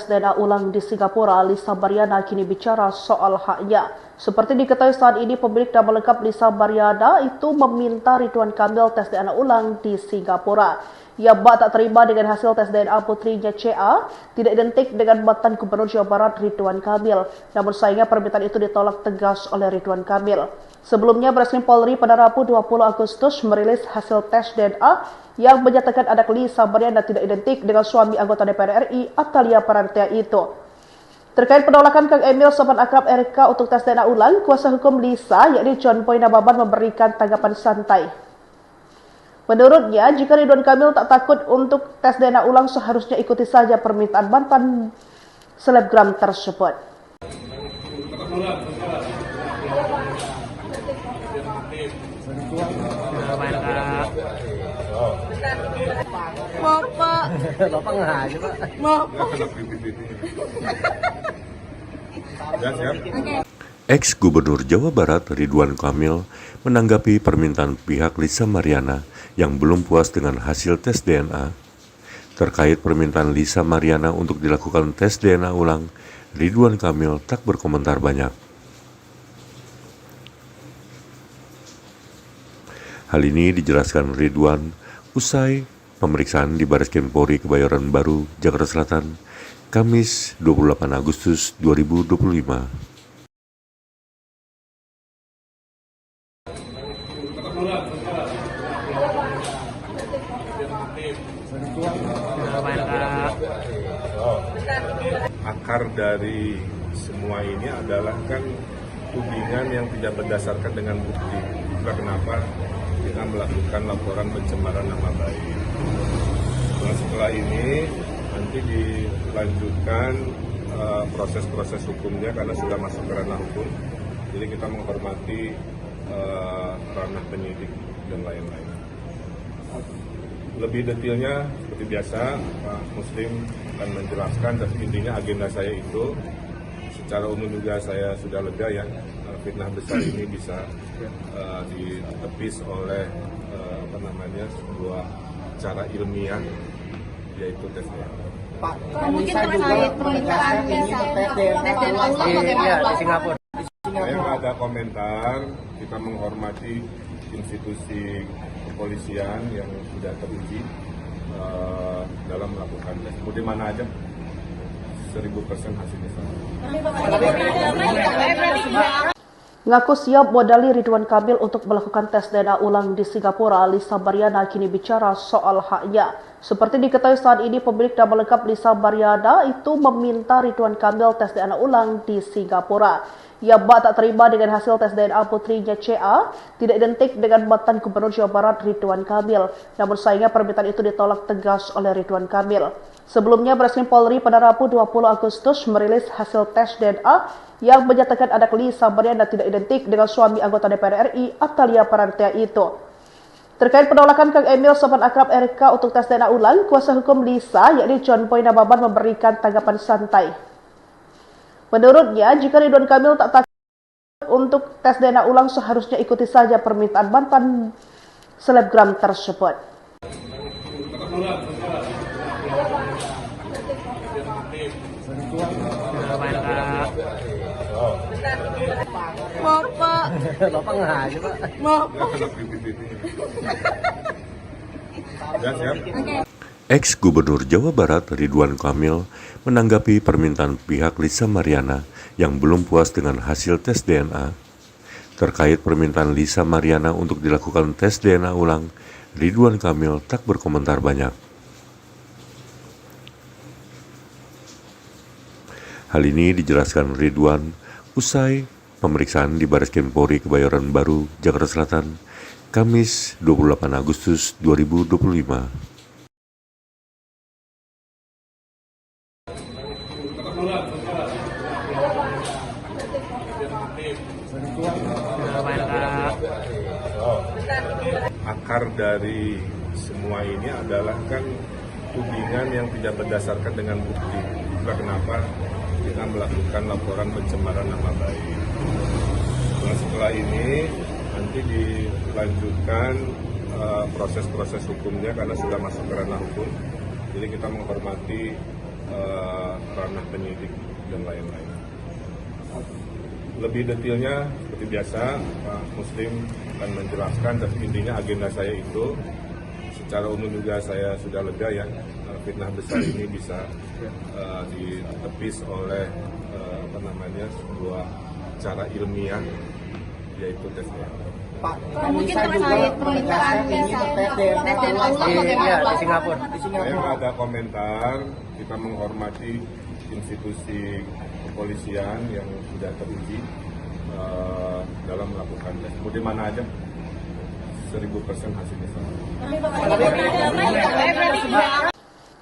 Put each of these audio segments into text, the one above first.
tes DNA ulang di Singapura, Lisa Mariana kini bicara soal haknya. Seperti diketahui saat ini, pemilik nama lengkap Lisa Mariana itu meminta Ridwan Kamil tes DNA ulang di Singapura. Ia tak terima dengan hasil tes DNA putrinya CA tidak identik dengan mantan Gubernur Jawa Barat Ridwan Kamil. Namun sayangnya permintaan itu ditolak tegas oleh Ridwan Kamil. Sebelumnya, Bareskrim Polri pada Rabu 20 Agustus merilis hasil tes DNA yang menyatakan anak Lisa Mariana tidak identik dengan suami anggota DPR RI Atalia Parantea itu. Terkait penolakan Kang Emil sopan akrab RK untuk tes DNA ulang, kuasa hukum Lisa yakni John Boy Nababan memberikan tanggapan santai. Menurutnya, jika Ridwan Kamil tak takut untuk tes DNA ulang, seharusnya ikuti saja permintaan mantan selebgram tersebut. Bapak nggak aja, Pak. Ex-Gubernur Jawa Barat Ridwan Kamil menanggapi permintaan pihak Lisa Mariana yang belum puas dengan hasil tes DNA. Terkait permintaan Lisa Mariana untuk dilakukan tes DNA ulang, Ridwan Kamil tak berkomentar banyak. Hal ini dijelaskan Ridwan usai pemeriksaan di Bareskrim Polri Kebayoran Baru, Jakarta Selatan, Kamis 28 Agustus 2025. Akar dari semua ini adalah kan tudingan yang tidak berdasarkan dengan bukti. Kenapa kita melakukan laporan pencemaran nama baik. Nah, setelah ini nanti dilanjutkan proses-proses hukumnya karena sudah masuk ke ranah hukum. Jadi kita menghormati ranah penyidik dan lain-lain. Lebih detailnya seperti biasa Pak Muslim akan menjelaskan, dan intinya agenda saya itu secara umum juga saya sudah lega ya, fitnah besar ini bisa ditepis oleh sebuah cara ilmiah, yaitu tes DNA. Pak, mungkin terkait permintaan tes DNA di Singapura. Saya nggak ada komentar, kita menghormati institusi kepolisian yang sudah teruji dalam melakukan tes. Mau di mana aja, 1000% hasilnya sama. Ngaku siap modali Ridwan Kamil untuk melakukan tes DNA ulang di Singapura, Lisa Mariana kini bicara soal haknya. Seperti diketahui saat ini, pemilik nama lengkap Lisa Mariana itu meminta Ridwan Kamil tes DNA ulang di Singapura. Ia tak terima dengan hasil tes DNA putrinya CA tidak identik dengan mantan Gubernur Jawa Barat Ridwan Kamil. Namun sayangnya permintaan itu ditolak tegas oleh Ridwan Kamil. Sebelumnya, Bareskrim Polri pada Rabu 20 Agustus merilis hasil tes DNA yang menyatakan anak Lisa Mariana tidak identik dengan suami anggota DPR RI Atalia Parantea itu. Terkait penolakan Kang Emil sopan akrab RK untuk tes DNA ulang, kuasa hukum Lisa yakni John Boy Nababan memberikan tanggapan santai. Menurutnya, jika Ridwan Kamil tak takut untuk tes DNA ulang, seharusnya ikuti saja permintaan mantan selebgram tersebut. Bapak nggak aja, Pak. Ex-Gubernur Jawa Barat Ridwan Kamil menanggapi permintaan pihak Lisa Mariana yang belum puas dengan hasil tes DNA. Terkait permintaan Lisa Mariana untuk dilakukan tes DNA ulang, Ridwan Kamil tak berkomentar banyak. Hal ini dijelaskan Ridwan usai pemeriksaan di Bareskrim Polri Kebayoran Baru, Jakarta Selatan, Kamis 28 Agustus 2025. Akar dari semua ini adalah kan tudingan yang tidak berdasarkan dengan bukti. Kenapa kita melakukan laporan pencemaran nama baik. Nah, setelah ini nanti dilanjutkan proses-proses hukumnya karena sudah masuk ke ranah hukum. Jadi kita menghormati ranah penyidik dan lain-lain. Lebih detailnya seperti biasa Pak Muslim akan menjelaskan, tapi intinya agenda saya itu secara umum juga saya sudah lega ya, fitnah besar ini bisa ditepis oleh sebuah cara ilmiah, yaitu tes DNA. Pak, mungkin bisa juga terkait menegaskan ini tes DNA ulang di Singapura. Saya nggak ada komentar, kita menghormati institusi kepolisian yang sudah teruji dalam melakukan tes. Mau di mana aja, 1000% hasilnya sama.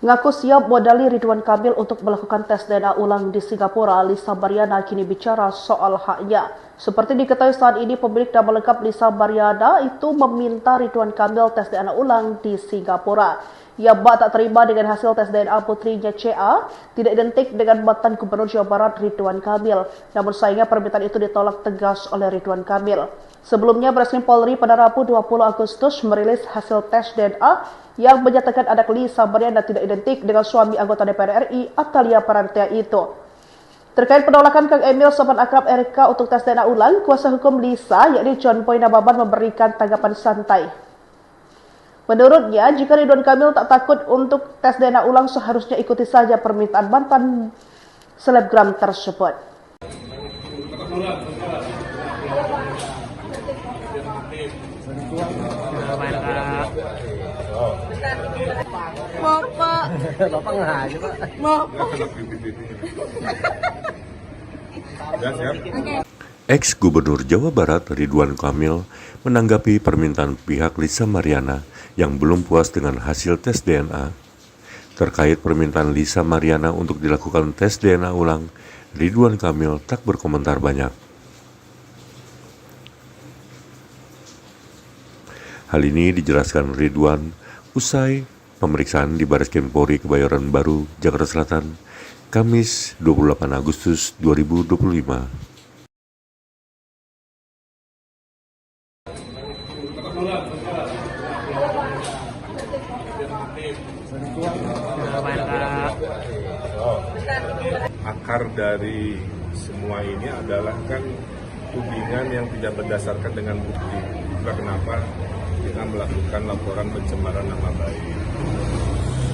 Ngaku siap modali Ridwan Kamil untuk melakukan tes DNA ulang di Singapura, Lisa Mariana kini bicara soal haknya. Seperti diketahui saat ini, pemilik nama lengkap Lisa Mariana itu meminta Ridwan Kamil tes DNA ulang di Singapura. Ia tak terima dengan hasil tes DNA putrinya CA tidak identik dengan mantan Gubernur Jawa Barat Ridwan Kamil. Namun sayangnya permintaan itu ditolak tegas oleh Ridwan Kamil. Sebelumnya, Bareskrim Polri pada Rabu 20 Agustus merilis hasil tes DNA yang menyatakan anak Lisa Mariana tidak identik dengan suami anggota DPR RI Atalia Parantia itu. Terkait penolakan Kang Emil sopan akrab RK untuk tes DNA ulang, kuasa hukum Lisa yakni John Boy Nababan memberikan tanggapan santai. Menurutnya, jika Ridwan Kamil tak takut untuk tes DNA ulang, seharusnya ikuti saja permintaan mantan selebgram tersebut. Mau Pak. Bapak nggak aja Pak. Mau. Sudah siap? Ex-Gubernur Jawa Barat Ridwan Kamil menanggapi permintaan pihak Lisa Mariana yang belum puas dengan hasil tes DNA. Terkait permintaan Lisa Mariana untuk dilakukan tes DNA ulang, Ridwan Kamil tak berkomentar banyak. Hal ini dijelaskan Ridwan usai pemeriksaan di Bareskrim Polri Kebayoran Baru, Jakarta Selatan, Kamis 28 Agustus 2025. Akar dari semua ini adalah kan tudingan yang tidak berdasarkan dengan bukti. Itulah kenapa kita melakukan laporan pencemaran nama baik.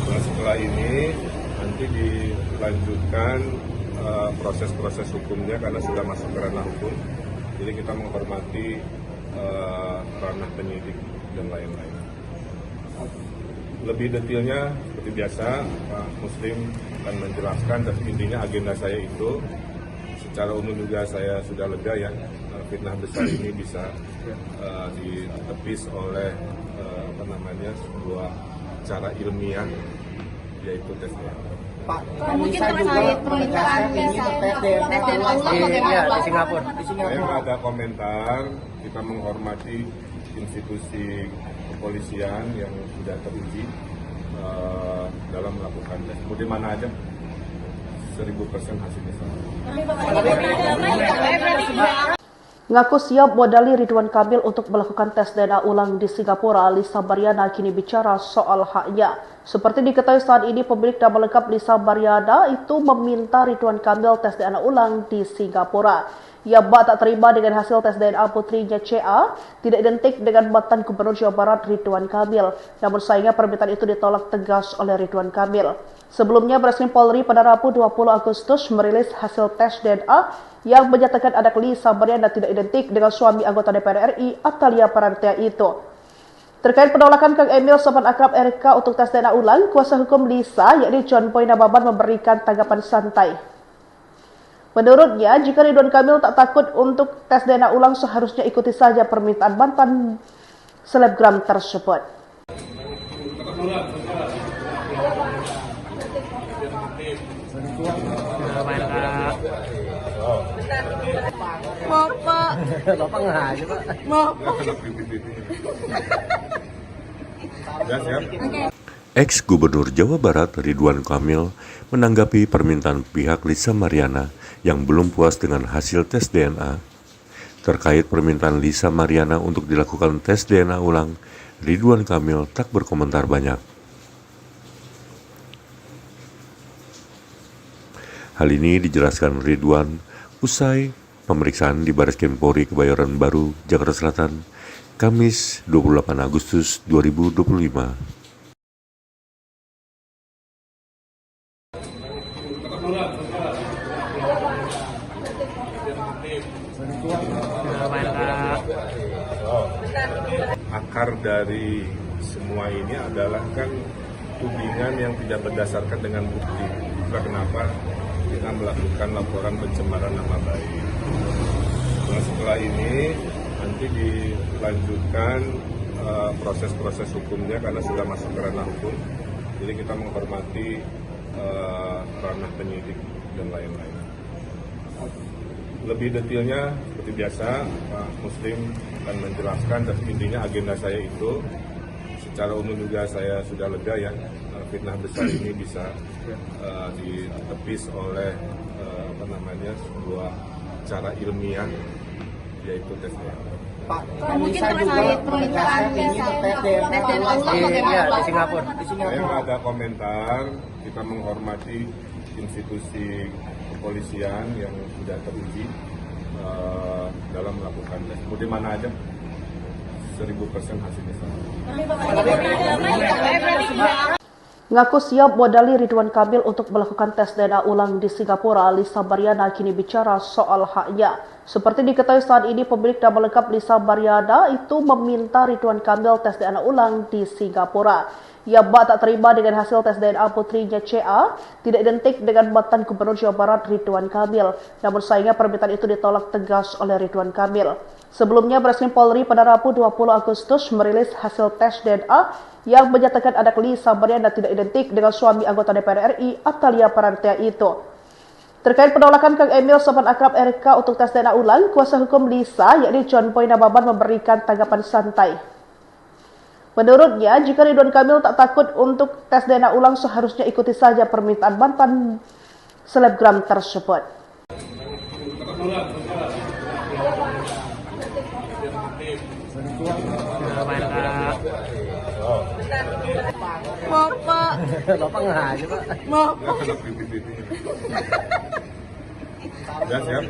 Nah, setelah ini nanti dilanjutkan proses-proses hukumnya karena sudah masuk ke ranah hukum. Jadi kita menghormati ranah penyidik dan lain-lain. Lebih detailnya seperti biasa Pak Muslim akan menjelaskan, tapi intinya agenda saya itu secara umum juga saya sudah lega ya, fitnah besar ini bisa ditepis oleh sebuah cara ilmiah, yaitu tes DNA. Pak, Mungkin bisa juga terkait menegaskan ini tes DNA ulang di Singapura. Saya nggak ada komentar, kita menghormati institusi kepolisian yang sudah teruji dalam melakukan tes. Mau di mana aja, 1000% hasilnya sama. Ngaku siap modali Ridwan Kamil untuk melakukan tes DNA ulang di Singapura, Lisa Mariana kini bicara soal haknya. Seperti diketahui saat ini, pemilik nama lengkap Lisa Mariana itu meminta Ridwan Kamil tes DNA ulang di Singapura. Ia tak terima dengan hasil tes DNA putrinya CA tidak identik dengan mantan Gubernur Jawa Barat Ridwan Kamil. Namun sayangnya permintaan itu ditolak tegas oleh Ridwan Kamil. Sebelumnya, Bareskrim Polri pada Rabu 20 Agustus merilis hasil tes DNA yang menyatakan anak Lisa Mariana tidak identik dengan suami anggota DPR RI Atalia Parantia itu. Terkait penolakan Kang Emil sopan akrab RK untuk tes DNA ulang, kuasa hukum Lisa yakni John Boy Nababan memberikan tanggapan santai. Menurutnya, jika Ridwan Kamil tak takut untuk tes DNA ulang, seharusnya ikuti saja permintaan mantan selebgram tersebut. Mau Pak. Bapak nggak aja Pak. Mau. Sudah siap? Ex-Gubernur Jawa Barat Ridwan Kamil menanggapi permintaan pihak Lisa Mariana yang belum puas dengan hasil tes DNA. Terkait permintaan Lisa Mariana untuk dilakukan tes DNA ulang, Ridwan Kamil tak berkomentar banyak. Hal ini dijelaskan Ridwan usai pemeriksaan di Baris Krim Polri Kebayoran Baru, Jakarta Selatan, Kamis 28 Agustus 2025. Akar dari semua ini adalah kan tudingan yang tidak berdasarkan dengan bukti. Itulah kenapa kita melakukan laporan pencemaran nama baik. Nah, setelah ini nanti dilanjutkan proses-proses hukumnya karena sudah masuk ke ranah hukum. Jadi kita menghormati ranah penyidik dan lain-lain. Lebih detailnya seperti biasa Pak Muslim akan menjelaskan, dan intinya agenda saya itu secara umum juga saya sudah lega ya, fitnah besar ini bisa ditepis oleh sebuah cara ilmiah, yaitu tes DNA. Pak, mungkin terkait permintaan tes DNA ulang di Singapura. Saya nggak ada komentar, kita menghormati institusi kepolisian yang sudah teruji dalam melakukan tes. Mau di mana aja, 1000% hasilnya sama. Ngaku siap modali Ridwan Kamil untuk melakukan tes DNA ulang di Singapura, Lisa Mariana kini bicara soal haknya. Seperti diketahui saat ini, pemilik nama lengkap Lisa Mariana itu meminta Ridwan Kamil tes DNA ulang di Singapura. Ia tak terima dengan hasil tes DNA putrinya CA tidak identik dengan mantan Gubernur Jawa Barat Ridwan Kamil. Namun sayangnya permintaan itu ditolak tegas oleh Ridwan Kamil. Sebelumnya, Baris Krim Polri pada Rabu 20 Agustus merilis hasil tes DNA yang menyatakan anak Lisa Mariana tidak identik dengan suami anggota DPR RI Atalia Parantia itu. Terkait penolakan Kang Emil sopan akrab RK untuk tes DNA ulang, kuasa hukum Lisa yakni John Boy Nababan memberikan tanggapan santai. Menurutnya, jika Ridwan Kamil tak takut untuk tes DNA ulang, seharusnya ikuti saja permintaan mantan selebgram tersebut. Bapak Bapak nggak aja, Pak. Ya, siap.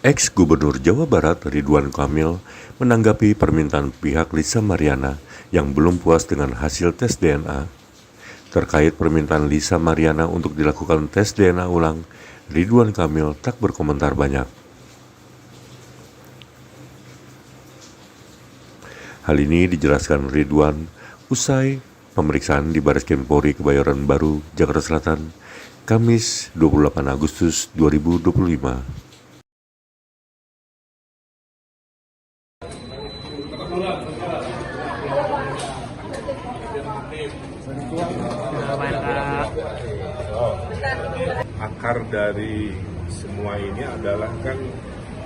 Ex-Gubernur Jawa Barat Ridwan Kamil menanggapi permintaan pihak Lisa Mariana yang belum puas dengan hasil tes DNA. Terkait permintaan Lisa Mariana untuk dilakukan tes DNA ulang, Ridwan Kamil tak berkomentar banyak. Hal ini dijelaskan Ridwan usai pemeriksaan di Baris Krim Polri Kebayoran Baru, Jakarta Selatan, Kamis 28 Agustus 2025. Akar dari semua ini adalah kan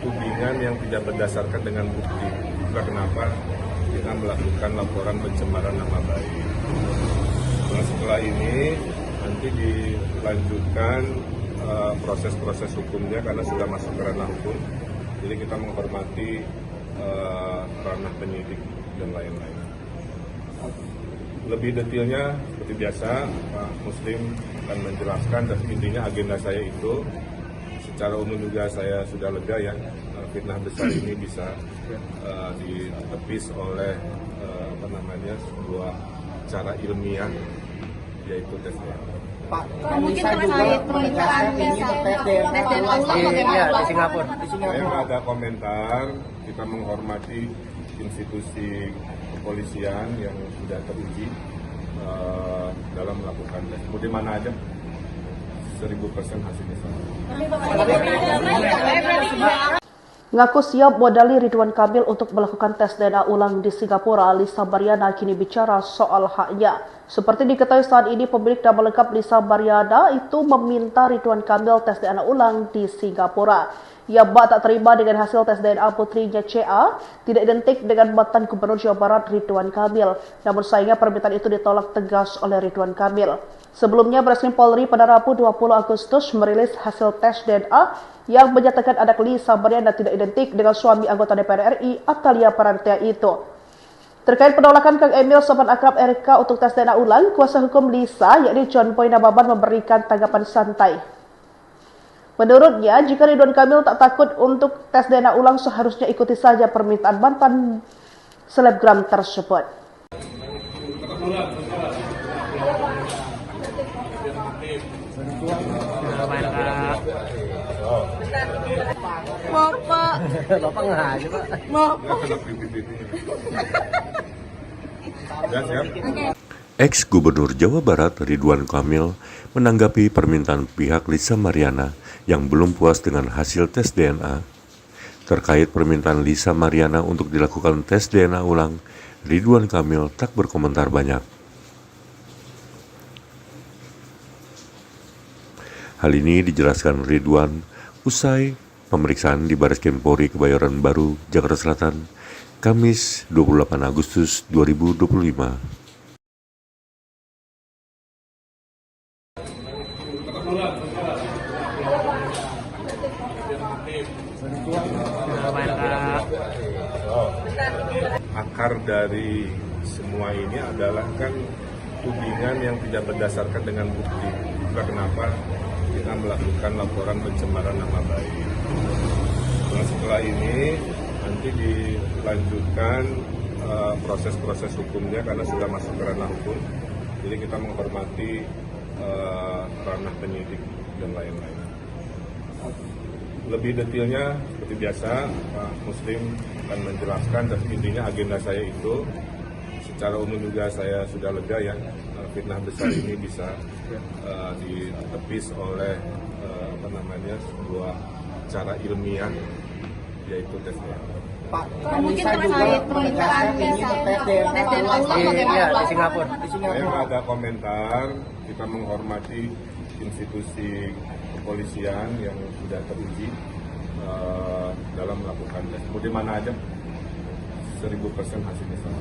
tudingan yang tidak berdasarkan dengan bukti. Itulah kenapa kita melakukan laporan pencemaran nama baik. Nah, setelah ini nanti dilanjutkan proses-proses hukumnya karena sudah masuk ke ranah hukum. Jadi kita menghormati ranah penyidik dan lain-lain. Lebih detailnya seperti biasa Pak Muslim akan menjelaskan, dan intinya agenda saya itu secara umum juga saya sudah lega ya, fitnah besar ini bisa ditepis oleh sebuah cara ilmiah, yaitu tes DNA. Pak, mungkin terkait permintaan tes DNA ulang di Singapura. Saya nggak ada komentar, kita menghormati institusi kepolisian yang sudah teruji dalam melakukan tes. Mau di mana aja, 1000% hasilnya sama. Ngaku siap modali Ridwan Kamil untuk melakukan tes DNA ulang di Singapura, Lisa Mariana kini bicara soal haknya. Seperti diketahui saat ini, pemilik nama lengkap Lisa Mariana itu meminta Ridwan Kamil tes DNA ulang di Singapura. Ia tak terima dengan hasil tes DNA putrinya CA tidak identik dengan mantan Gubernur Jawa Barat Ridwan Kamil. Namun sayangnya permintaan itu ditolak tegas oleh Ridwan Kamil. Sebelumnya, Baris Krim Polri pada Rabu 20 Agustus merilis hasil tes DNA yang menyatakan anak Lisa Mariana tidak identik dengan suami anggota DPR RI Atalia Parantia itu. Terkait penolakan Kang Emil sopan akrab RK untuk tes DNA ulang, kuasa hukum Lisa yakni John Boy Nababan memberikan tanggapan santai. Menurutnya, jika Ridwan Kamil tak takut untuk tes DNA ulang, seharusnya ikuti saja permintaan mantan selebgram tersebut. Bapak. Bapak nggak aja, Pak. Ya, siap. Ex-Gubernur Jawa Barat Ridwan Kamil menanggapi permintaan pihak Lisa Mariana yang belum puas dengan hasil tes DNA. Terkait permintaan Lisa Mariana untuk dilakukan tes DNA ulang, Ridwan Kamil tak berkomentar banyak. Hal ini dijelaskan Ridwan usai pemeriksaan di Bareskrim Polri Kebayoran Baru, Jakarta Selatan, Kamis 28 Agustus 2025. Akar dari semua ini adalah kan tudingan yang tidak berdasarkan dengan bukti. Itulah kenapa kita melakukan laporan pencemaran nama baik. Nah, setelah ini nanti dilanjutkan proses-proses hukumnya karena sudah masuk ke ranah hukum. Jadi kita menghormati ranah penyidik dan lain-lain. Lebih detailnya seperti biasa Pak Muslim akan menjelaskan, dan intinya agenda saya itu secara umum juga saya sudah lega ya, fitnah besar ini bisa ditepis oleh sebuah cara ilmiah, yaitu tes DNA. Pak, mungkin terkait permintaan tes DNA ulang bagaimana di Singapura. Saya nggak ada komentar, kita menghormati institusi kepolisian yang sudah teruji dalam melakukan tes. Mau di mana aja, 1000% hasilnya sama.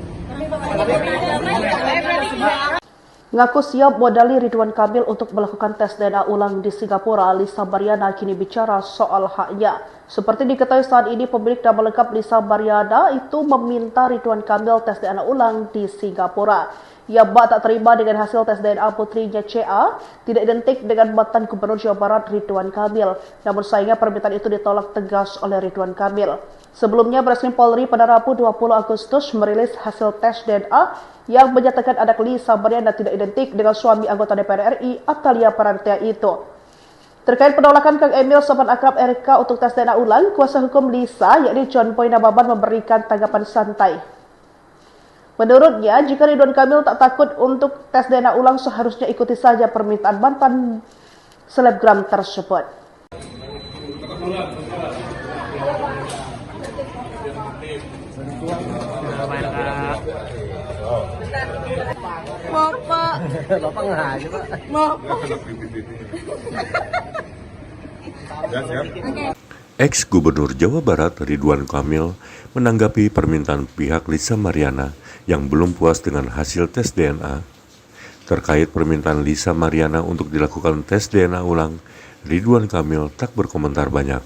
Ngaku siap modali Ridwan Kamil untuk melakukan tes DNA ulang di Singapura, Lisa Mariana kini bicara soal haknya. Seperti diketahui saat ini, pemilik nama lengkap Lisa Mariana itu meminta Ridwan Kamil tes DNA ulang di Singapura. Ia tak terima dengan hasil tes DNA putrinya CA tidak identik dengan mantan Gubernur Jawa Barat Ridwan Kamil. Namun sayangnya permintaan itu ditolak tegas oleh Ridwan Kamil. Sebelumnya, Bareskrim Polri pada Rabu 20 Agustus merilis hasil tes DNA yang menyatakan anak Lisa Mariana tidak identik dengan suami anggota DPR RI Atalia Parantia itu. Terkait penolakan Kang Emil sopan akrab RK untuk tes DNA ulang, kuasa hukum Lisa yakni John Boy Nababan memberikan tanggapan santai. Menurutnya, jika Ridwan Kamil tak takut untuk tes DNA ulang, seharusnya ikuti saja permintaan mantan selebgram tersebut. Bapak. Bapak nggak aja, Pak. Ya, siap. Ex-Gubernur Jawa Barat Ridwan Kamil menanggapi permintaan pihak Lisa Mariana yang belum puas dengan hasil tes DNA. Terkait permintaan Lisa Mariana untuk dilakukan tes DNA ulang, Ridwan Kamil tak berkomentar banyak.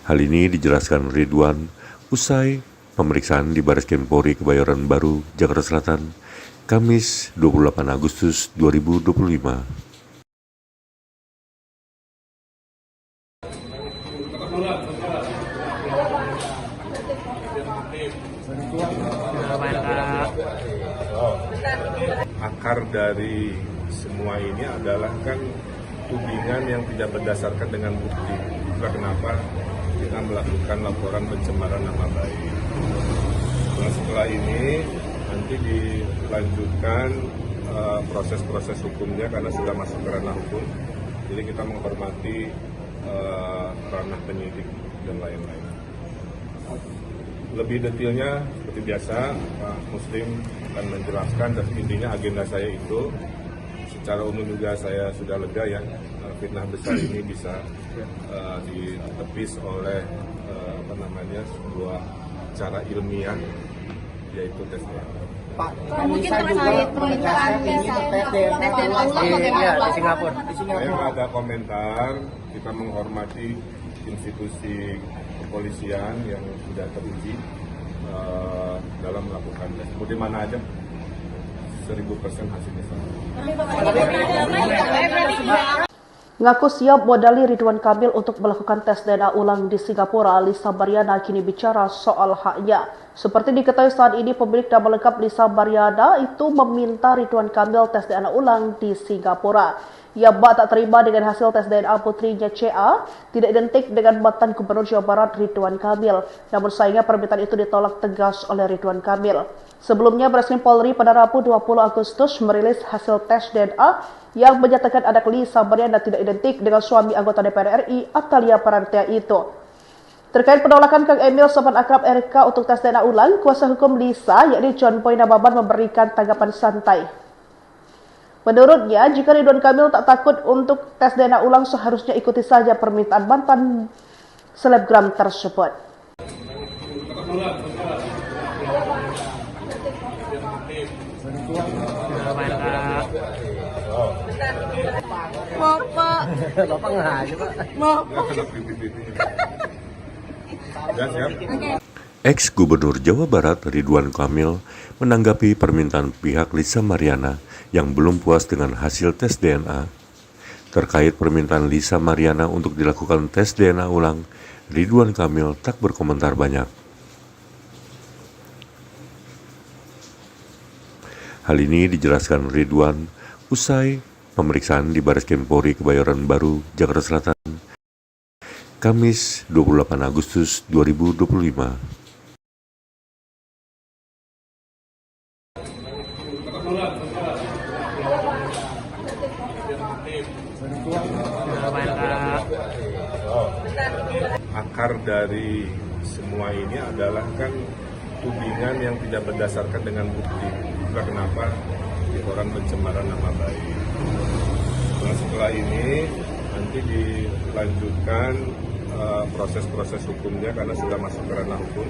Hal ini dijelaskan Ridwan usai pemeriksaan di Bareskrim Polri Kebayoran Baru, Jakarta Selatan, Kamis 28 Agustus 2025. Akar dari semua ini adalah kan tudingan yang tidak berdasarkan dengan bukti. Itulah kenapa kita melakukan laporan pencemaran nama baik. Nah, setelah ini nanti dilanjutkan proses-proses hukumnya karena sudah masuk ke ranah hukum. Jadi kita menghormati ranah penyidik dan lain-lain. Lebih detailnya seperti biasa Pak Muslim akan menjelaskan, dan intinya agenda saya itu secara umum juga saya sudah lega ya, fitnah besar ini bisa ditepis oleh sebuah cara ilmiah, yaitu tes DNA. Pak, mungkin terkait permintaan tes DNA ulang bagaimana di Singapura. Saya nggak ada komentar, kita menghormati institusi kepolisian yang sudah teruji dalam melakukan tes. Mau di mana aja, 1000% hasilnya sama. Ngaku siap modali Ridwan Kamil untuk melakukan tes DNA ulang di Singapura, Lisa Mariana kini bicara soal haknya. Seperti diketahui saat ini, pemilik nama lengkap Lisa Mariana itu meminta Ridwan Kamil tes DNA ulang di Singapura. Ia tak terima dengan hasil tes DNA putrinya CA tidak identik dengan mantan Gubernur Jawa Barat Ridwan Kamil. Namun sayangnya permintaan itu ditolak tegas oleh Ridwan Kamil. Sebelumnya, Bareskrim Polri pada Rabu 20 Agustus merilis hasil tes DNA yang menyatakan anak Lisa Mariana tidak identik dengan suami anggota DPR RI Atalia Parantia itu. Terkait penolakan Kang Emil sopan akrab RK untuk tes DNA ulang, kuasa hukum Lisa yakni John Boy Nababan memberikan tanggapan santai. Menurutnya, jika Ridwan Kamil tak takut untuk tes DNA ulang, seharusnya ikuti saja permintaan mantan selebgram tersebut. Bapak nggak aja, Pak. Ex-Gubernur Jawa Barat Ridwan Kamil menanggapi permintaan pihak Lisa Mariana yang belum puas dengan hasil tes DNA. Terkait permintaan Lisa Mariana untuk dilakukan tes DNA ulang, Ridwan Kamil tak berkomentar banyak. Hal ini dijelaskan Ridwan usai pemeriksaan di Bareskrim Polri Kebayoran Baru, Jakarta Selatan, Kamis 28 Agustus 2025. Akar dari semua ini adalah kan tudingan yang tidak berdasarkan dengan bukti. Itulah kenapa orang pencemaran nama baik. Nah, setelah ini nanti dilanjutkan proses-proses hukumnya karena sudah masuk ke ranah hukum.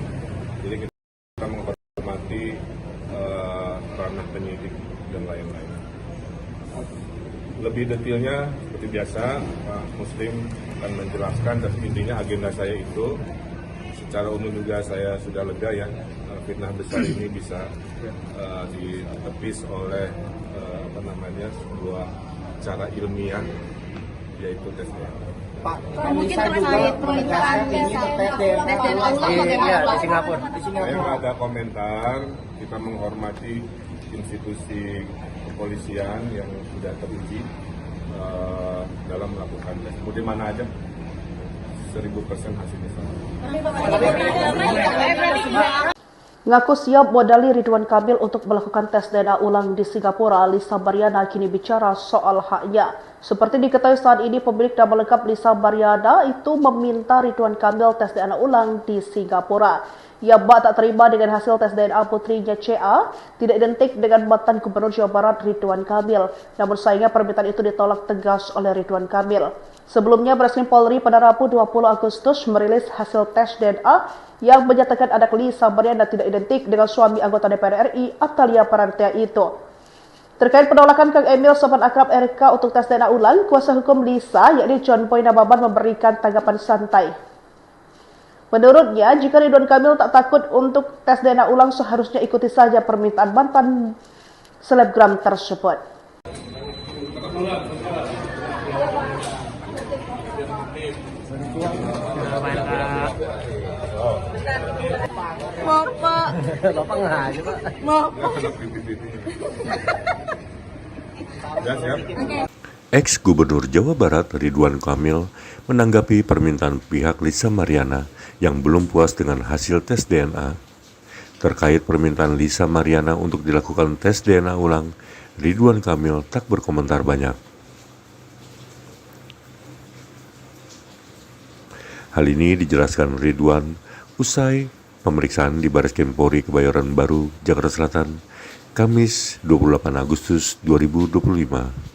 Jadi kita menghormati ranah penyidik dan lain-lain. Lebih detailnya seperti biasa Pak Muslim akan menjelaskan, dan intinya agenda saya itu secara umum juga saya sudah lega ya, fitnah besar ini bisa ditepis oleh sebuah cara ilmiah, yaitu tes DNA. Pak, mungkin terkait permintaan tes DNA ulang bagaimana di Singapura. Saya nggak ada komentar, kita menghormati institusi kepolisian yang sudah teruji dalam melakukan tes. Mau di mana aja, 1000% hasilnya sama. Ngaku siap modali Ridwan Kamil untuk melakukan tes DNA ulang di Singapura, Lisa Mariana kini bicara soal haknya. Seperti diketahui saat ini, pemilik nama lengkap Lisa Mariana itu meminta Ridwan Kamil tes DNA ulang di Singapura. Ia tak terima dengan hasil tes DNA putrinya CA tidak identik dengan mantan Gubernur Jawa Barat Ridwan Kamil. Namun sayangnya permintaan itu ditolak tegas oleh Ridwan Kamil. Sebelumnya, Bareskrim Polri pada Rabu 20 Agustus merilis hasil tes DNA yang menyatakan anak Lisa Mariana tidak identik dengan suami anggota DPR RI Atalia Parantia itu. Terkait penolakan Kang Emil sopan akrab RK untuk tes DNA ulang, kuasa hukum Lisa yakni John Boy Nababan memberikan tanggapan santai. Menurutnya, jika Ridwan Kamil tak takut untuk tes DNA ulang, seharusnya ikuti saja permintaan mantan selebgram tersebut. Bapak nggak aja, Pak. Ex-Gubernur Jawa Barat Ridwan Kamil menanggapi permintaan pihak Lisa Mariana yang belum puas dengan hasil tes DNA. Terkait permintaan Lisa Mariana untuk dilakukan tes DNA ulang, Ridwan Kamil tak berkomentar banyak. Hal ini dijelaskan Ridwan usai pemeriksaan di Bareskrim Polri Kebayoran Baru, Jakarta Selatan, Kamis 28 Agustus 2025.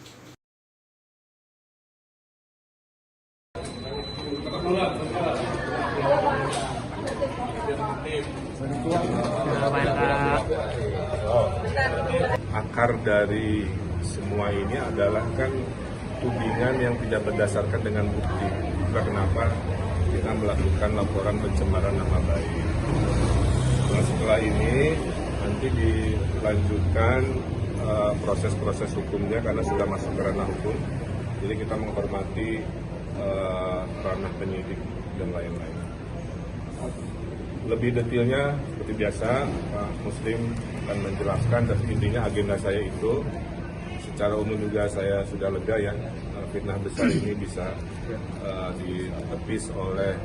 Akar dari semua ini adalah kan tudingan yang tidak berdasarkan dengan bukti. Itulah kenapa kita melakukan laporan pencemaran nama baik. Nah, setelah ini nanti dilanjutkan proses-proses hukumnya karena sudah masuk ke ranah hukum. Jadi kita menghormati ranah penyidik dan lain-lain. Lebih detailnya seperti biasa Pak Muslim akan menjelaskan, dan intinya agenda saya itu secara umum juga saya sudah lega ya, fitnah besar ini bisa ditepis oleh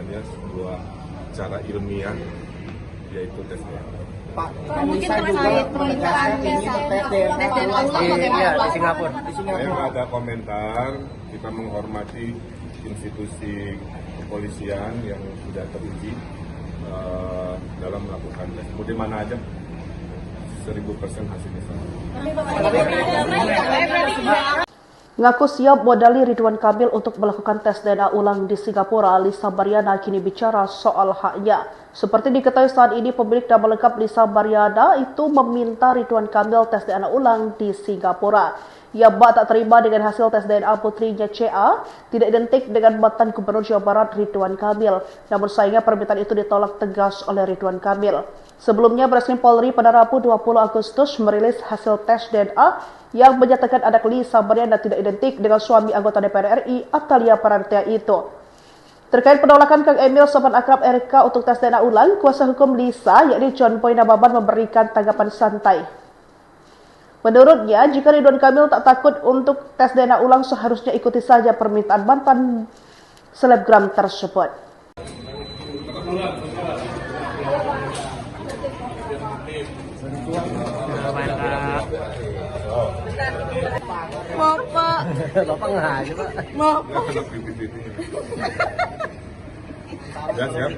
sebuah cara ilmiah, yaitu tes DNA. Pak, Mungkin bisa juga terkait menegaskan permintaan ini tes DNA ulang Iya, di Singapura. Saya nggak ada komentar, kita menghormati institusi kepolisian yang sudah teruji dalam melakukan tes. Mau di mana aja, 1000% hasilnya sama. Ngaku siap modali Ridwan Kamil untuk melakukan tes DNA ulang di Singapura, Lisa Mariana kini bicara soal haknya. Seperti diketahui saat ini, pemilik nama lengkap Lisa Mariana itu meminta Ridwan Kamil tes DNA ulang di Singapura. Ia tak terima dengan hasil tes DNA putrinya CA tidak identik dengan mantan Gubernur Jawa Barat Ridwan Kamil. Namun sayangnya permintaan itu ditolak tegas oleh Ridwan Kamil. Sebelumnya, Bareskrim Polri pada Rabu 20 Agustus merilis hasil tes DNA yang menyatakan anak Lisa Mariana tidak identik dengan suami anggota DPR RI Atalia Parantia itu. Terkait penolakan Kang Emil sopan akrab RK untuk tes DNA ulang, kuasa hukum Lisa yakni John Boy Nababan memberikan tanggapan santai. Menurutnya, jika Ridwan Kamil tak takut untuk tes DNA ulang, seharusnya ikuti saja permintaan mantan selebgram tersebut. Bapak, Bapak nggak aja, Pak. Ya, siap.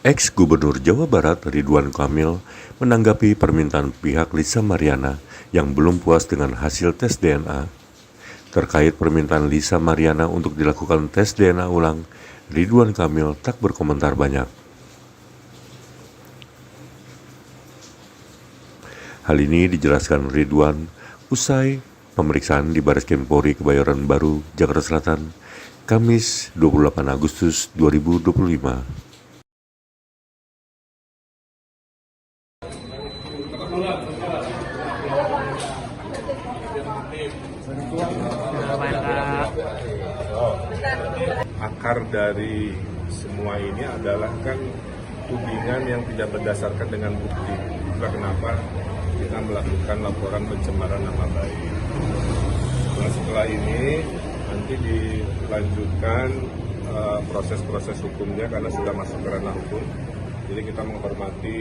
Ex-Gubernur Jawa Barat Ridwan Kamil menanggapi permintaan pihak Lisa Mariana yang belum puas dengan hasil tes DNA. Terkait permintaan Lisa Mariana untuk dilakukan tes DNA ulang, Ridwan Kamil tak berkomentar banyak. Hal ini dijelaskan Ridwan usai pemeriksaan di Bareskrim Polri Kebayoran Baru, Jakarta Selatan, Kamis 28 Agustus 2025. Akar dari semua ini adalah kan tudingan yang tidak berdasarkan dengan bukti. Itulah kenapa kita melakukan laporan pencemaran nama baik. Nah, setelah ini nanti dilanjutkan proses-proses hukumnya karena sudah masuk ke ranah hukum. Jadi kita menghormati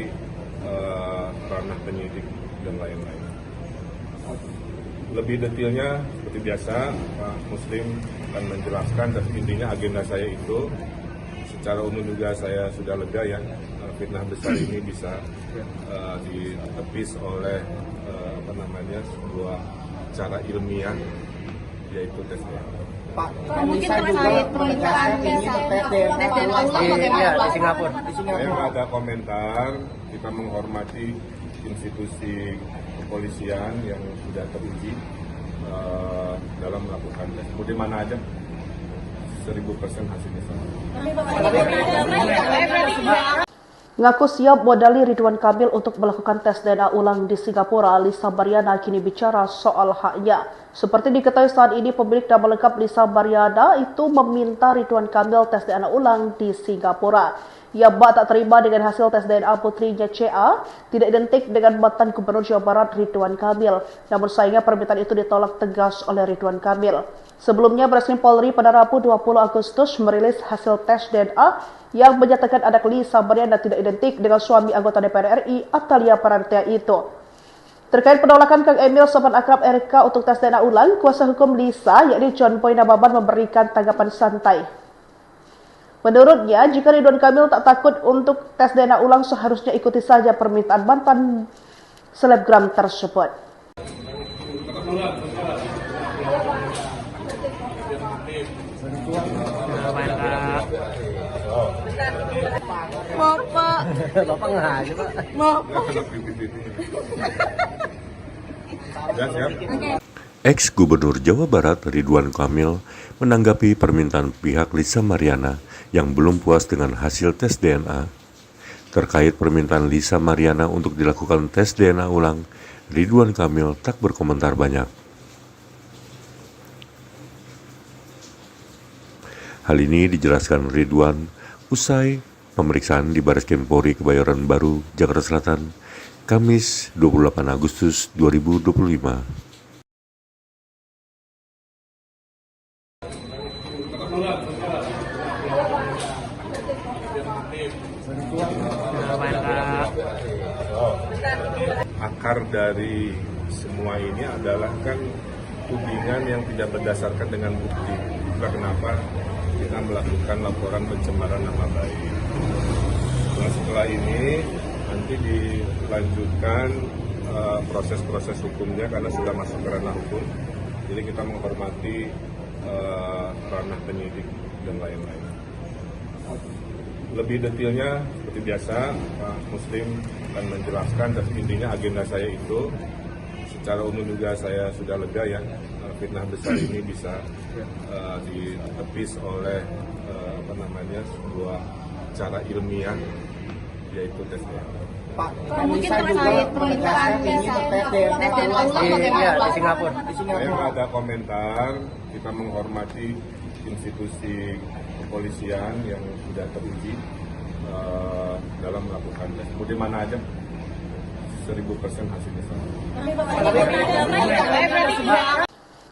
ranah penyidik dan lain-lain. Lebih detailnya seperti biasa Pak Muslim akan menjelaskan, dan intinya agenda saya itu secara umum juga saya sudah lega ya, fitnah besar ini bisa ditepis oleh sebuah cara ilmiah, yaitu tes DNA. Pak, mungkin bisa juga terkait menegaskan permintaan ini tes DNA ulang Iya, di Singapura. Saya nggak ada komentar, kita menghormati institusi kepolisian yang sudah teruji dalam melakukan tes. Mau di mana aja, 1000% hasilnya sama. Ngaku siap modali Ridwan Kamil untuk melakukan tes DNA ulang di Singapura, Lisa Mariana kini bicara soal haknya. Seperti diketahui saat ini, pemilik nama lengkap Lisa Mariana itu meminta Ridwan Kamil tes DNA ulang di Singapura. Ia tak terima dengan hasil tes DNA putrinya CA tidak identik dengan mantan Gubernur Jawa Barat Ridwan Kamil. Namun sayangnya permintaan itu ditolak tegas oleh Ridwan Kamil. Sebelumnya, Bareskrim Polri pada Rabu 20 Agustus merilis hasil tes DNA yang menyatakan anak Lisa Mariana tidak identik dengan suami anggota DPR RI Atalia Parantia itu. Terkait penolakan Kang Emil sopan akrab RK untuk tes DNA ulang, kuasa hukum Lisa yakni John Boy Nababan memberikan tanggapan santai. Menurutnya, jika Ridwan Kamil tak takut untuk tes DNA ulang, seharusnya ikuti saja permintaan mantan selebgram tersebut. Bapak, Bapak nggak aja, Pak. Ya, siap. Ex-Gubernur Jawa Barat Ridwan Kamil menanggapi permintaan pihak Lisa Mariana yang belum puas dengan hasil tes DNA. Terkait permintaan Lisa Mariana untuk dilakukan tes DNA ulang, Ridwan Kamil tak berkomentar banyak. Hal ini dijelaskan Ridwan usai pemeriksaan di Bareskrim Polri Kebayoran Baru, Jakarta Selatan, Kamis 28 Agustus 2025. Akar dari semua ini adalah kan tudingan yang tidak berdasarkan dengan bukti. Itulah kenapa kita melakukan laporan pencemaran nama baik. Nah, setelah ini nanti dilanjutkan proses-proses hukumnya karena sudah masuk ke ranah hukum. Jadi kita menghormati ranah penyidik dan lain-lain. Lebih detailnya seperti biasa Pak Muslim akan menjelaskan, dan intinya agenda saya itu secara umum juga saya sudah lega ya, fitnah besar ini bisa ditepis oleh sebuah cara ilmiah, yaitu tes DNA. Pak, mungkin terkait permintaan tes DNA ulang bagaimana di Singapura. Saya nggak ada komentar, kita menghormati institusi kepolisian yang sudah teruji dalam melakukan tes. Mau di mana aja, 1000% hasilnya sama.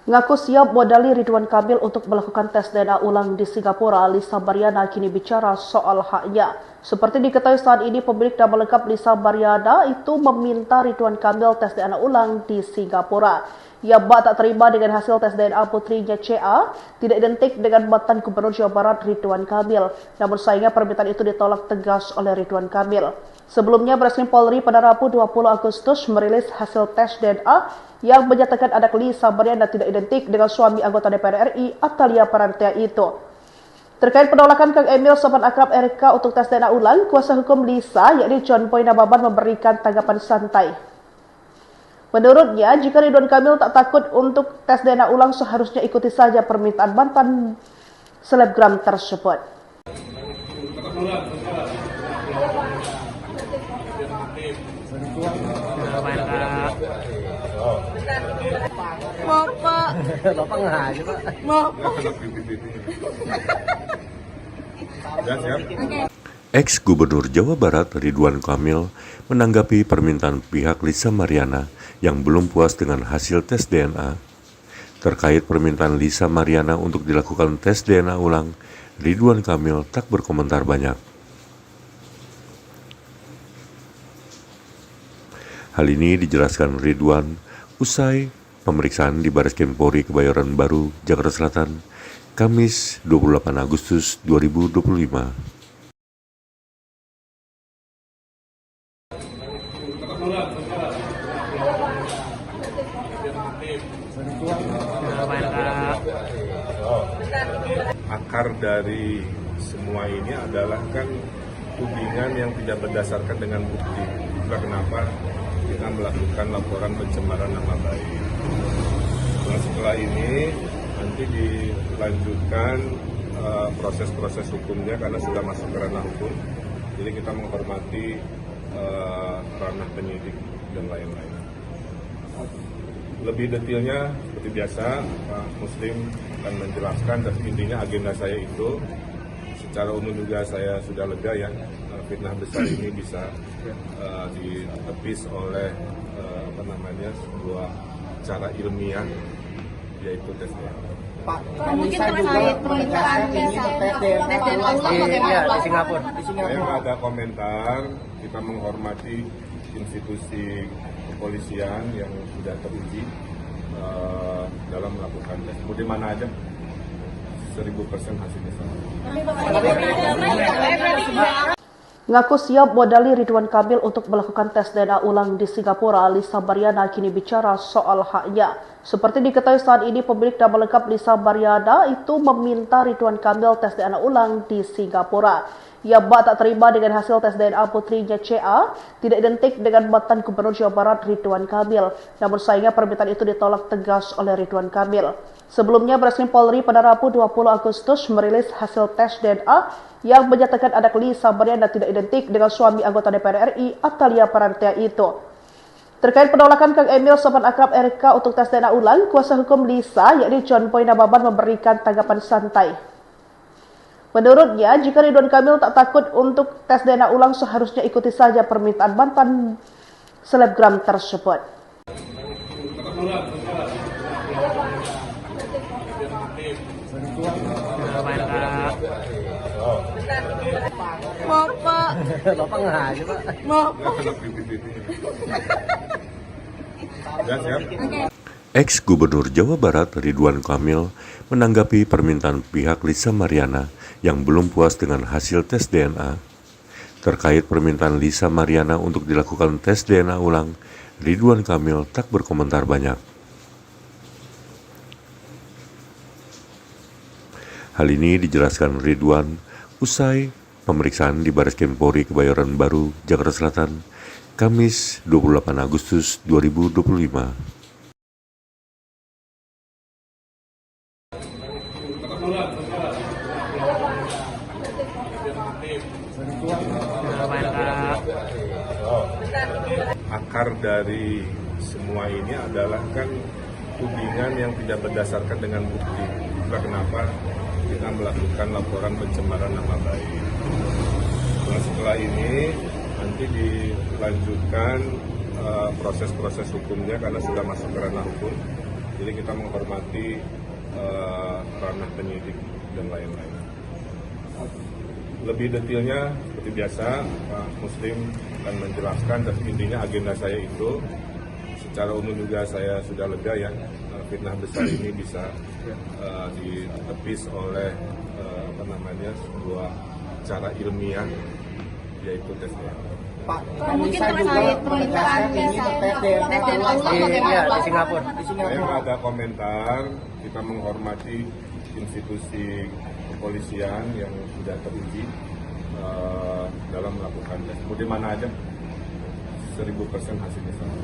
Ngaku siap modali Ridwan Kamil untuk melakukan tes DNA ulang di Singapura, Lisa Mariana kini bicara soal haknya. Seperti diketahui saat ini, pemilik nama lengkap Lisa Mariana itu meminta Ridwan Kamil tes DNA ulang di Singapura. Ia tak terima dengan hasil tes DNA putrinya CA tidak identik dengan mantan Gubernur Jawa Barat Ridwan Kamil. Namun sayangnya permintaan itu ditolak tegas oleh Ridwan Kamil. Sebelumnya, Bareskrim Polri pada Rabu 20 Agustus merilis hasil tes DNA yang menyatakan anak Lisa Mariana tidak identik dengan suami anggota DPR RI Atalia Parantea itu. Terkait penolakan Kang Emil sopan akrab RK untuk tes DNA ulang, kuasa hukum Lisa yakni John Boy Nababan memberikan tanggapan santai. Menurutnya, jika Ridwan Kamil tak takut untuk tes DNA ulang, seharusnya ikuti saja permintaan mantan selebgram tersebut. Bapak nggak aja, Pak. Ex-Gubernur Jawa Barat Ridwan Kamil menanggapi permintaan pihak Lisa Mariana yang belum puas dengan hasil tes DNA. Terkait permintaan Lisa Mariana untuk dilakukan tes DNA ulang, Ridwan Kamil tak berkomentar banyak. Hal ini dijelaskan Ridwan usai pemeriksaan di Bareskrim Polri Kebayoran Baru, Jakarta Selatan, Kamis 28 Agustus 2025. Akar dari semua ini adalah kan tudingan yang tidak berdasarkan dengan bukti. Itulah kenapa kita melakukan laporan pencemaran nama baik. Nah, setelah ini nanti dilanjutkan proses-proses hukumnya karena sudah masuk ke ranah hukum. Jadi kita menghormati ranah penyidik dan lain-lain. Lebih detailnya seperti biasa Pak Muslim akan menjelaskan, dan intinya agenda saya itu secara umum juga saya sudah lega ya, fitnah besar ini bisa ditepis oleh sebuah cara ilmiah, yaitu tes DNA. Pak, mungkin terkait permintaan tes DNA ulang bagaimana di Singapura. Saya nggak ada komentar, kita menghormati institusi kepolisian yang sudah teruji dalam melakukan tes. Mau di mana aja, 1000% hasilnya sama. Ngaku siap modali Ridwan Kamil untuk melakukan tes DNA ulang di Singapura, Lisa Mariana kini bicara soal haknya. Seperti diketahui saat ini, pemilik nama lengkap Lisa Mariana itu meminta Ridwan Kamil tes DNA ulang di Singapura. Ia tak terima dengan hasil tes DNA putrinya CA tidak identik dengan mantan Gubernur Jawa Barat Ridwan Kamil. Namun sayangnya permintaan itu ditolak tegas oleh Ridwan Kamil. Sebelumnya, Bareskrim Polri pada Rabu 20 Agustus merilis hasil tes DNA yang menyatakan anak Lisa Mariana tidak identik dengan suami anggota DPR RI Atalia Parantea itu. Terkait penolakan Kang Emil sopan akrab RK untuk tes DNA ulang, kuasa hukum Lisa yakni John Boy Nababan memberikan tanggapan santai. Menurutnya, jika Ridwan Kamil tak takut untuk tes DNA ulang, seharusnya ikuti saja permintaan mantan selebgram tersebut. Bapak nggak aja, Pak. Ya, siap. Ex-Gubernur Jawa Barat Ridwan Kamil menanggapi permintaan pihak Lisa Mariana yang belum puas dengan hasil tes DNA. Terkait permintaan Lisa Mariana untuk dilakukan tes DNA ulang, Ridwan Kamil tak berkomentar banyak. Hal ini dijelaskan Ridwan usai pemeriksaan di Bareskrim Polri Kebayoran Baru, Jakarta Selatan, Kamis 28 Agustus 2025. Akar dari semua ini adalah kan tudingan yang tidak berdasarkan dengan bukti. Itulah kenapa kita melakukan laporan pencemaran nama baik. Nah, setelah ini nanti dilanjutkan proses-proses hukumnya karena sudah masuk ke ranah hukum. Jadi kita menghormati ranah penyidik dan lain-lain. Lebih detailnya seperti biasa Pak Muslim akan menjelaskan, dan intinya agenda saya itu secara umum juga saya sudah lega ya, fitnah besar ini bisa ditepis oleh sebuah cara ilmiah, yaitu tes DNA. Pak, mungkin terkait permintaan tes DNA ulang bagaimana Pak? Di Singapura. Saya nggak ada komentar, kita menghormati institusi kepolisian yang sudah teruji dalam melakukan tes. Mau di mana aja, 1000% hasilnya sama.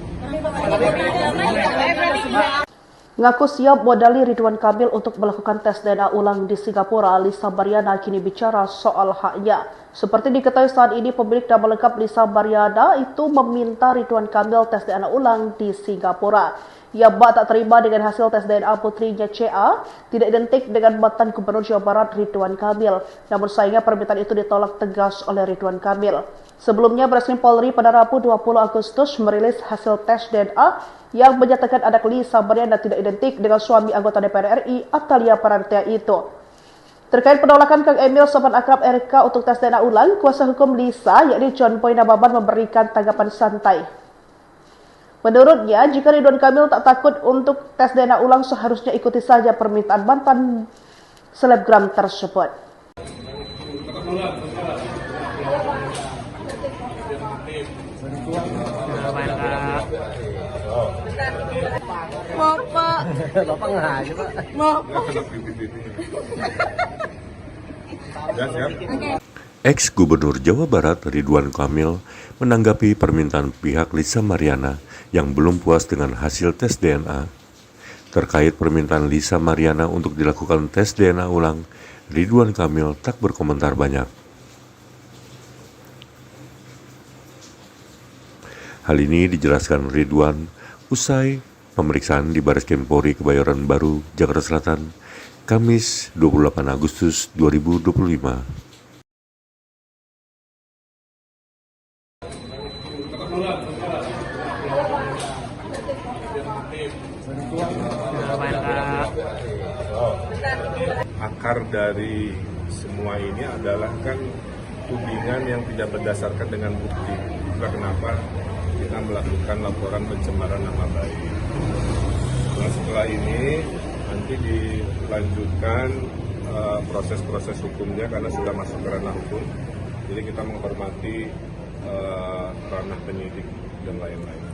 Ngaku siap modali Ridwan Kamil untuk melakukan tes DNA ulang di Singapura, Lisa Mariana kini bicara soal haknya. Seperti diketahui saat ini, pemilik nama lengkap Lisa Mariana itu meminta Ridwan Kamil tes DNA ulang di Singapura. Ia tak terima dengan hasil tes DNA putrinya CA tidak identik dengan mantan Gubernur Jawa Barat Ridwan Kamil. Namun sayangnya permintaan itu ditolak tegas oleh Ridwan Kamil. Sebelumnya, Bareskrim Polri pada Rabu 20 Agustus merilis hasil tes DNA yang menyatakan anak Lisa Mariana tidak identik dengan suami anggota DPR RI Atalia Parantea itu. Terkait penolakan Kang Emil sopan akrab RK untuk tes DNA ulang, kuasa hukum Lisa yakni John Boy Nababan memberikan tanggapan santai. Menurutnya, jika Ridwan Kamil tak takut untuk tes DNA ulang, seharusnya ikuti saja permintaan mantan selebgram tersebut. Bapak nggak aja, Pak. Ya, siap. Ex-Gubernur Jawa Barat Ridwan Kamil menanggapi permintaan pihak Lisa Mariana yang belum puas dengan hasil tes DNA. Terkait permintaan Lisa Mariana untuk dilakukan tes DNA ulang, Ridwan Kamil tak berkomentar banyak. Hal ini dijelaskan Ridwan usai pemeriksaan di Bareskrim Polri Kebayoran Baru, Jakarta Selatan, Kamis 28 Agustus 2025. Akar dari semua ini adalah kan tudingan yang tidak berdasarkan dengan bukti. Itulah kenapa kita melakukan laporan pencemaran nama baik. Nah, setelah ini nanti dilanjutkan proses-proses hukumnya karena sudah masuk ke ranah hukum. Jadi kita menghormati ranah penyidik dan lain-lain.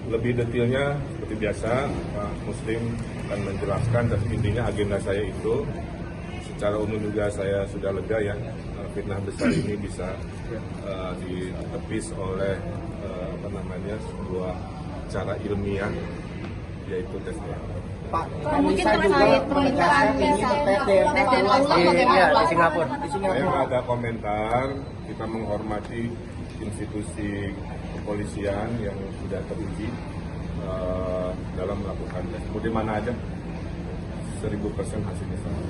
Lebih detailnya seperti biasa Pak Muslim akan menjelaskan, dan intinya agenda saya itu secara umum juga saya sudah lega ya, fitnah besar ini bisa ditepis oleh sebuah cara ilmiah, yaitu tes DNA. Pak, mungkin terkait permintaan tes DNA ulang bagaimana Pak? Di Singapura. Saya nggak ada komentar, kita menghormati institusi kepolisian yang sudah teruji dalam melakukan tes. Mau di mana aja, 1000% hasilnya sama.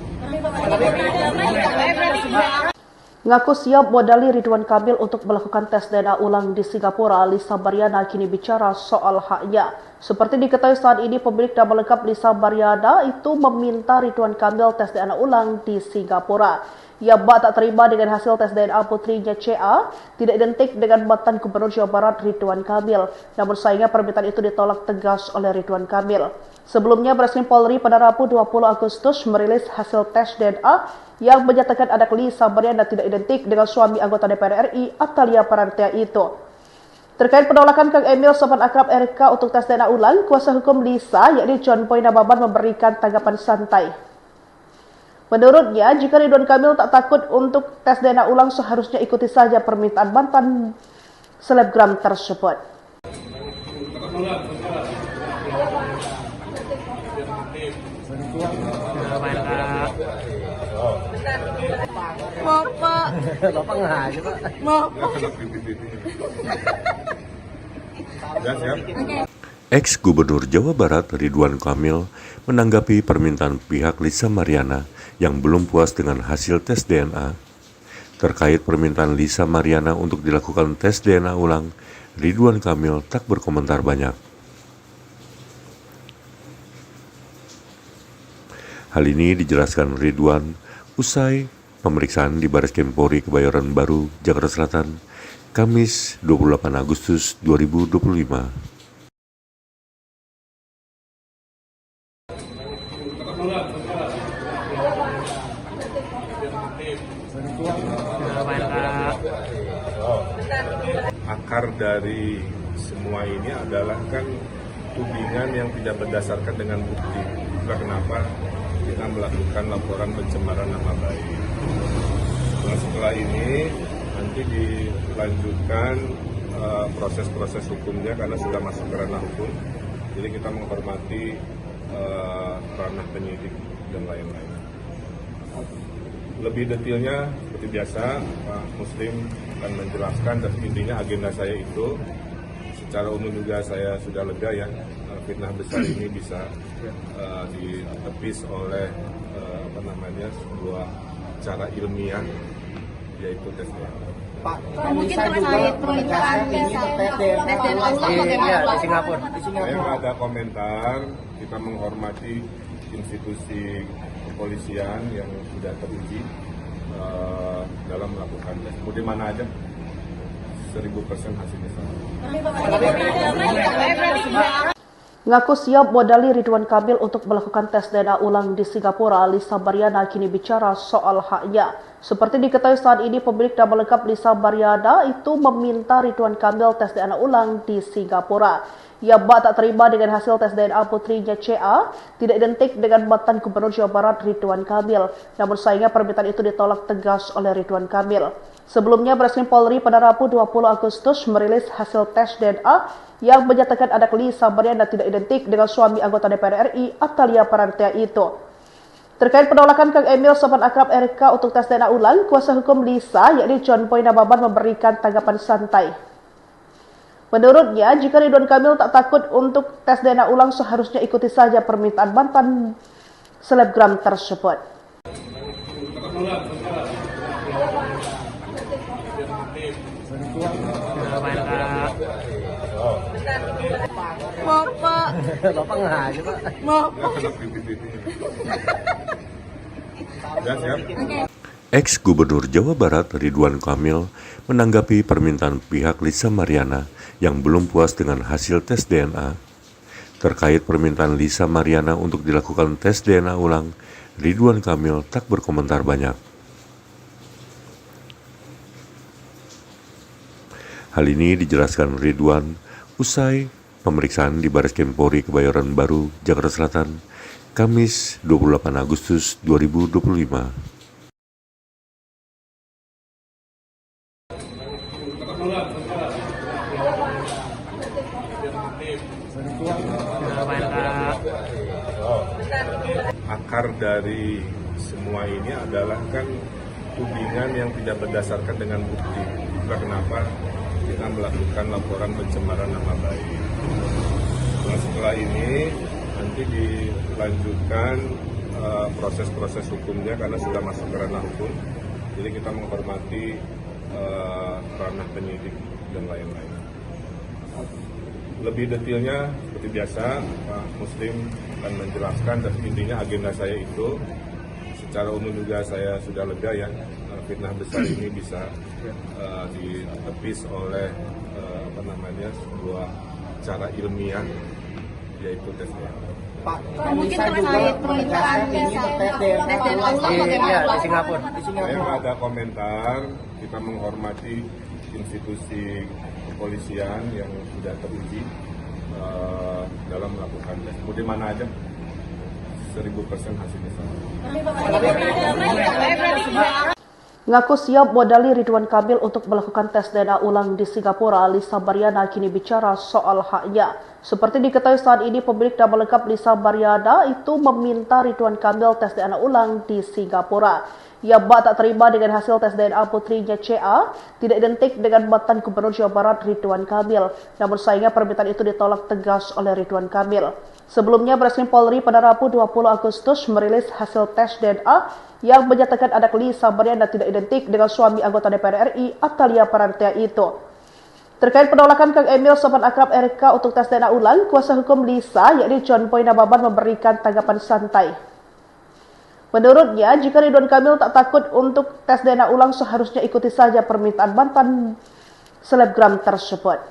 Ngaku siap modali Ridwan Kamil untuk melakukan tes DNA ulang di Singapura, Lisa Mariana kini bicara soal haknya. Seperti diketahui saat ini, pemilik nama lengkap Lisa Mariana itu meminta Ridwan Kamil tes DNA ulang di Singapura. Ia tak terima dengan hasil tes DNA putrinya CA tidak identik dengan mantan Gubernur Jawa Barat Ridwan Kamil. Namun sayangnya permintaan itu ditolak tegas oleh Ridwan Kamil. Sebelumnya, Bareskrim Polri pada Rabu 20 Agustus merilis hasil tes DNA yang menyatakan anak Lisa Mariana tidak identik dengan suami anggota DPR RI Atalia Parantia itu. Terkait penolakan Kang Emil sopan akrab RK untuk tes DNA ulang, kuasa hukum Lisa yakni John Boy Nababan memberikan tanggapan santai. Menurutnya, jika Ridwan Kamil tak takut untuk tes DNA ulang, seharusnya ikuti saja permintaan mantan selebgram tersebut. Bapak. Bapak nggak aja, Pak. Ex-Gubernur Jawa Barat Ridwan Kamil menanggapi permintaan pihak Lisa Mariana yang belum puas dengan hasil tes DNA. Terkait permintaan Lisa Mariana untuk dilakukan tes DNA ulang, Ridwan Kamil tak berkomentar banyak. Hal ini dijelaskan Ridwan usai pemeriksaan di Bareskrim Polri Kebayoran Baru, Jakarta Selatan, Kamis 28 Agustus 2025. Akar dari semua ini adalah kan tudingan yang tidak berdasarkan dengan bukti. Itulah kenapa kita melakukan laporan pencemaran nama baik. Setelah ini nanti dilanjutkan proses-proses hukumnya karena sudah masuk ke ranah hukum. Jadi kita menghormati ranah penyidik dan lain-lain. Lebih detailnya seperti biasa Pak Muslim akan menjelaskan, dan intinya agenda saya itu secara umum juga saya sudah lega ya, fitnah besar ini bisa ditepis oleh sebuah cara ilmiah, yaitu tes DNA. Pak, mungkin terkait permintaan tes DNA ulang bagaimana di Singapura. Saya nggak ada komentar, kita menghormati institusi kepolisian yang sudah teruji dalam melakukan tes. Mau di mana aja, 1000% hasilnya sama. Ngaku siap modali Ridwan Kamil untuk melakukan tes DNA ulang di Singapura, Lisa Mariana kini bicara soal haknya. Seperti diketahui saat ini, pemilik nama lengkap Lisa Mariana itu meminta Ridwan Kamil tes DNA ulang di Singapura. Ia tak terima dengan hasil tes DNA putrinya CA tidak identik dengan mantan Gubernur Jawa Barat Ridwan Kamil. Namun sayangnya permintaan itu ditolak tegas oleh Ridwan Kamil. Sebelumnya, Bareskrim Polri pada Rabu 20 Agustus merilis hasil tes DNA yang menyatakan anak Lisa Mariana tidak identik dengan suami anggota DPR RI Atalia Parantia itu. Terkait penolakan Kang Emil sopan akrab RK untuk tes DNA ulang, kuasa hukum Lisa yakni John Boy Nababan memberikan tanggapan santai. Menurutnya, jika Ridwan Kamil tak takut untuk tes DNA ulang, seharusnya ikuti saja permintaan mantan selebgram tersebut. Bapak. Bapak nggak aja, Pak. Ex-Gubernur Jawa Barat Ridwan Kamil menanggapi permintaan pihak Lisa Mariana yang belum puas dengan hasil tes DNA. Terkait permintaan Lisa Mariana untuk dilakukan tes DNA ulang, Ridwan Kamil tak berkomentar banyak. Hal ini dijelaskan Ridwan usai pemeriksaan di Bareskrim Polri Kebayoran Baru, Jakarta Selatan, Kamis 28 Agustus 2025. Akar dari semua ini adalah kan tudingan yang tidak berdasarkan dengan bukti. Itulah kenapa kita melakukan laporan pencemaran nama baik. Setelah ini nanti dilanjutkan proses-proses hukumnya karena sudah masuk ke ranah hukum. Jadi kita menghormati ranah penyidik dan lain-lain. Lebih detailnya seperti biasa Pak Muslim akan menjelaskan, dan intinya agenda saya itu secara umum juga saya sudah lega ya, fitnah besar ini bisa ditepis oleh sebuah cara ilmiah, yaitu tes DNA. Pak, Mungkin bisa juga terkait menegaskan ini terkait DNA Di Singapura. Saya nggak ada komentar, kita menghormati institusi kepolisian yang sudah teruji dalam melakukan tes. Mau di mana aja, 1000% hasilnya sama. Ngaku siap modali Ridwan Kamil untuk melakukan tes DNA ulang di Singapura, Lisa Mariana kini bicara soal haknya. Seperti diketahui saat ini, pemilik nama lengkap Lisa Mariana itu meminta Ridwan Kamil tes DNA ulang di Singapura. Ia tak terima dengan hasil tes DNA putrinya CA tidak identik dengan mantan Gubernur Jawa Barat Ridwan Kamil. Namun sayangnya permintaan itu ditolak tegas oleh Ridwan Kamil. Sebelumnya, Bareskrim Polri pada Rabu 20 Agustus merilis hasil tes DNA yang menyatakan anak Lisa Mariana tidak identik dengan suami anggota DPR RI Atalia Parantia itu. Terkait penolakan Kang Emil sopan akrab RK untuk tes DNA ulang, kuasa hukum Lisa yakni John Boy Nababan memberikan tanggapan santai. Menurutnya, jika Ridwan Kamil tak takut untuk tes DNA ulang, seharusnya ikuti saja permintaan mantan selebgram tersebut.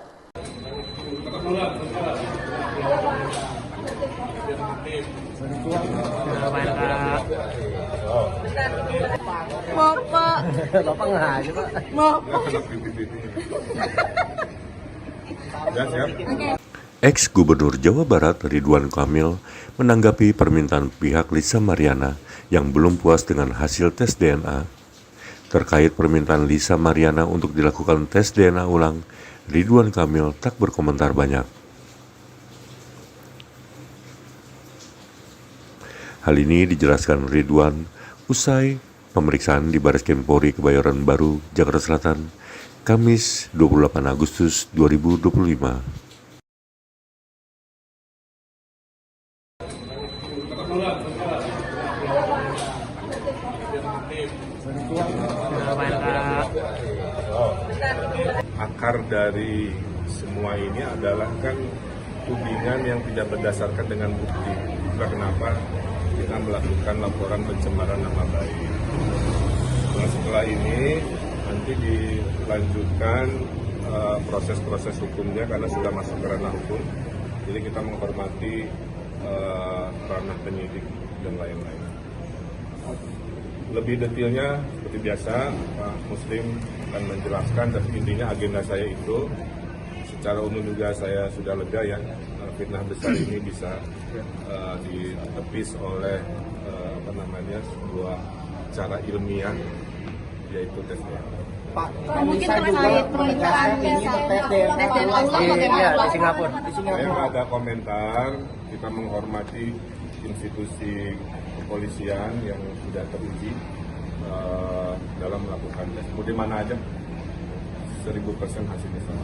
Bapak, Bapak nggak aja, Pak. Ya, siap. Ex-Gubernur Jawa Barat Ridwan Kamil menanggapi permintaan pihak Lisa Mariana yang belum puas dengan hasil tes DNA. Terkait permintaan Lisa Mariana untuk dilakukan tes DNA ulang, Ridwan Kamil tak berkomentar banyak. Hal ini dijelaskan Ridwan usai pemeriksaan di Bareskrim Polri Kebayoran Baru, Jakarta Selatan, Kamis 28 Agustus 2025. Akar dari semua ini adalah kan tudingan yang tidak berdasarkan dengan bukti. Itulah kenapa kita melakukan laporan pencemaran nama baik. Nah, setelah ini nanti dilanjutkan proses-proses hukumnya karena sudah masuk ke ranah hukum. Jadi kita menghormati ranah penyidik dan lain-lain. Lebih detailnya seperti biasa Pak Muslim akan menjelaskan, dan intinya agenda saya itu secara umum juga saya sudah lega ya, fitnah besar ini bisa ditepis oleh sebuah cara ilmiah, yaitu tes DNA. Pak, mungkin bisa juga terkait menegaskan ini terkait DNA Di Singapura. Saya nggak ada komentar, kita menghormati institusi kepolisian yang sudah teruji dalam melakukan tes. Mau di mana aja, 1000% hasilnya sama.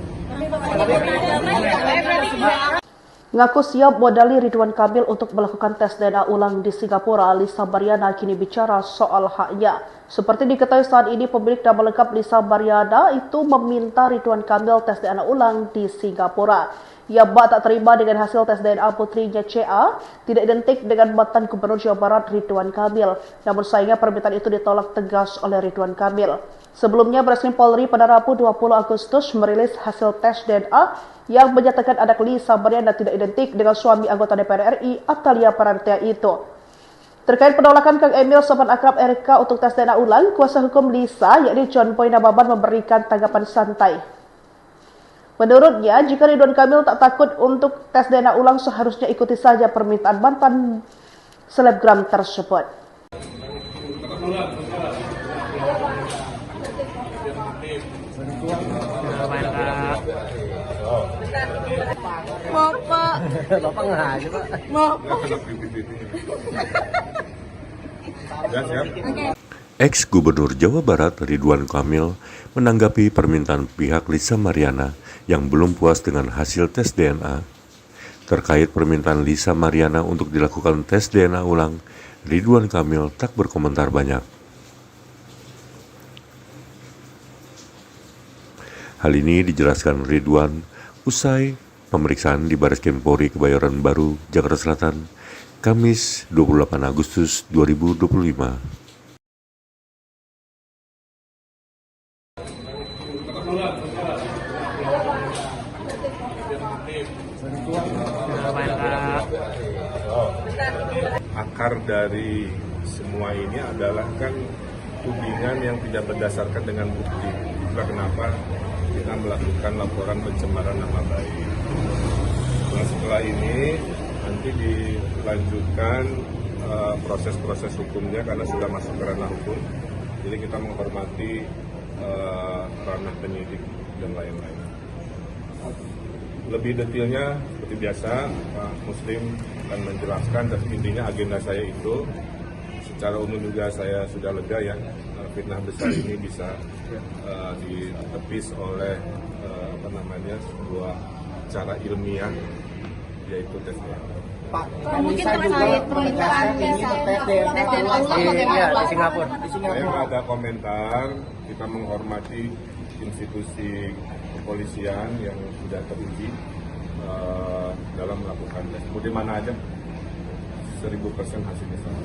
Ngaku siap modali Ridwan Kamil untuk melakukan tes DNA ulang di Singapura, Lisa Mariana kini bicara soal haknya. Seperti diketahui saat ini, pemilik nama lengkap Lisa Mariana itu meminta Ridwan Kamil tes DNA ulang di Singapura. Ia tak terima dengan hasil tes DNA putrinya CA tidak identik dengan mantan Gubernur Jawa Barat Ridwan Kamil. Namun sayangnya permintaan itu ditolak tegas oleh Ridwan Kamil. Sebelumnya, Bareskrim Polri pada Rabu 20 Agustus merilis hasil tes DNA yang menyatakan anak Lisa Mariana tidak identik dengan suami anggota DPR RI Atalia Parantia itu. Terkait penolakan Kang Emil sopan akrab RK untuk tes DNA ulang, kuasa hukum Lisa yakni John Boy Nababan memberikan tanggapan santai. Menurutnya, jika Ridwan Kamil tak takut untuk tes DNA ulang, seharusnya ikuti saja permintaan mantan selebgram tersebut. Bapak, Bapak nggak aja, Pak. Ya, siap. Ex-Gubernur Jawa Barat Ridwan Kamil menanggapi permintaan pihak Lisa Mariana yang belum puas dengan hasil tes DNA. Terkait permintaan Lisa Mariana untuk dilakukan tes DNA ulang, Ridwan Kamil tak berkomentar banyak. Hal ini dijelaskan Ridwan usai pemeriksaan di Bareskrim Polri Kebayoran Baru, Jakarta Selatan, Kamis 28 Agustus 2025. Akar dari semua ini adalah kan tudingan yang tidak berdasarkan dengan bukti. Itulah kenapa kita melakukan laporan pencemaran nama baik. Nah, setelah ini nanti dilanjutkan proses-proses hukumnya karena sudah masuk ke ranah hukum. Jadi kita menghormati ranah penyidik dan lain-lain. Lebih detailnya seperti biasa Pak Muslim akan menjelaskan, dan intinya agenda saya itu secara umum juga saya sudah lega ya, fitnah besar ini bisa ditepis oleh sebuah cara ilmiah, yaitu tes DNA. Pak, Mungkin terkait permintaan tes DNA ulang di Singapura. Saya nggak ada komentar, kita menghormati institusi kepolisian yang sudah teruji dalam melakukan tes. Mau di mana aja, 1000% hasilnya sama.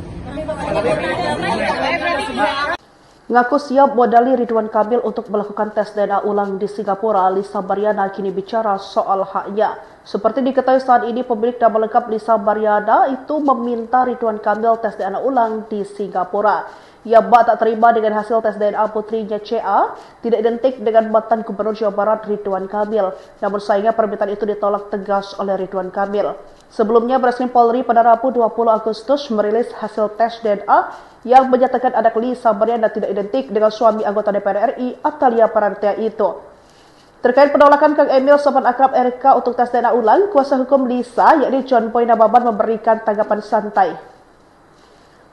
Ngaku siap modali Ridwan Kamil untuk melakukan tes DNA ulang di Singapura, Lisa Mariana kini bicara soal haknya. Seperti diketahui saat ini, pemilik nama lengkap Lisa Mariana itu meminta Ridwan Kamil tes DNA ulang di Singapura. Ia tak terima dengan hasil tes DNA putrinya CA tidak identik dengan mantan Gubernur Jawa Barat Ridwan Kamil. Namun sayangnya permintaan itu ditolak tegas oleh Ridwan Kamil. Sebelumnya, Bareskrim Polri pada Rabu 20 Agustus merilis hasil tes DNA yang menyatakan anak Lisa Mariana tidak identik dengan suami anggota DPR RI Atalia Parantea itu. Terkait penolakan Kang Emil sopan akrab RK untuk tes DNA ulang, kuasa hukum Lisa yakni John Boy Nababan memberikan tanggapan santai.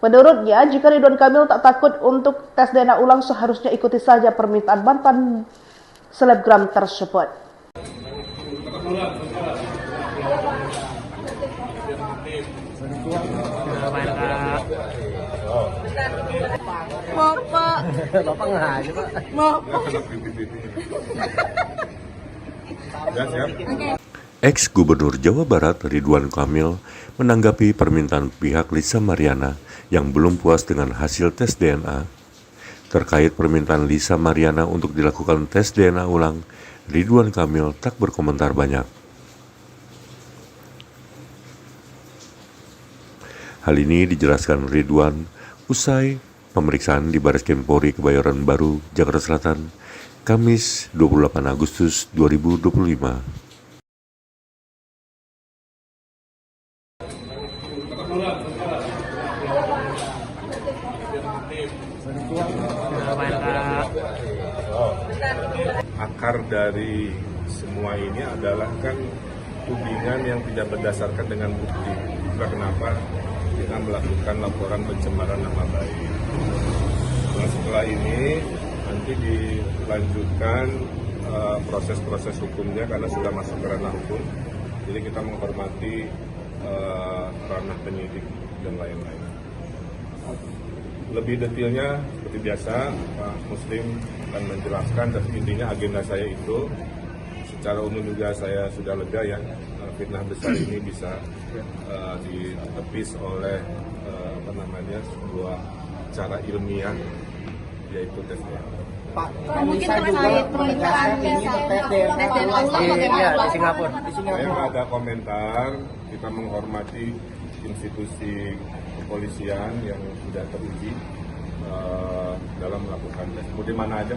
Menurutnya, jika Ridwan Kamil tak takut untuk tes DNA ulang, seharusnya ikuti saja permintaan mantan selebgram tersebut. Bapak nggak aja, Pak. Ya, siap. Ex-Gubernur Jawa Barat Ridwan Kamil menanggapi permintaan pihak Lisa Mariana yang belum puas dengan hasil tes DNA. Terkait permintaan Lisa Mariana untuk dilakukan tes DNA ulang, Ridwan Kamil tak berkomentar banyak. Hal ini dijelaskan Ridwan usai pemeriksaan di Bareskrim Polri Kebayoran Baru, Jakarta Selatan, Kamis 28 Agustus 2025. Akar dari semua ini adalah kan tudingan yang tidak berdasarkan dengan bukti. Itulah kenapa kita melakukan laporan pencemaran nama baik. Nah, setelah ini nanti dilanjutkan proses-proses hukumnya karena sudah masuk ke ranah hukum. Jadi kita menghormati ranah penyidik dan lain-lain. Lebih detailnya seperti biasa Pak Muslim akan menjelaskan, dan intinya agenda saya itu secara umum juga saya sudah lega ya, fitnah besar ini bisa ditepis oleh sebuah cara ilmiah, yaitu tes DNA. Pak, Mungkin terkait permintaan tes DNA ulang di Singapura. Saya nggak ada komentar, kita menghormati institusi kepolisian yang sudah teruji dalam melakukan tes. Mau di mana aja,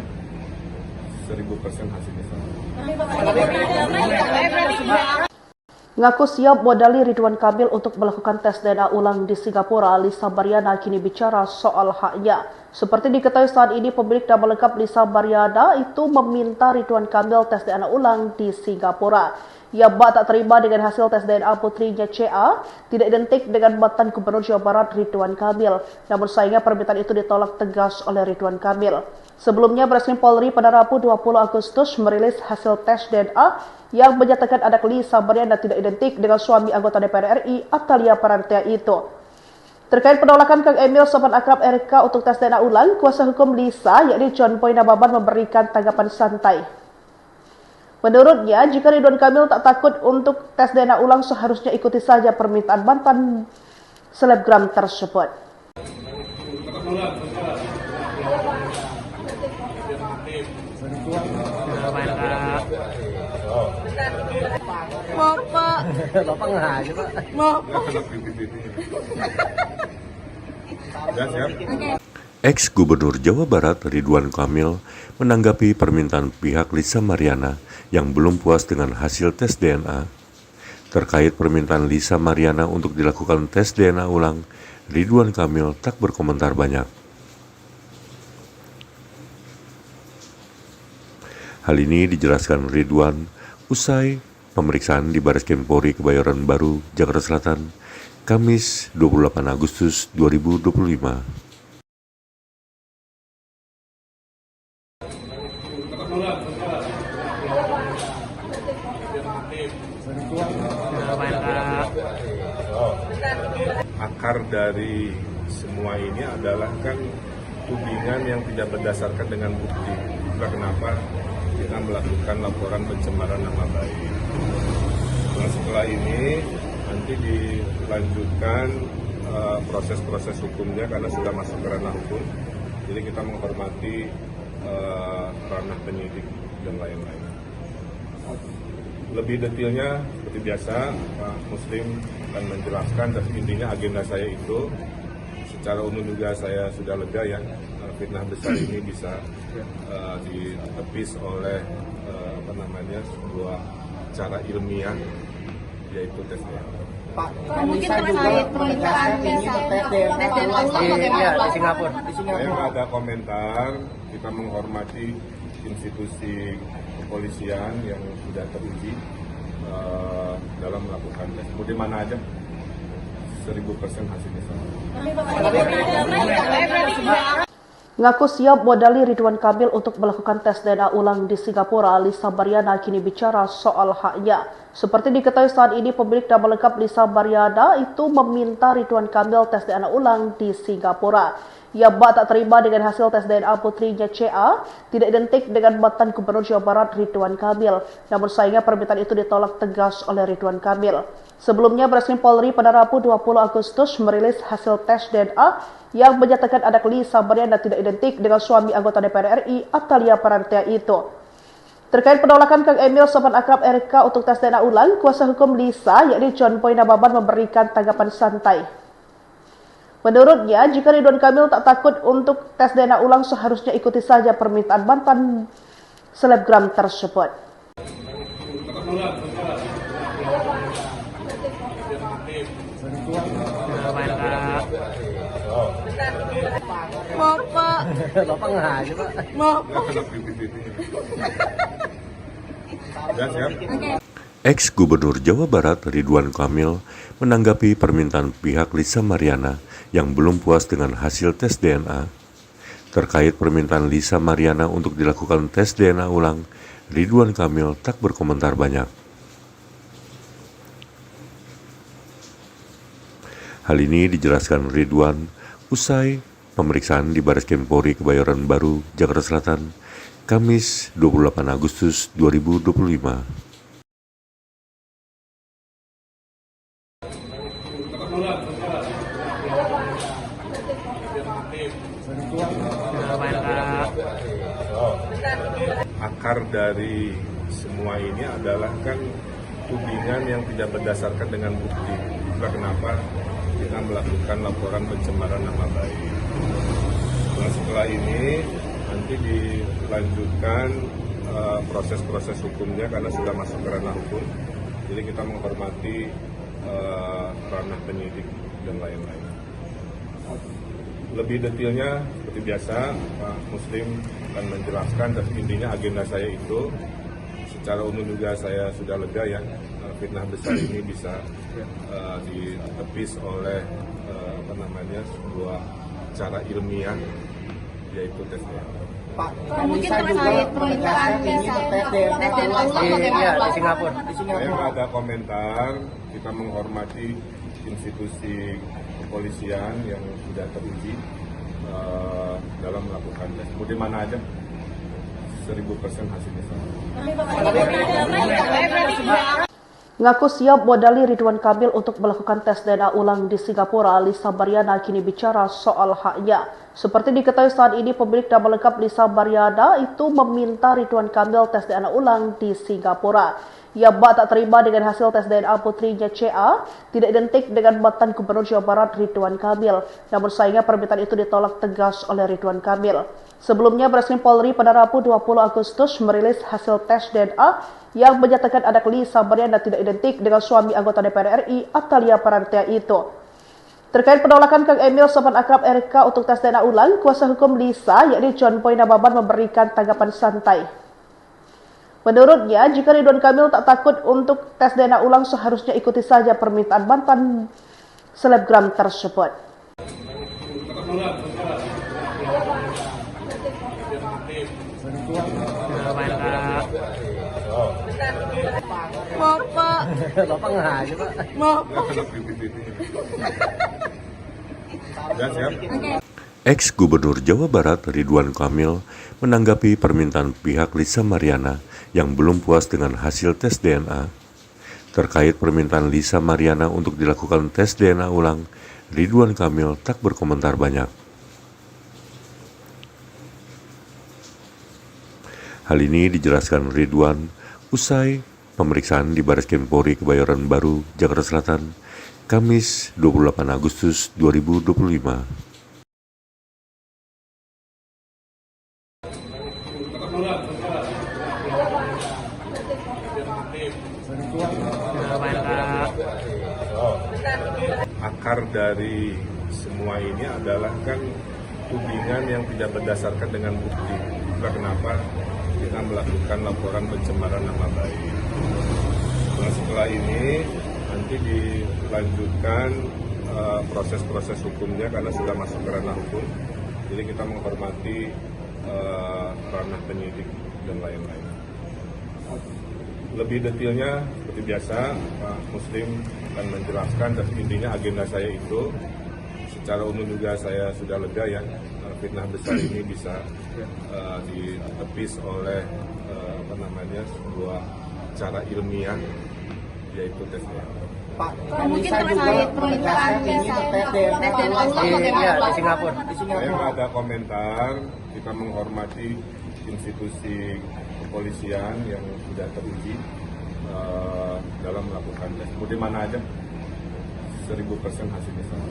1000% hasilnya sama. Ngaku siap modali Ridwan Kamil untuk melakukan tes DNA ulang di Singapura, Lisa Mariana kini bicara soal haknya. Seperti diketahui saat ini, pemilik nama lengkap Lisa Mariana itu meminta Ridwan Kamil tes DNA ulang di Singapura. Ia tak terima dengan hasil tes DNA putrinya CA tidak identik dengan mantan Gubernur Jawa Barat Ridwan Kamil. Namun sayangnya permintaan itu ditolak tegas oleh Ridwan Kamil. Sebelumnya, Bareskrim Polri pada Rabu 20 Agustus merilis hasil tes DNA yang menyatakan anak Lisa Mariana tidak identik dengan suami anggota DPR RI Atalia Parantea itu. Terkait penolakan Kang Emil sopan akrab RK untuk tes DNA ulang, kuasa hukum Lisa, yakni John Boy Nababan, memberikan tanggapan santai. Menurutnya, jika Ridwan Kamil tak takut untuk tes DNA ulang, seharusnya ikuti saja permintaan mantan selebgram tersebut. Bapak nggak aja, Pak. Ya, siap. Ex-Gubernur Jawa Barat Ridwan Kamil menanggapi permintaan pihak Lisa Mariana yang belum puas dengan hasil tes DNA. Terkait permintaan Lisa Mariana untuk dilakukan tes DNA ulang, Ridwan Kamil tak berkomentar banyak. Hal ini dijelaskan Ridwan usai pemeriksaan di Bareskrim Polri Kebayoran Baru, Jakarta Selatan, Kamis 28 Agustus 2025. Akar dari semua ini adalah kan tudingan yang tidak berdasarkan dengan bukti. Itulah kenapa kita melakukan laporan pencemaran nama baik. Nah, setelah ini nanti dilanjutkan proses-proses hukumnya karena sudah masuk ke ranah hukum. Jadi kita menghormati ranah penyidik dan lain-lain. Lebih detailnya seperti biasa Pak Muslim akan menjelaskan, dan intinya agenda saya itu secara umum juga saya sudah lega ya, fitnah besar ini bisa ditepis oleh sebuah cara ilmiah, yaitu tes DNA. Pak, Mungkin bisa juga terkait menegaskan ini terkait DNA di Singapura. Saya nggak ada komentar, kita menghormati institusi kepolisian yang sudah teruji dalam melakukan tes. Mau di mana aja, 1000% hasilnya sama. Ngaku siap modali Ridwan Kamil untuk melakukan tes DNA ulang di Singapura, Lisa Mariana kini bicara soal haknya. Seperti diketahui saat ini, pemilik nama lengkap Lisa Mariana itu meminta Ridwan Kamil tes DNA ulang di Singapura. Ia tak terima dengan hasil tes DNA putrinya CA tidak identik dengan mantan Gubernur Jawa Barat Ridwan Kamil. Namun sayangnya permintaan itu ditolak tegas oleh Ridwan Kamil. Sebelumnya, Bareskrim Polri pada Rabu 20 Agustus merilis hasil tes DNA yang menyatakan anak Lisa Mariana tidak identik dengan suami anggota DPR RI Atalia Parantia itu. Terkait penolakan Kang Emil sopan akrab RK untuk tes DNA ulang, kuasa hukum Lisa, yakni John Boy Nababan, memberikan tanggapan santai. Menurutnya, jika Ridwan Kamil tak takut untuk tes DNA ulang, seharusnya ikuti saja permintaan mantan selebgram tersebut. Bapak nggak aja, Pak. Ya, siap. Ex-Gubernur Jawa Barat Ridwan Kamil menanggapi permintaan pihak Lisa Mariana yang belum puas dengan hasil tes DNA. Terkait permintaan Lisa Mariana untuk dilakukan tes DNA ulang, Ridwan Kamil tak berkomentar banyak. Hal ini dijelaskan Ridwan usai pemeriksaan di Bareskrim Polri Kebayoran Baru, Jakarta Selatan, Kamis 28 Agustus 2025. Akar dari semua ini adalah kan tudingan yang tidak berdasarkan dengan bukti. Itulah kenapa kita melakukan laporan pencemaran nama baik. Nah, setelah ini nanti dilanjutkan proses-proses hukumnya karena sudah masuk ke ranah hukum. Jadi kita menghormati ranah penyidik dan lain-lain. Lebih detailnya seperti biasa Pak Muslim akan menjelaskan, dan intinya agenda saya itu secara umum juga saya sudah lega ya, fitnah besar ini bisa ditepis oleh sebuah cara ilmiah, yaitu tes DNA. Pak, Mungkin bisa juga terkait menegaskan ini terkait DNA di Singapura. Saya nggak ada komentar, kita menghormati institusi kepolisian yang sudah teruji dalam melakukan tes. Mau di mana aja 1000% hasilnya sama. Ngaku siap modali Ridwan Kamil untuk melakukan tes DNA ulang di Singapura, Lisa Mariana kini bicara soal haknya. Seperti diketahui saat ini, pemilik nama lengkap Lisa Mariana itu meminta Ridwan Kamil tes DNA ulang di Singapura. Ia tak terima dengan hasil tes DNA putrinya CA tidak identik dengan mantan Gubernur Jawa Barat Ridwan Kamil. Namun sayangnya permintaan itu ditolak tegas oleh Ridwan Kamil. Sebelumnya, Bareskrim Polri pada Rabu 20 Agustus merilis hasil tes DNA yang menyatakan anak Lisa Mariana tidak identik dengan suami anggota DPR RI Atalia Parantea itu. Terkait penolakan Kang Emil sopan akrab RK untuk tes DNA ulang, kuasa hukum Lisa yakni John Boy Nababan memberikan tanggapan santai. Menurutnya, jika Ridwan Kamil tak takut untuk tes DNA ulang, seharusnya ikuti saja permintaan mantan selebgram tersebut. Bapak nggak aja, Pak. Ex-Gubernur Jawa Barat Ridwan Kamil menanggapi permintaan pihak Lisa Mariana yang belum puas dengan hasil tes DNA. Terkait permintaan Lisa Mariana untuk dilakukan tes DNA ulang, Ridwan Kamil tak berkomentar banyak. Hal ini dijelaskan Ridwan usai pemeriksaan di Bareskrim Polri Kebayoran Baru, Jakarta Selatan, Kamis 28 Agustus 2025. Akar dari semua ini adalah kan tudingan yang tidak berdasarkan dengan bukti. Itulah kenapa kita melakukan laporan pencemaran nama baik. Nah, setelah ini nanti dilanjutkan proses-proses hukumnya karena sudah masuk ke ranah hukum. Jadi kita menghormati ranah penyidik dan lain-lain. Lebih detailnya seperti biasa Pak Muslim akan menjelaskan, dan intinya agenda saya itu secara umum juga saya sudah lega ya, fitnah besar ini bisa ditepis oleh sebuah cara ilmiah, yaitu tes DNA. Pak, Mungkin terkait permintaan tes DNA ulang di Singapura. Saya nggak ada komentar, kita menghormati institusi kepolisian yang sudah teruji dalam melakukan tes. Mau di mana aja 1000% hasilnya sama.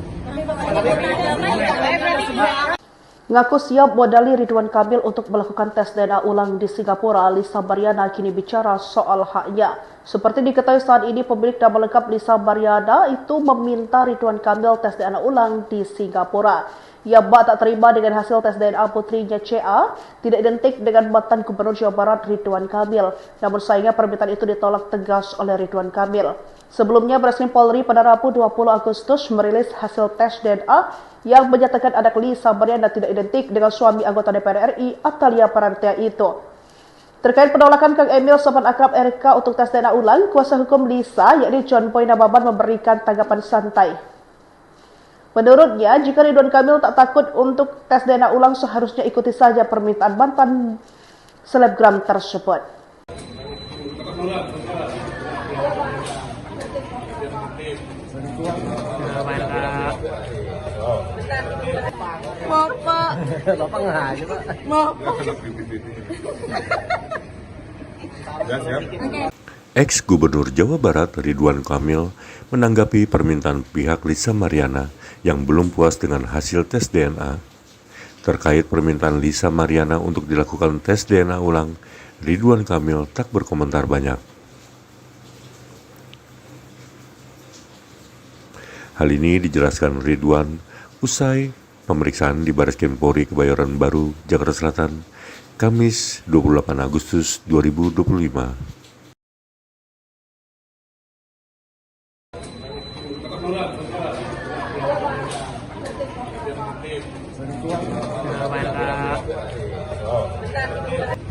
Ngaku siap modali Ridwan Kamil untuk melakukan tes DNA ulang di Singapura, Lisa Mariana kini bicara soal haknya. Seperti diketahui saat ini, pemilik nama lengkap Lisa Mariana itu meminta Ridwan Kamil tes DNA ulang di Singapura. Ia tak terima dengan hasil tes DNA putrinya CA tidak identik dengan mantan Gubernur Jawa Barat Ridwan Kamil. Namun sayangnya permintaan itu ditolak tegas oleh Ridwan Kamil. Sebelumnya, Bareskrim Polri pada Rabu 20 Agustus merilis hasil tes DNA yang menyatakan anak Lisa Mariana tidak identik dengan suami anggota DPR RI Atalia Parantea itu. Terkait penolakan Kang Emil sopan akrab RK untuk tes DNA ulang, kuasa hukum Lisa yakni John Boy Nababan memberikan tanggapan santai. Menurutnya, jika Ridwan Kamil tak takut untuk tes DNA ulang, seharusnya ikuti saja permintaan mantan selebgram tersebut. Bapak nggak aja, Pak. Ex-Gubernur Jawa Barat Ridwan Kamil menanggapi permintaan pihak Lisa Mariana yang belum puas dengan hasil tes DNA. Terkait permintaan Lisa Mariana untuk dilakukan tes DNA ulang, Ridwan Kamil tak berkomentar banyak. Hal ini dijelaskan Ridwan usai pemeriksaan di Bareskrim Polri Kebayoran Baru, Jakarta Selatan, Kamis 28 Agustus 2025.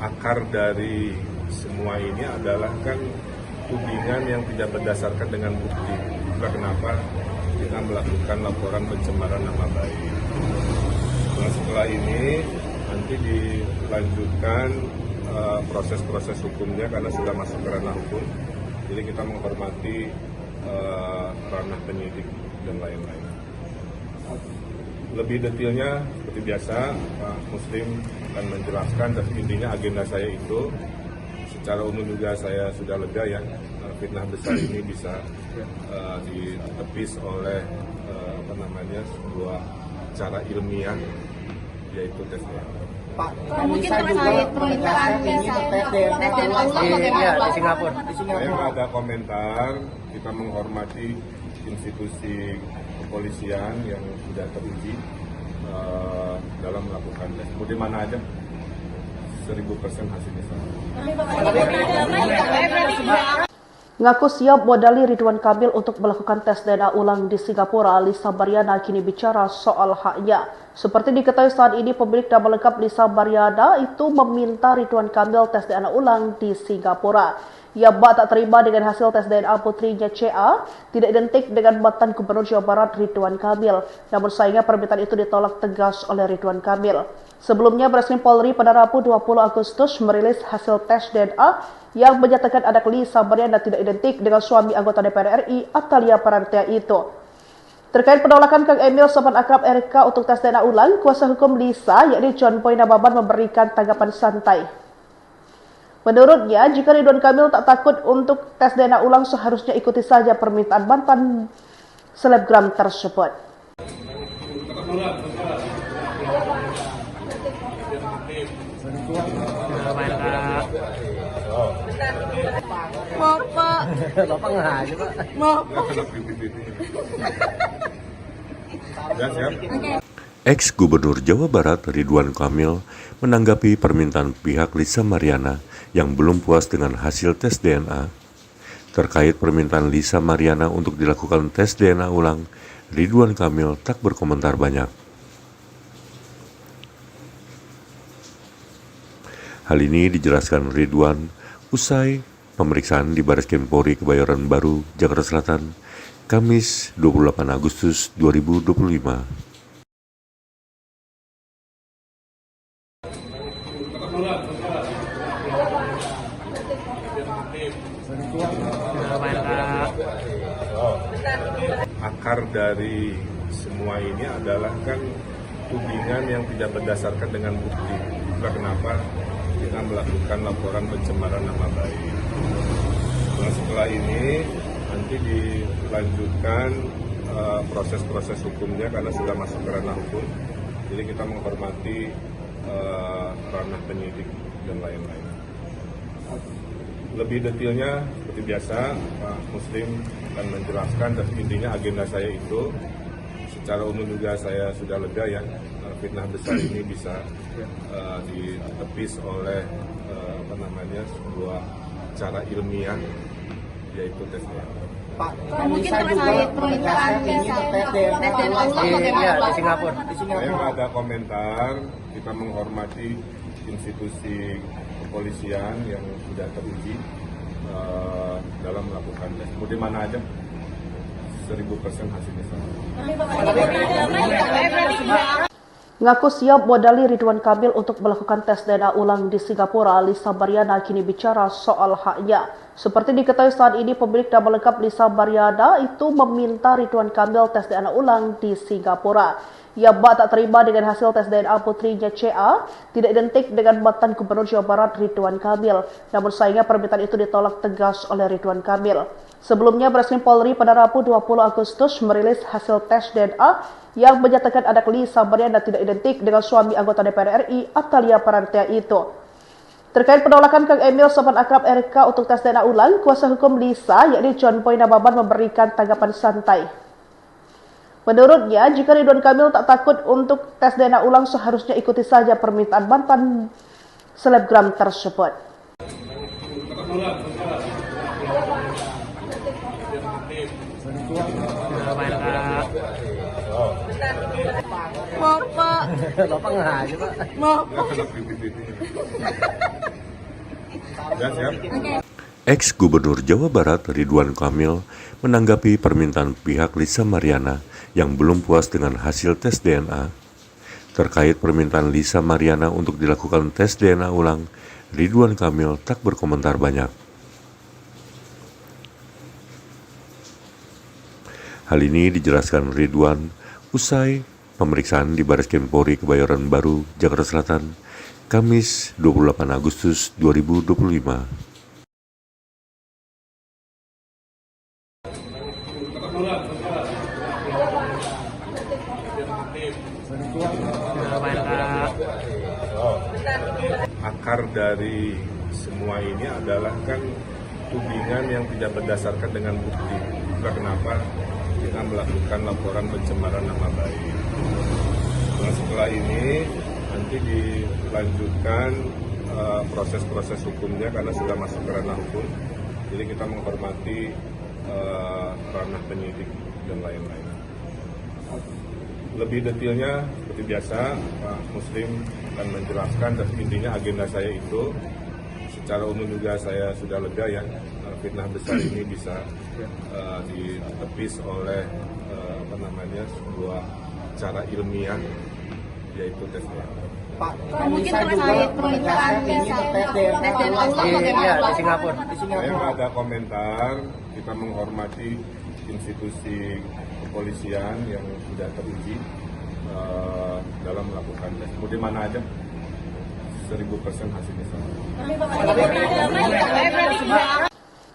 Akar dari semua ini adalah kan tudingan yang tidak berdasarkan dengan bukti. Itulah kenapa kita kita melakukan laporan pencemaran nama baik. Nah, setelah ini nanti dilanjutkan proses-proses hukumnya karena sudah masuk ke ranah hukum. Jadi kita menghormati ranah penyidik dan lain-lain. Lebih detailnya seperti biasa Pak Muslim akan menjelaskan, dan intinya agenda saya itu secara umum juga saya sudah lega ya, fitnah besar ini bisa ditepis oleh sebuah cara ilmiah, yaitu tes DNA. Pak, mungkin terkait permintaan tes DNA ulang bagaimana? Di Singapura. Saya nggak ada komentar, kita menghormati institusi kepolisian yang sudah teruji dalam melakukan tes. Mau di mana aja, 1000% hasilnya sama. Ngaku siap modali Ridwan Kamil untuk melakukan tes DNA ulang di Singapura, Lisa Mariana kini bicara soal haknya. Seperti diketahui saat ini, pemilik nama lengkap Lisa Mariana itu meminta Ridwan Kamil tes DNA ulang di Singapura. Ia tak terima dengan hasil tes DNA putrinya CA tidak identik dengan mantan Gubernur Jawa Barat Ridwan Kamil. Namun sayangnya permintaan itu ditolak tegas oleh Ridwan Kamil. Sebelumnya, Bareskrim Polri pada Rabu 20 Agustus merilis hasil tes DNA yang menyatakan anak Lisa Mariana tidak identik dengan suami anggota DPR RI Atalia Parantia itu. Terkait penolakan Kang Emil sopan akrab RK untuk tes DNA ulang, kuasa hukum Lisa yakni John Boy Nababan memberikan tanggapan santai. Menurutnya, jika Ridwan Kamil tak takut untuk tes DNA ulang, seharusnya ikuti saja permintaan mantan selebgram tersebut. Bapak nggak aja, Pak. Ya, siap. Ex-Gubernur Jawa Barat Ridwan Kamil menanggapi permintaan pihak Lisa Mariana yang belum puas dengan hasil tes DNA. Terkait permintaan Lisa Mariana untuk dilakukan tes DNA ulang, Ridwan Kamil tak berkomentar banyak. Hal ini dijelaskan Ridwan usai pemeriksaan di Bareskrim Polri Kebayoran Baru, Jakarta Selatan, Kamis 28 Agustus 2025. Akar dari semua ini adalah kan tudingan yang tidak berdasarkan dengan bukti. Itulah kenapa kita melakukan laporan pencemaran nama baik. Nah, setelah ini nanti dilanjutkan proses-proses hukumnya karena sudah masuk ke ranah hukum. Jadi kita menghormati ranah penyidik dan lain-lain. Lebih detailnya seperti biasa Pak Muslim akan menjelaskan, dan intinya agenda saya itu secara umum juga saya sudah lega ya, fitnah besar ini bisa ditepis oleh sebuah cara ilmiah, yaitu tes DNA. Pak, mungkin terkait permintaan tes DNA ulang bagaimana? Di Singapura. Saya nggak ada komentar, kita menghormati institusi kepolisian yang sudah teruji dalam melakukan tes. Mau di mana aja, 1000% hasilnya sama. Ngaku siap modali Ridwan Kamil untuk melakukan tes DNA ulang di Singapura, Lisa Mariana kini bicara soal haknya. Seperti diketahui saat ini, pemilik nama lengkap Lisa Mariana itu meminta Ridwan Kamil tes DNA ulang di Singapura. Ia tak terima dengan hasil tes DNA putrinya CA tidak identik dengan mantan Gubernur Jawa Barat Ridwan Kamil. Namun sayangnya permintaan itu ditolak tegas oleh Ridwan Kamil. Sebelumnya, Bareskrim Polri pada Rabu 20 Agustus merilis hasil tes DNA yang menyatakan anak Lisa Mariana tidak identik dengan suami anggota DPR RI Atalia Parantia itu. Terkait penolakan Kang Emil sopan akrab RK untuk tes DNA ulang, kuasa hukum Lisa yakni John Boy Nababan memberikan tanggapan santai. Menurutnya, jika Ridwan Kamil tak takut untuk tes DNA ulang, seharusnya ikuti saja permintaan mantan selebgram tersebut. Bapak nggak aja, Pak. Ya, siap. Ex-Gubernur Jawa Barat Ridwan Kamil menanggapi permintaan pihak Lisa Mariana yang belum puas dengan hasil tes DNA. Terkait permintaan Lisa Mariana untuk dilakukan tes DNA ulang, Ridwan Kamil tak berkomentar banyak. Hal ini dijelaskan Ridwan usai pemeriksaan di Bareskrim Polri Kebayoran Baru, Jakarta Selatan, Kamis 28 Agustus 2025. Akar dari semua ini adalah kan tudingan yang tidak berdasarkan dengan bukti. Itulah kenapa kita melakukan laporan pencemaran nama baik. Nah, setelah ini nanti dilanjutkan proses-proses hukumnya karena sudah masuk ke ranah hukum. Jadi kita menghormati ranah penyidik dan lain-lain. Lebih detailnya seperti biasa Pak Muslim akan menjelaskan, dan intinya agenda saya itu secara umum juga saya sudah lega ya, fitnah besar ini bisa ditepis oleh sebuah cara ilmiah, yaitu tes DNA. Pak, mungkin terkait permintaan tes DNA di Singapura. Saya nggak ada komentar, kita menghormati institusi kepolisian yang sudah teruji dalam melakukan tes. Mau di mana aja, 1000% hasilnya sama.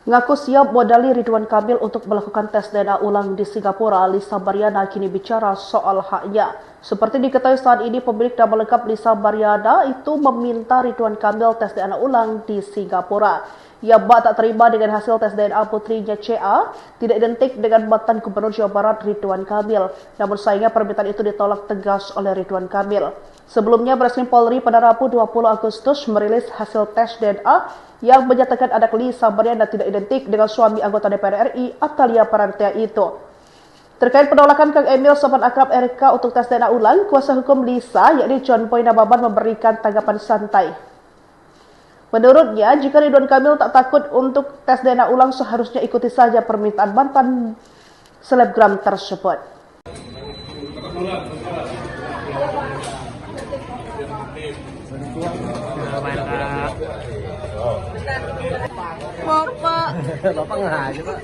Ngaku siap modali Ridwan Kamil untuk melakukan tes DNA ulang di Singapura, Lisa Mariana kini bicara soal haknya. Seperti diketahui saat ini, pemilik nama lengkap Lisa Mariana itu meminta Ridwan Kamil tes DNA ulang di Singapura. Ia tak terima dengan hasil tes DNA putrinya CA tidak identik dengan mantan Gubernur Jawa Barat Ridwan Kamil. Namun sayangnya permintaan itu ditolak tegas oleh Ridwan Kamil. Sebelumnya, Bareskrim Polri pada Rabu 20 Agustus merilis hasil tes DNA yang menyatakan anak Lisa Mariana tidak identik dengan suami anggota DPR RI Atalia Parantia itu. Terkait penolakan Kang Emil sopan akrab RK untuk tes DNA ulang, kuasa hukum Lisa yakni John Boy Nababan memberikan tanggapan santai. Menurutnya, jika Ridwan Kamil tak takut untuk tes DNA ulang, seharusnya ikuti saja permintaan mantan selebgram tersebut. Bapak nggak aja, Pak.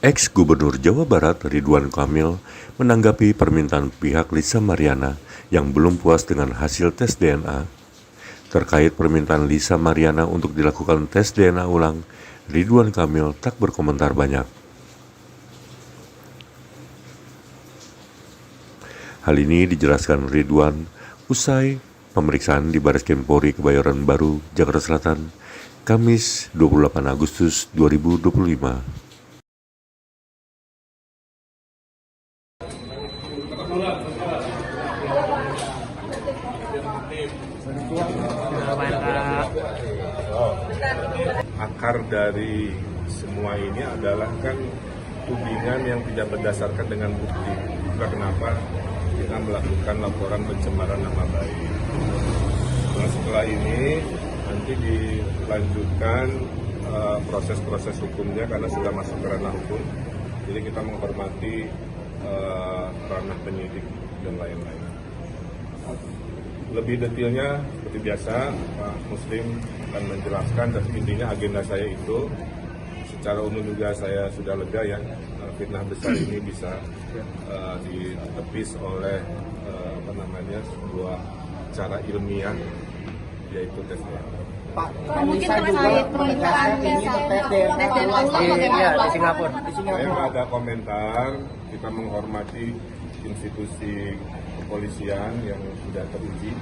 Ex-Gubernur Jawa Barat Ridwan Kamil menanggapi permintaan pihak Lisa Mariana yang belum puas dengan hasil tes DNA. Terkait permintaan Lisa Mariana untuk dilakukan tes DNA ulang, Ridwan Kamil tak berkomentar banyak. Hal ini dijelaskan Ridwan usai pemeriksaan di Bareskrim Polri Kebayoran Baru, Jakarta Selatan, Kamis 28 Agustus 2025. Akar dari semua ini adalah kan tudingan yang tidak berdasarkan dengan bukti. Itulah kenapa kita melakukan laporan pencemaran nama baik. Nah, setelah ini nanti dilanjutkan proses-proses hukumnya karena sudah masuk ke ranah hukum. Jadi kita menghormati ranah penyidik dan lain-lain. Lebih detailnya seperti biasa Pak Muslim akan menjelaskan, dan intinya agenda saya itu secara umum juga saya sudah lega ya, fitnah besar ini bisa ditepis oleh sebuah cara ilmiah, yaitu tes DNA. Pak, mungkin terkait permintaan tes DNA di Singapura. Saya nggak ada komentar, kita menghormati institusi kepolisian yang sudah teruji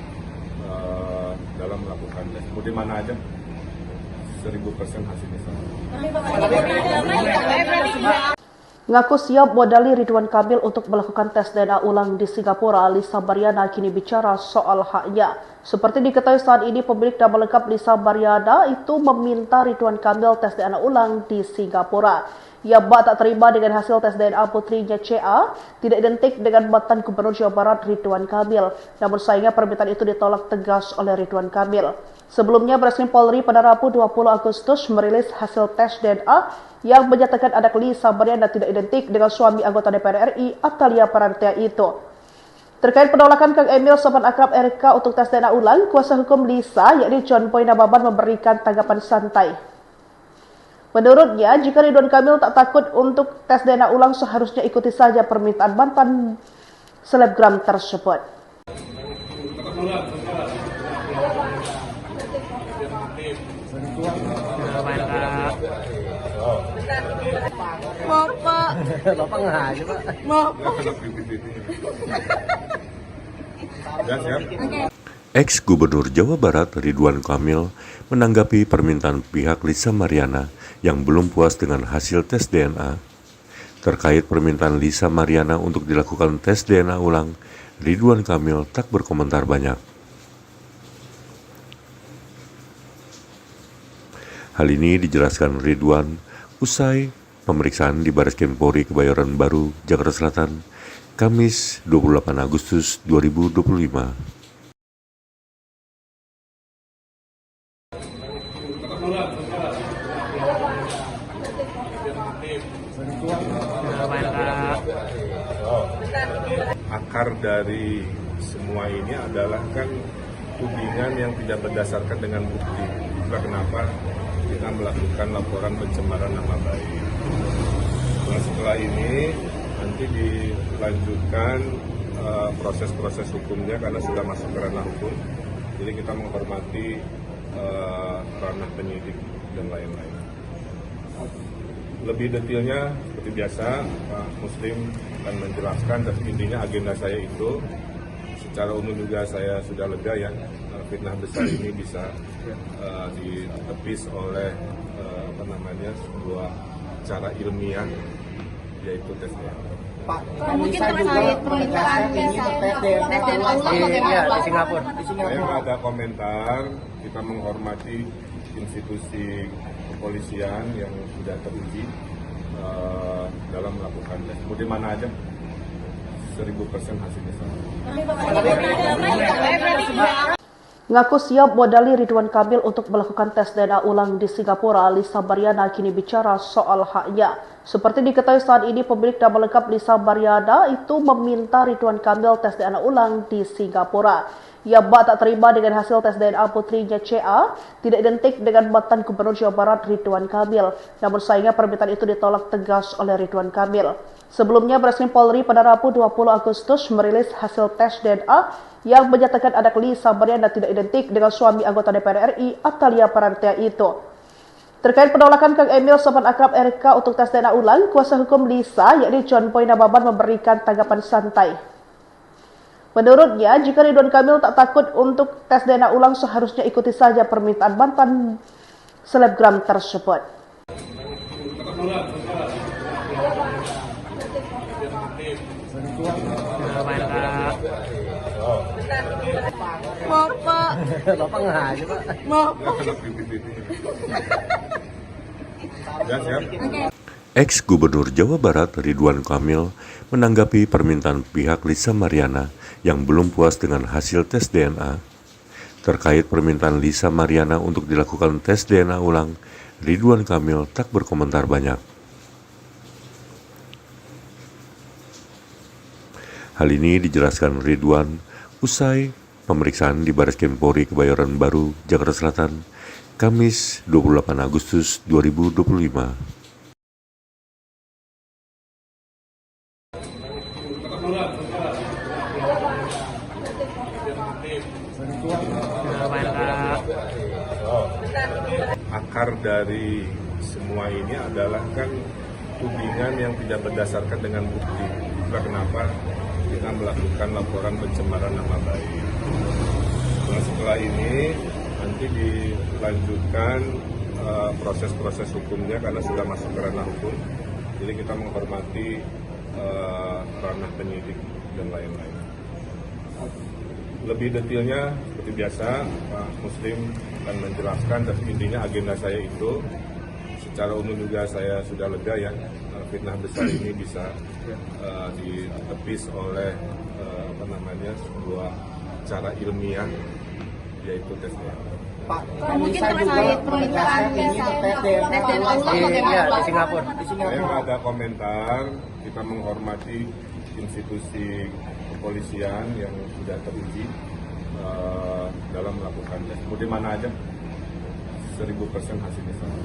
dalam melakukan tes. Mau di mana aja, 1000% hasilnya sama. Ngaku siap modali Ridwan Kamil untuk melakukan tes DNA ulang di Singapura, Lisa Mariana kini bicara soal haknya. Seperti diketahui saat ini, pemilik nama lengkap Lisa Mariana itu meminta Ridwan Kamil tes DNA ulang di Singapura. Ia bak tak terima dengan hasil tes DNA putrinya CA tidak identik dengan mantan Gubernur Jawa Barat Ridwan Kamil. Namun sayangnya permintaan itu ditolak tegas oleh Ridwan Kamil. Sebelumnya, Bareskrim Polri pada Rabu 20 Agustus merilis hasil tes DNA yang menyatakan anak Lisa Mariana tidak identik dengan suami anggota DPR RI Atalia Parantia itu. Terkait penolakan Kang Emil sopan akrab RK untuk tes DNA ulang, kuasa hukum Lisa yakni John Boy Nababan memberikan tanggapan santai. Menurutnya, jika Ridwan Kamil tak takut untuk tes DNA ulang, seharusnya ikuti saja permintaan mantan selebgram tersebut. Bapak ngaji Pak. Ex-Gubernur Jawa Barat Ridwan Kamil menanggapi permintaan pihak Lisa Mariana yang belum puas dengan hasil tes DNA. Terkait permintaan Lisa Mariana untuk dilakukan tes DNA ulang, Ridwan Kamil tak berkomentar banyak. Hal ini dijelaskan Ridwan usai pemeriksaan di Bareskrim Polri Kebayoran Baru, Jakarta Selatan, Kamis 28 Agustus 2025. Akar dari semua ini adalah kan tudingan yang tidak berdasarkan dengan bukti. Itulah kenapa kita melakukan laporan pencemaran nama baik. Nah, setelah ini nanti dilanjutkan proses-proses hukumnya karena sudah masuk ke ranah hukum. Jadi kita menghormati ranah penyidik dan lain-lain. Lebih detailnya seperti biasa Pak Muslim akan menjelaskan, dan intinya agenda saya itu secara umum juga saya sudah lega ya, fitnah besar ini bisa ditepis oleh sebuah cara ilmiah, yaitu tes DNA. Pak, Mungkin bisa juga terkait menegaskan ini tes DNA di Singapura. Saya nggak ada komentar, kita menghormati institusi kepolisian yang sudah teruji dalam melakukan tes. Mau di mana aja, 1000% hasilnya sama. Ngaku siap modali Ridwan Kamil untuk melakukan tes DNA ulang di Singapura, Lisa Mariana kini bicara soal haknya. Seperti diketahui saat ini, pemilik nama lengkap Lisa Mariana itu meminta Ridwan Kamil tes DNA ulang di Singapura. Ia bak tak terima dengan hasil tes DNA putrinya CA tidak identik dengan mantan Gubernur Jawa Barat Ridwan Kamil. Namun sayangnya permintaan itu ditolak tegas oleh Ridwan Kamil. Sebelumnya, Bareskrim Polri pada Rabu 20 Agustus merilis hasil tes DNA yang menyatakan anak Lisa Mariana tidak identik dengan suami anggota DPR RI Atalia Parantia itu. Terkait penolakan Kang Emil sopan akrab RK untuk tes DNA ulang, kuasa hukum Lisa yakni John Boy Nababan memberikan tanggapan santai. Menurutnya, jika Ridwan Kamil tak takut untuk tes DNA ulang, seharusnya ikuti saja permintaan mantan selebgram tersebut. Bapak ngaji Pak. Ex-Gubernur Jawa Barat Ridwan Kamil menanggapi permintaan pihak Lisa Mariana yang belum puas dengan hasil tes DNA. Terkait permintaan Lisa Mariana untuk dilakukan tes DNA ulang, Ridwan Kamil tak berkomentar banyak. Hal ini dijelaskan Ridwan usai pemeriksaan di Bareskrim Polri Kebayoran Baru, Jakarta Selatan, Kamis 28 Agustus 2025. Akar dari semua ini adalah kan tudingan yang tidak berdasarkan dengan bukti. Itulah kenapa kita melakukan laporan pencemaran nama baik. Nah, setelah ini nanti dilanjutkan proses-proses hukumnya karena sudah masuk ke ranah hukum. Jadi kita menghormati ranah penyidik dan lain-lain. Lebih detailnya seperti biasa Pak Muslim akan menjelaskan, dan intinya agenda saya itu secara umum juga saya sudah lega ya, fitnah besar ini bisa ditepis oleh sebuah cara ilmiah, yaitu tes DNA. Pak, Mungkin bisa juga terkait permintaan menegaskan ini tes DNA ulang bagaimana Pak? di Singapura. Saya nggak ada komentar, kita menghormati institusi kepolisian yang sudah teruji dalam melakukan tes. Mau di mana aja, 1000% hasilnya sama.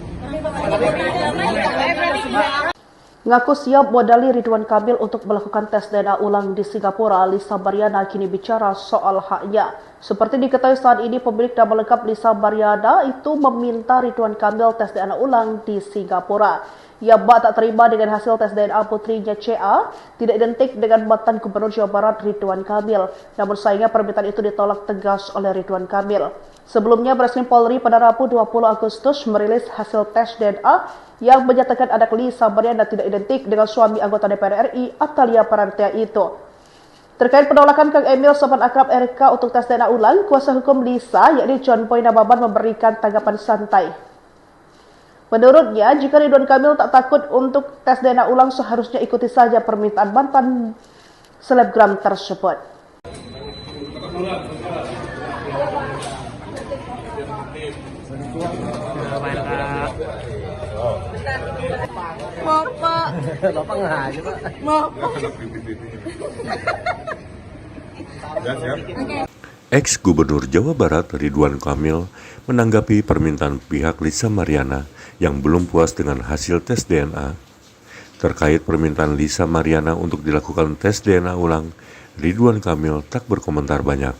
Ngaku siap modali Ridwan Kamil untuk melakukan tes DNA ulang di Singapura, Lisa Mariana kini bicara soal haknya. Seperti diketahui saat ini, pemilik nama lengkap Lisa Mariana itu meminta Ridwan Kamil tes DNA ulang di Singapura. Ia tak terima dengan hasil tes DNA putrinya CA tidak identik dengan mantan Gubernur Jawa Barat Ridwan Kamil. Namun sayangnya permintaan itu ditolak tegas oleh Ridwan Kamil. Sebelumnya, Bareskrim Polri pada Rabu 20 Agustus merilis hasil tes DNA yang menyatakan anak Lisa Mariana tidak identik dengan suami anggota DPR RI Atalia Parantea itu. Terkait penolakan Kang Emil sopan akrab RK untuk tes DNA ulang, kuasa hukum Lisa yakni John Boy Nababan memberikan tanggapan santai. Menurutnya, jika Ridwan Kamil tak takut untuk tes DNA ulang, seharusnya ikuti saja permintaan mantan selebgram tersebut. Bapak nggak aja, Pak. Ex-Gubernur Jawa Barat Ridwan Kamil menanggapi permintaan pihak Lisa Mariana yang belum puas dengan hasil tes DNA. Terkait permintaan Lisa Mariana untuk dilakukan tes DNA ulang, Ridwan Kamil tak berkomentar banyak.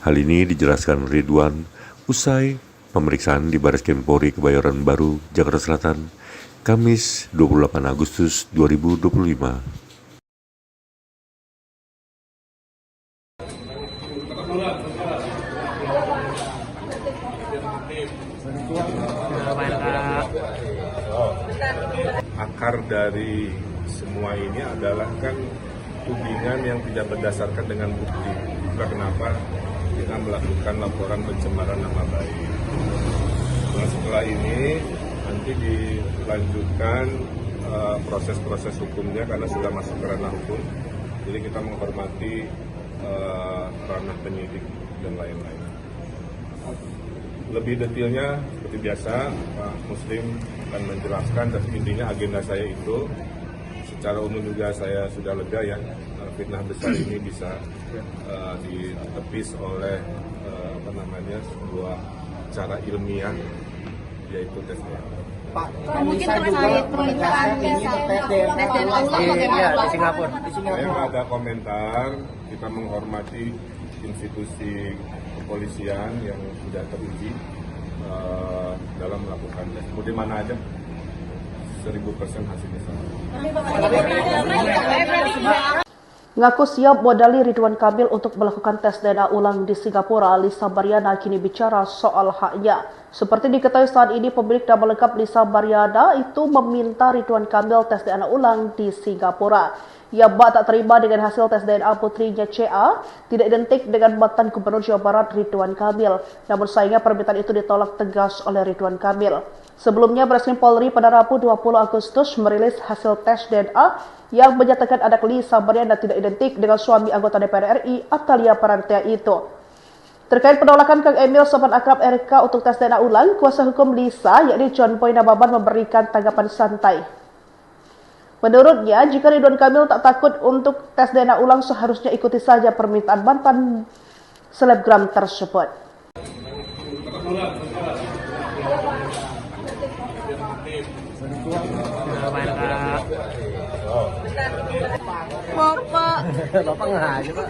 Hal ini dijelaskan Ridwan usai pemeriksaan di Bareskrim Polri Kebayoran Baru, Jakarta Selatan, Kamis 28 Agustus 2025. Akar dari semua ini adalah kan tudingan yang tidak berdasarkan dengan bukti. Itulah kenapa kita melakukan laporan pencemaran nama baik. Nah, setelah ini nanti dilanjutkan proses-proses hukumnya karena sudah masuk ke ranah hukum. Jadi kita menghormati ranah penyidik dan lain-lain. Lebih detailnya seperti biasa Pak Muslim akan menjelaskan, tapi intinya agenda saya itu secara umum juga saya sudah lega ya, fitnah besar ini bisa ditepis oleh sebuah cara ilmiah, yaitu tes DNA. Pak, Mungkin bisa juga terkait permintaan menegaskan tes DNA ulang bagaimana di Pak? Singapura. Saya nggak ada komentar, kita menghormati institusi kepolisian yang sudah teruji dalam melakukan tes. Mau di mana aja, 1000% hasilnya sama. Ngaku siap modali Ridwan Kamil untuk melakukan tes DNA ulang di Singapura, Lisa Mariana kini bicara soal haknya. Seperti diketahui saat ini, pemilik nama lengkap Lisa Mariana itu meminta Ridwan Kamil tes DNA ulang di Singapura. Ia tak terima dengan hasil tes DNA putrinya CA tidak identik dengan mantan Gubernur Jawa Barat Ridwan Kamil. Namun sayangnya permintaan itu ditolak tegas oleh Ridwan Kamil. Sebelumnya, Bareskrim Polri pada Rabu 20 Agustus merilis hasil tes DNA yang menyatakan anak Lisa Mariana tidak identik dengan suami anggota DPR RI Atalia Parantea itu. Terkait penolakan Kang Emil sopan akrab RK untuk tes DNA ulang, kuasa hukum Lisa yakni John Boy Nababan memberikan tanggapan santai. Menurutnya, jika Ridwan Kamil tak takut untuk tes DNA ulang, seharusnya ikuti saja permintaan mantan selebgram tersebut. Bapak nggak aja, Pak.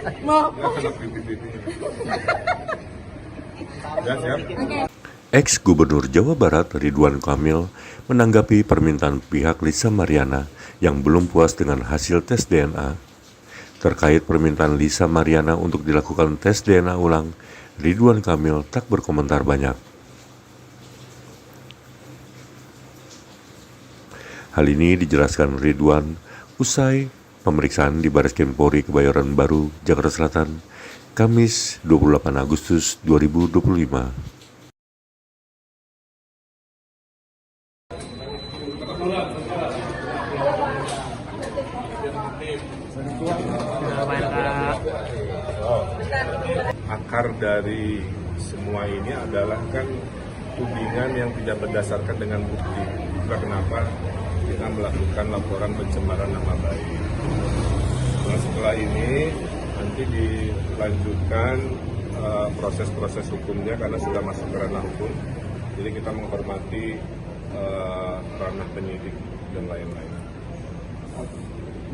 Ex-Gubernur Jawa Barat Ridwan Kamil menanggapi permintaan pihak Lisa Mariana yang belum puas dengan hasil tes DNA. Terkait permintaan Lisa Mariana untuk dilakukan tes DNA ulang, Ridwan Kamil tak berkomentar banyak. Hal ini dijelaskan Ridwan usai pemeriksaan di Bareskrim Polri Kebayoran Baru, Jakarta Selatan, Kamis 28 Agustus 2025. Akar dari semua ini adalah kan tudingan yang tidak berdasarkan dengan bukti. Itulah kenapa kita melakukan laporan pencemaran nama baik. Nah, setelah ini nanti dilanjutkan proses-proses hukumnya karena sudah masuk ke ranah hukum. Jadi kita menghormati ranah penyidik dan lain-lain.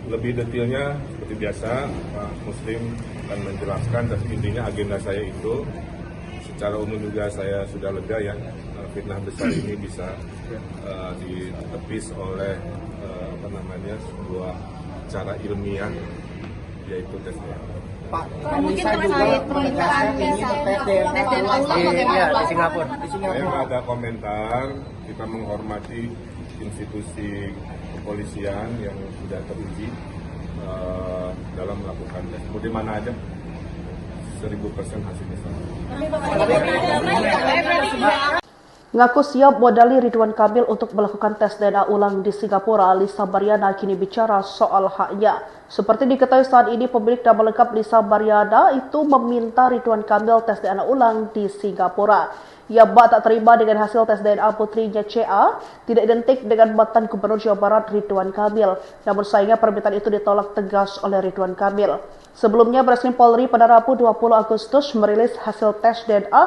Lebih detailnya seperti biasa Pak Muslim akan menjelaskan, dan intinya agenda saya itu secara umum juga saya sudah lega ya, fitnah besar ini bisa ditepis oleh sebuah cara ilmiah, yaitu tes DNA. Pak, mungkin terkait permintaan tes DNA ulang di Singapura. Saya nggak ada komentar, kita menghormati institusi kepolisian yang sudah teruji dalam melakukan tes. Mau di mana aja, 1000% hasilnya sama. Ngaku siap modali Ridwan Kamil untuk melakukan tes DNA ulang di Singapura, Lisa Mariana kini bicara soal haknya. Seperti diketahui saat ini, pemilik nama lengkap Lisa Mariana itu meminta Ridwan Kamil tes DNA ulang di Singapura. Ia tak terima dengan hasil tes DNA putrinya CA tidak identik dengan mantan Gubernur Jawa Barat Ridwan Kamil. Namun sayangnya permintaan itu ditolak tegas oleh Ridwan Kamil. Sebelumnya, Bareskrim Polri pada Rabu 20 Agustus merilis hasil tes DNA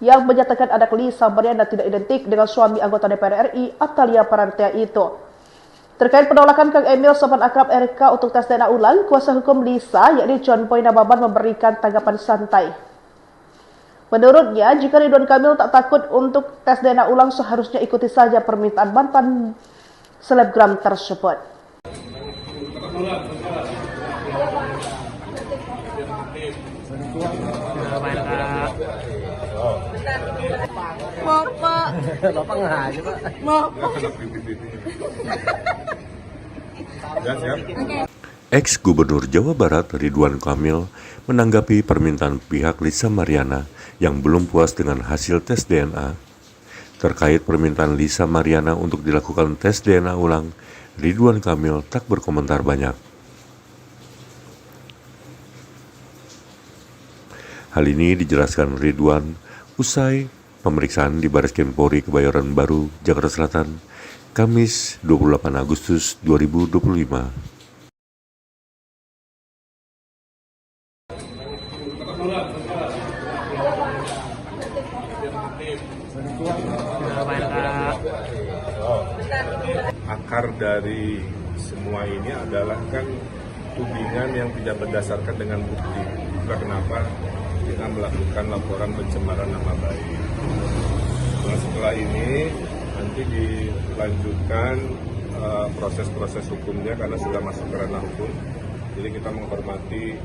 yang menyatakan anak Lisa Mariana tidak identik dengan suami anggota DPR RI Atalia Parantia itu. Terkait penolakan Kang Emil sopan akrab RK untuk tes DNA ulang, kuasa hukum Lisa yakni John Boy Nababan memberikan tanggapan santai. Menurutnya, jika Ridwan Kamil tak takut untuk tes DNA ulang, seharusnya ikuti saja permintaan mantan selebgram tersebut. Bapak nggak aja Pak. Ya, siap. Ex-Gubernur Jawa Barat Ridwan Kamil menanggapi permintaan pihak Lisa Mariana yang belum puas dengan hasil tes DNA. Terkait permintaan Lisa Mariana untuk dilakukan tes DNA ulang, Ridwan Kamil tak berkomentar banyak. Hal ini dijelaskan Ridwan usai pemeriksaan di Bareskrim Polri Kebayoran Baru, Jakarta Selatan, Kamis 28 Agustus 2025. Akar dari semua ini adalah kan tudingan yang tidak berdasarkan dengan bukti. Itulah kenapa kita melakukan laporan pencemaran nama baik. Nah, setelah ini nanti dilanjutkan proses-proses hukumnya karena sudah masuk ke ranah hukum. Jadi kita menghormati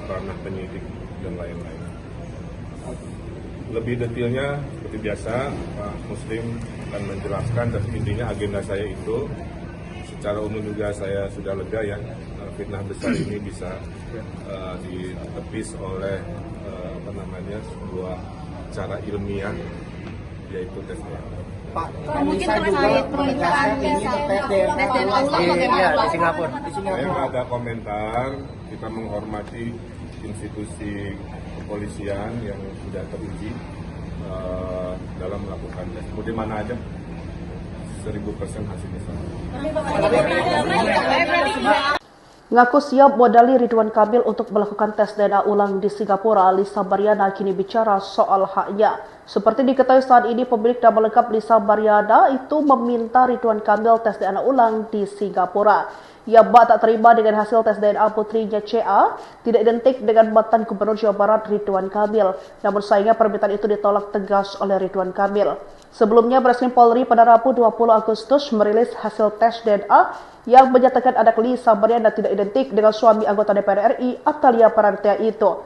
ranah penyidik dan lain-lain. Lebih detailnya seperti biasa Pak Muslim akan menjelaskan, dan intinya agenda saya itu secara umum juga saya sudah lega ya, fitnah besar ini bisa ditepis oleh sebuah cara ilmiah, yaitu tes DNA. Pak, mungkin terkait permintaan tes DNA ulang di Singapura. Saya nggak ada komentar, kita menghormati institusi kepolisian yang sudah teruji dalam melakukan tes. Mau di mana aja, 1000% hasilnya sama. Ngaku siap modali Ridwan Kamil untuk melakukan tes DNA ulang di Singapura, Lisa Mariana kini bicara soal haknya. Seperti diketahui saat ini, pemilik nama lengkap Lisa Mariana itu meminta Ridwan Kamil tes DNA ulang di Singapura. Ia tak terima dengan hasil tes DNA putrinya CA tidak identik dengan mantan Gubernur Jawa Barat Ridwan Kamil. Namun sayangnya permintaan itu ditolak tegas oleh Ridwan Kamil. Sebelumnya, Bareskrim Polri pada Rabu 20 Agustus merilis hasil tes DNA yang menyatakan anak Lisa Mariana tidak identik dengan suami anggota DPR RI Atalia Parantia itu.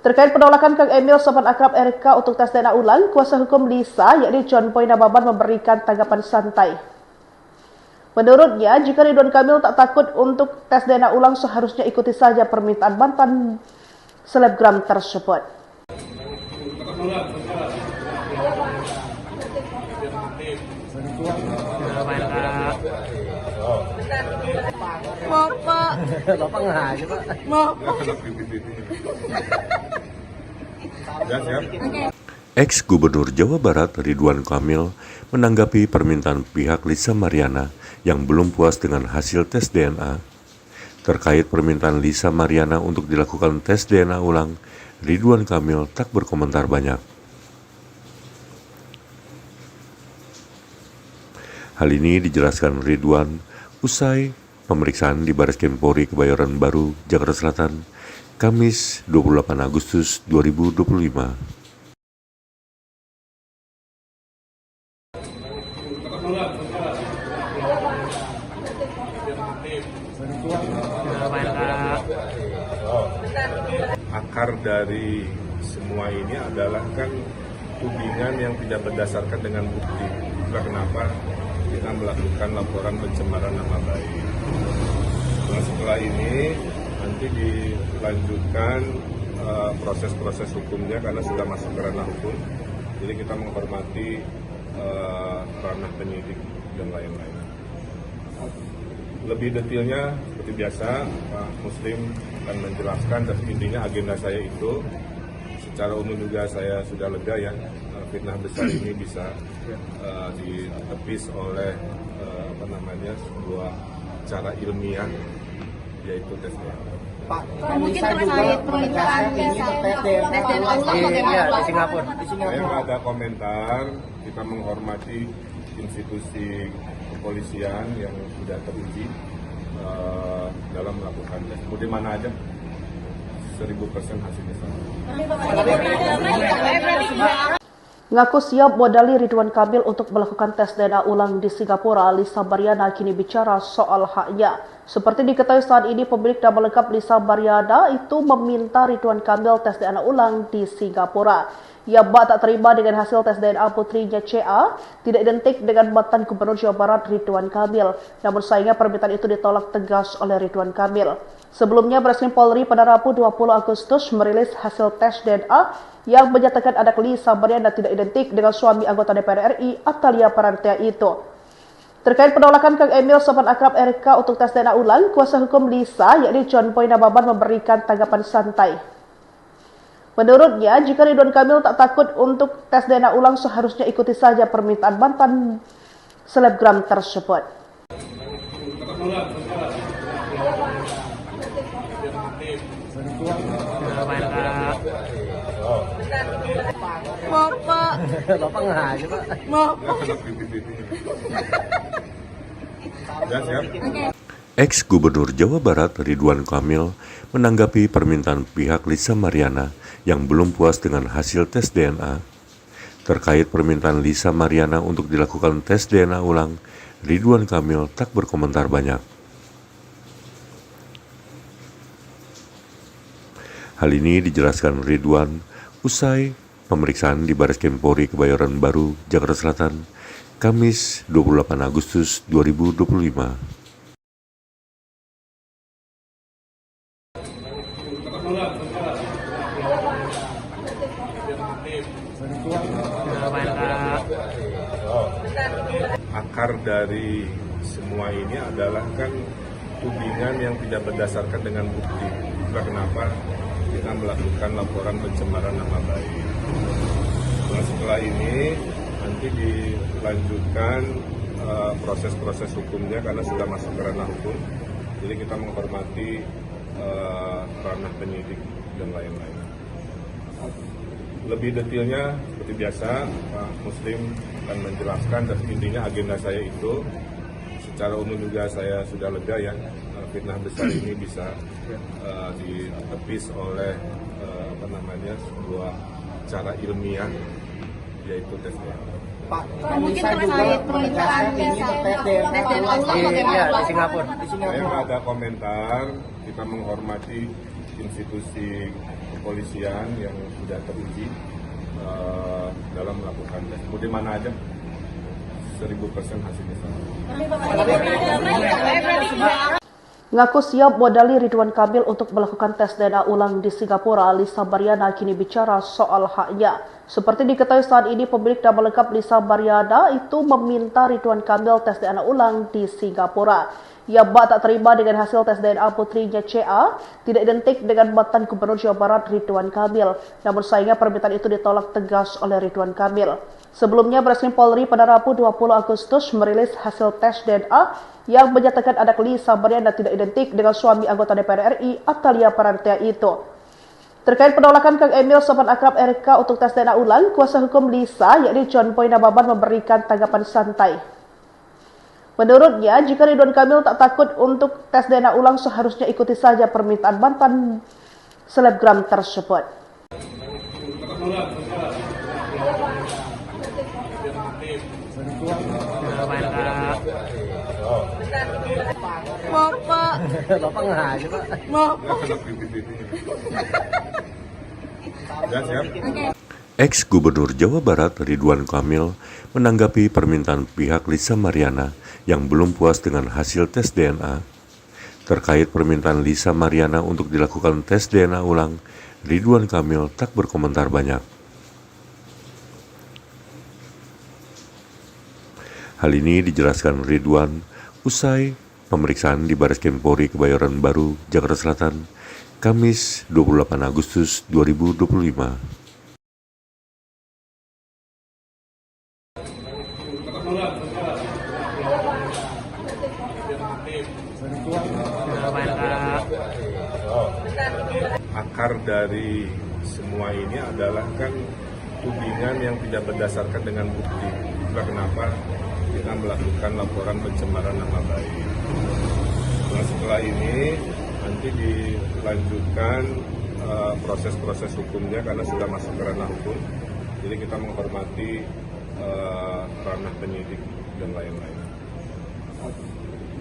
Terkait penolakan Kang Emil sopan akrab RK untuk tes DNA ulang, kuasa hukum Lisa yakni John Boy Nababan memberikan tanggapan santai. Menurutnya, jika Ridwan Kamil tak takut untuk tes DNA ulang, seharusnya ikuti saja permintaan mantan selebgram tersebut. Bapak. Bapak nggak aja, Pak. Bapak. Ya, siap. Ex-Gubernur Jawa Barat Ridwan Kamil menanggapi permintaan pihak Lisa Mariana yang belum puas dengan hasil tes DNA. Terkait permintaan Lisa Mariana untuk dilakukan tes DNA ulang, Ridwan Kamil tak berkomentar banyak. Hal ini dijelaskan Ridwan usai pemeriksaan di Bareskrim Polri Kebayoran Baru, Jakarta Selatan, Kamis 28 Agustus 2025. Akar dari semua ini adalah kan tudingan yang tidak berdasarkan dengan bukti. Itulah kenapa kita melakukan laporan pencemaran nama baik. Nah, setelah ini nanti dilanjutkan proses-proses hukumnya karena sudah masuk ke ranah hukum. Jadi kita menghormati ranah penyidik dan lain-lain. Lebih detailnya seperti biasa Pak Muslim akan menjelaskan, dan intinya agenda saya itu secara umum juga saya sudah lega ya, fitnah besar ini bisa ditepis oleh sebuah cara ilmiah, yaitu tes DNA. Pak, mungkin terkait permintaan tes DNA ulang di Singapura. Saya nggak ada komentar, kita menghormati institusi kepolisian yang sudah teruji dalam melakukan tes. Mau di mana aja, 1000% hasilnya sama. Ngaku siap modali Ridwan Kamil untuk melakukan tes DNA ulang di Singapura, Lisa Mariana kini bicara soal haknya. Seperti diketahui saat ini, pemilik nama lengkap Lisa Mariana itu meminta Ridwan Kamil tes DNA ulang di Singapura. Ia tak terima dengan hasil tes DNA putrinya CA tidak identik dengan mantan Gubernur Jawa Barat Ridwan Kamil. Namun sayangnya permintaan itu ditolak tegas oleh Ridwan Kamil. Sebelumnya, Bareskrim Polri pada Rabu 20 Agustus merilis hasil tes DNA yang menyatakan anak Lisa Mariana tidak identik dengan suami anggota DPR RI Atalia Parantia itu. Terkait penolakan Kang Emil sopan akrab RK untuk tes DNA ulang, kuasa hukum Lisa yakni John Boy Nababan memberikan tanggapan santai. Menurutnya, jika Ridwan Kamil tak takut untuk tes DNA ulang, seharusnya ikuti saja permintaan mantan selebgram tersebut. Bapak. Bapak nggak aja, Pak. Bapak. Ya, siap. Ex-Gubernur Jawa Barat Ridwan Kamil menanggapi permintaan pihak Lisa Mariana yang belum puas dengan hasil tes DNA. Terkait permintaan Lisa Mariana untuk dilakukan tes DNA ulang, Ridwan Kamil tak berkomentar banyak. Hal ini dijelaskan Ridwan usai pemeriksaan di Bareskrim Polri Kebayoran Baru, Jakarta Selatan, Kamis 28 Agustus 2025. Akar dari semua ini adalah kan tudingan yang tidak berdasarkan dengan bukti. Itulah kenapa kita melakukan laporan pencemaran nama baik. Nah, setelah ini nanti dilanjutkan proses-proses hukumnya karena sudah masuk ke ranah hukum. Jadi kita menghormati ranah penyidik dan lain-lain. Lebih detailnya seperti biasa Pak Muslim akan menjelaskan, dan intinya agenda saya itu secara umum juga saya sudah lega ya, fitnah besar ini bisa ditepis oleh sebuah cara ilmiah, yaitu tes DNA. Pak, mungkin terkait permintaan tes DNA ulang di Singapura. Saya nggak ada komentar, kita menghormati institusi kepolisian yang sudah teruji dalam melakukan tes. Mau di mana aja, 1000% hasilnya sama. Ngaku siap modali Ridwan Kamil untuk melakukan tes DNA ulang di Singapura, Lisa Mariana kini bicara soal haknya. Seperti diketahui saat ini, pemilik nama lengkap Lisa Mariana itu meminta Ridwan Kamil tes DNA ulang di Singapura. Ia tak terima dengan hasil tes DNA putrinya CA tidak identik dengan mantan Gubernur Jawa Barat Ridwan Kamil. Namun sayangnya permintaan itu ditolak tegas oleh Ridwan Kamil. Sebelumnya, Bareskrim Polri pada Rabu 20 Agustus merilis hasil tes DNA yang menyatakan anak Lisa Mariana tidak identik dengan suami anggota DPR RI Atalia Parantea itu. Terkait penolakan Kang Emil sopan akrab RK untuk tes DNA ulang, kuasa hukum Lisa yakni John Boy Nababan memberikan tanggapan santai. Menurutnya, jika Ridwan Kamil tak takut untuk tes DNA ulang, seharusnya ikuti saja permintaan mantan selebgram tersebut. Bapak nggak aja, Pak. Ex-Gubernur Jawa Barat Ridwan Kamil menanggapi permintaan pihak Lisa Mariana yang belum puas dengan hasil tes DNA. Terkait permintaan Lisa Mariana untuk dilakukan tes DNA ulang, Ridwan Kamil tak berkomentar banyak. Hal ini dijelaskan Ridwan usai pemeriksaan di Bareskrim Polri Kebayoran Baru, Jakarta Selatan, Kamis 28 Agustus 2025. Akar dari semua ini adalah kan tudingan yang tidak berdasarkan dengan bukti. Itulah kenapa kita melakukan laporan pencemaran nama baik. Nah, setelah ini nanti dilanjutkan proses-proses hukumnya karena sudah masuk ke ranah hukum. Jadi kita menghormati ranah penyidik dan lain-lain.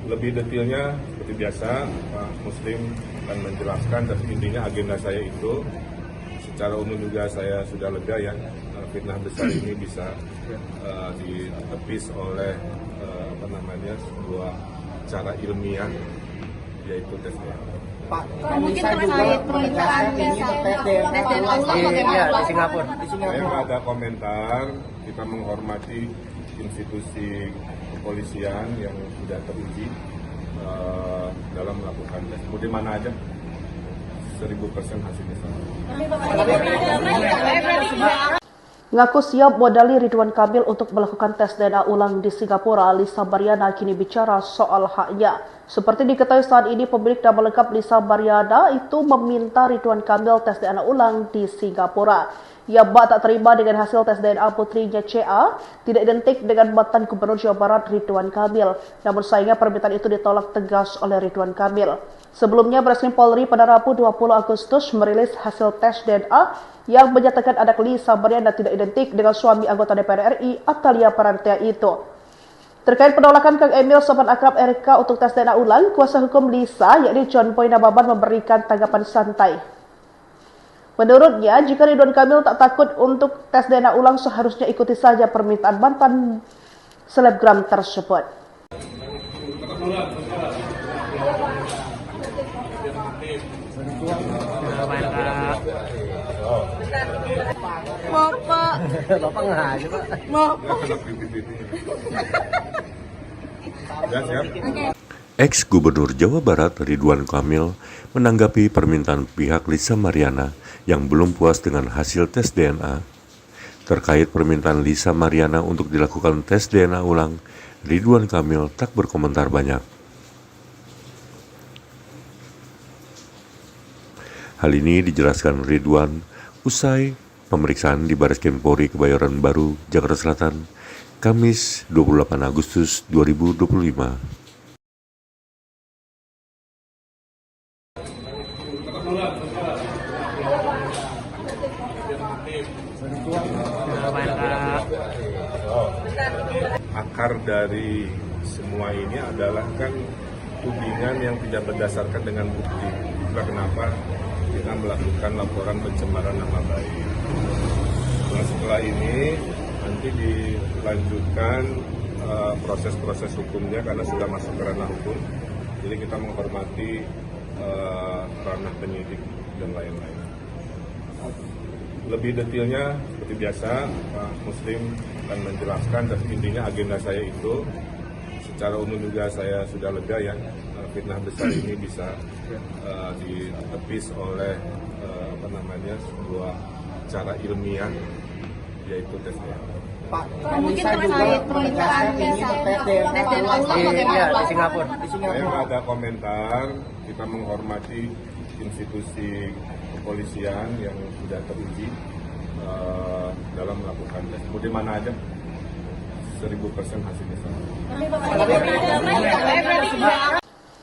Lebih detailnya seperti biasa Pak Muslim akan menjelaskan, dan intinya agenda saya itu secara umum juga saya sudah lega ya, fitnah besar ini bisa ditepis oleh sebuah cara ilmiah, yaitu tes DNA. Pak, Mungkin terkait permintaan tes DNA ulang bagaimana di Singapura. Saya nggak ada komentar, kita menghormati institusi kepolisian yang sudah teruji dalam melakukan tes. Mau di mana aja, 1000% hasilnya sama. Ngaku siap modali Ridwan Kamil untuk melakukan tes DNA ulang di Singapura, Lisa Mariana kini bicara soal haknya. Seperti diketahui saat ini, pemilik nama lengkap Lisa Mariana itu meminta Ridwan Kamil tes DNA ulang di Singapura. Ia tak terima dengan hasil tes DNA putrinya CA tidak identik dengan mantan Gubernur Jawa Barat Ridwan Kamil. Namun sayangnya permintaan itu ditolak tegas oleh Ridwan Kamil. Sebelumnya, Bareskrim Polri pada Rabu 20 Agustus merilis hasil tes DNA yang menyatakan anak Lisa Mariana tidak identik dengan suami anggota DPR RI Atalia Parantea itu. Terkait penolakan Kang Emil sopan akrab RK untuk tes DNA ulang, kuasa hukum Lisa yakni John Boy Nababan memberikan tanggapan santai. Menurutnya, jika Ridwan Kamil tak takut untuk tes DNA ulang, seharusnya ikuti saja permintaan mantan selebgram tersebut. Bapak nggak aja, Pak. Ex-Gubernur Jawa Barat Ridwan Kamil menanggapi permintaan pihak Lisa Mariana yang belum puas dengan hasil tes DNA. Terkait permintaan Lisa Mariana untuk dilakukan tes DNA ulang, Ridwan Kamil tak berkomentar banyak. Hal ini dijelaskan Ridwan usai pemeriksaan di Bareskrim Polri Kebayoran Baru, Jakarta Selatan, Kamis 28 Agustus 2025. Akar dari semua ini adalah kan tudingan yang tidak berdasarkan dengan bukti. Itulah kenapa kita melakukan laporan pencemaran nama baik. Nah, setelah ini nanti dilanjutkan proses-proses hukumnya karena sudah masuk ke ranah hukum. Jadi kita menghormati ranah penyidik dan lain-lain. Lebih detailnya seperti biasa Pak Muslim akan menjelaskan, dan intinya agenda saya itu secara umum juga saya sudah lega ya, fitnah besar ini bisa ditepis oleh sebuah cara ilmiah, yaitu tes DNA. Pak, Mungkin bisa juga terkait menegaskan ini tes DNA di Singapura. Saya nggak ada komentar, kita menghormati institusi kepolisian yang sudah teruji dalam melakukan tes. Mau di mana aja, 1000% hasilnya sama.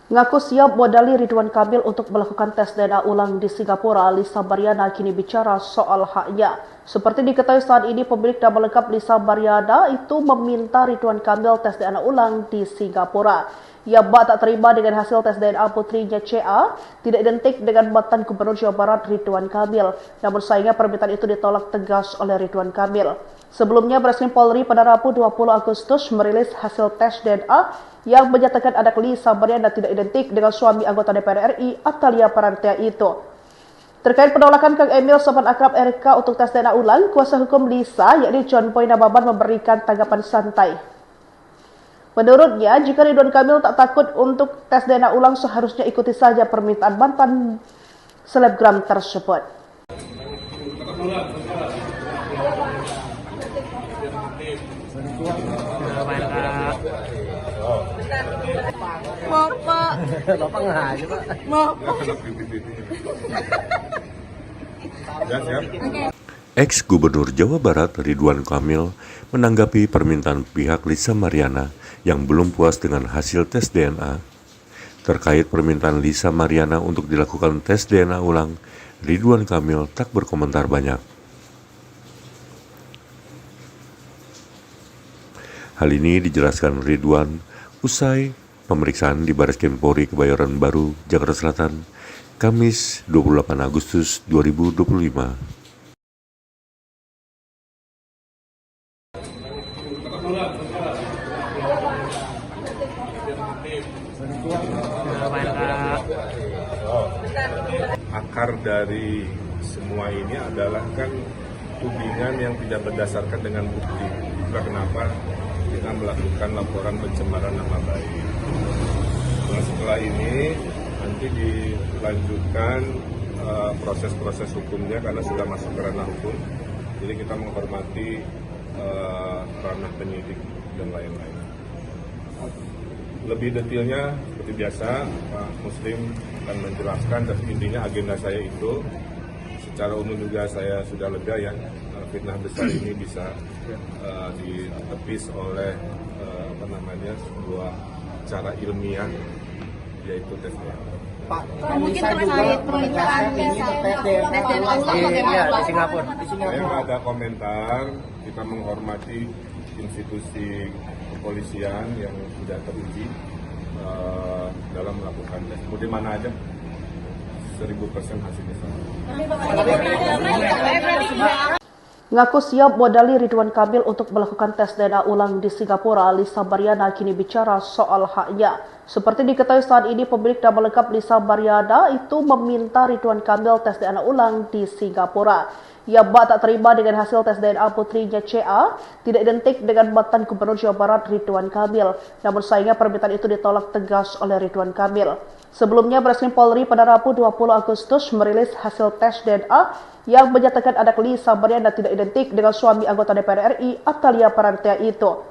Ngaku siap modali Ridwan Kamil untuk melakukan tes DNA ulang di Singapura, Lisa Mariana kini bicara soal haknya. Seperti diketahui saat ini, pemilik nama lengkap Lisa Mariana itu meminta Ridwan Kamil tes DNA ulang di Singapura. Ia tak terima dengan hasil tes DNA putrinya CA tidak identik dengan mantan Gubernur Jawa Barat Ridwan Kamil. Namun sayangnya permintaan itu ditolak tegas oleh Ridwan Kamil. Sebelumnya, Bareskrim Polri pada Rabu 20 Agustus merilis hasil tes DNA yang menyatakan anak Lisa Mariana tidak identik dengan suami anggota DPR RI Atalia Parantia itu. Terkait penolakan Kang Emil sopan akrab RK untuk tes DNA ulang, kuasa hukum Lisa yakni John Boy Nababan memberikan tanggapan santai. Menurutnya, jika Ridwan Kamil tak takut untuk tes DNA ulang, seharusnya ikuti saja permintaan mantan selebgram tersebut. Bapak nggak aja, Pak. Ya, siap. Ex-Gubernur Jawa Barat Ridwan Kamil menanggapi permintaan pihak Lisa Mariana yang belum puas dengan hasil tes DNA. Terkait permintaan Lisa Mariana untuk dilakukan tes DNA ulang, Ridwan Kamil tak berkomentar banyak. Hal ini dijelaskan Ridwan usai pemeriksaan di Bareskrim Polri Kebayoran Baru, Jakarta Selatan, Kamis 28 Agustus 2025. Akar dari semua ini adalah kan tudingan yang tidak berdasarkan dengan bukti. Itulah kenapa kita melakukan laporan pencemaran nama baik. Nah, setelah ini nanti dilanjutkan proses-proses hukumnya karena sudah masuk ke ranah hukum. Jadi kita menghormati ranah penyidik dan lain-lain. Lebih detailnya seperti biasa Pak Muslim akan menjelaskan, dan intinya agenda saya itu secara umum juga saya sudah lega ya, fitnah besar ini bisa ditepis oleh sebuah cara ilmiah, yaitu tes DNA. Pak, Mungkin bisa juga terkait menegaskan ini tes DNA di Singapura. Saya nggak ada komentar, kita menghormati institusi kepolisian yang sudah teruji dalam melakukan tes. Mau di mana aja, 1000% hasilnya sama. Ngaku siap modali Ridwan Kamil untuk melakukan tes DNA ulang di Singapura, Lisa Mariana kini bicara soal haknya. Seperti diketahui saat ini, pemilik nama lengkap Lisa Mariana itu meminta Ridwan Kamil tes DNA ulang di Singapura. Ia tak terima dengan hasil tes DNA putrinya CA tidak identik dengan mantan Gubernur Jawa Barat Ridwan Kamil. Namun sayangnya permintaan itu ditolak tegas oleh Ridwan Kamil. Sebelumnya, Bareskrim Polri pada Rabu 20 Agustus merilis hasil tes DNA yang menyatakan anak Lisa Mariana tidak identik dengan suami anggota DPR RI Atalia Parantia itu.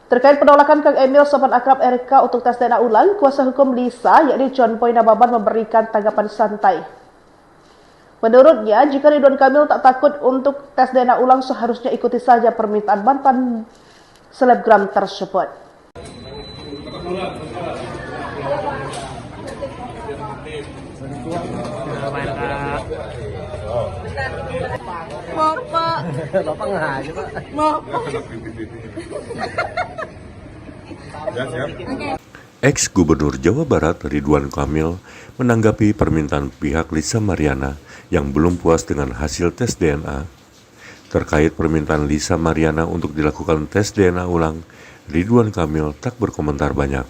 Terkait penolakan Kang Emil sopan akrab RK untuk tes DNA ulang, kuasa hukum Lisa yakni John Boy Nababan memberikan tanggapan santai. Menurutnya, jika Ridwan Kamil tak takut untuk tes DNA ulang, seharusnya ikuti saja permintaan mantan selebgram tersebut. Bapak nggak aja, Pak. Ya, siap. Ex-Gubernur Jawa Barat Ridwan Kamil menanggapi permintaan pihak Lisa Mariana yang belum puas dengan hasil tes DNA. Terkait permintaan Lisa Mariana untuk dilakukan tes DNA ulang, Ridwan Kamil tak berkomentar banyak.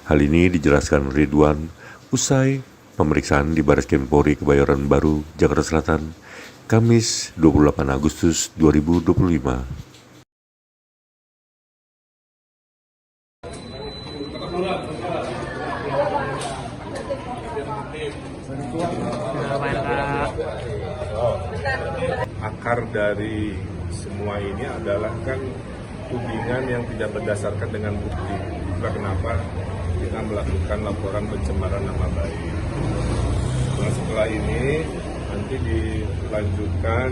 Hal ini dijelaskan Ridwan usai pemeriksaan di Bareskrim Polri Kebayoran Baru, Jakarta Selatan, Kamis 28 Agustus 2025. Akar dari semua ini adalah kan tudingan yang tidak berdasarkan dengan bukti. Itulah kenapa kita melakukan laporan pencemaran nama baik. Nah, setelah ini nanti dilanjutkan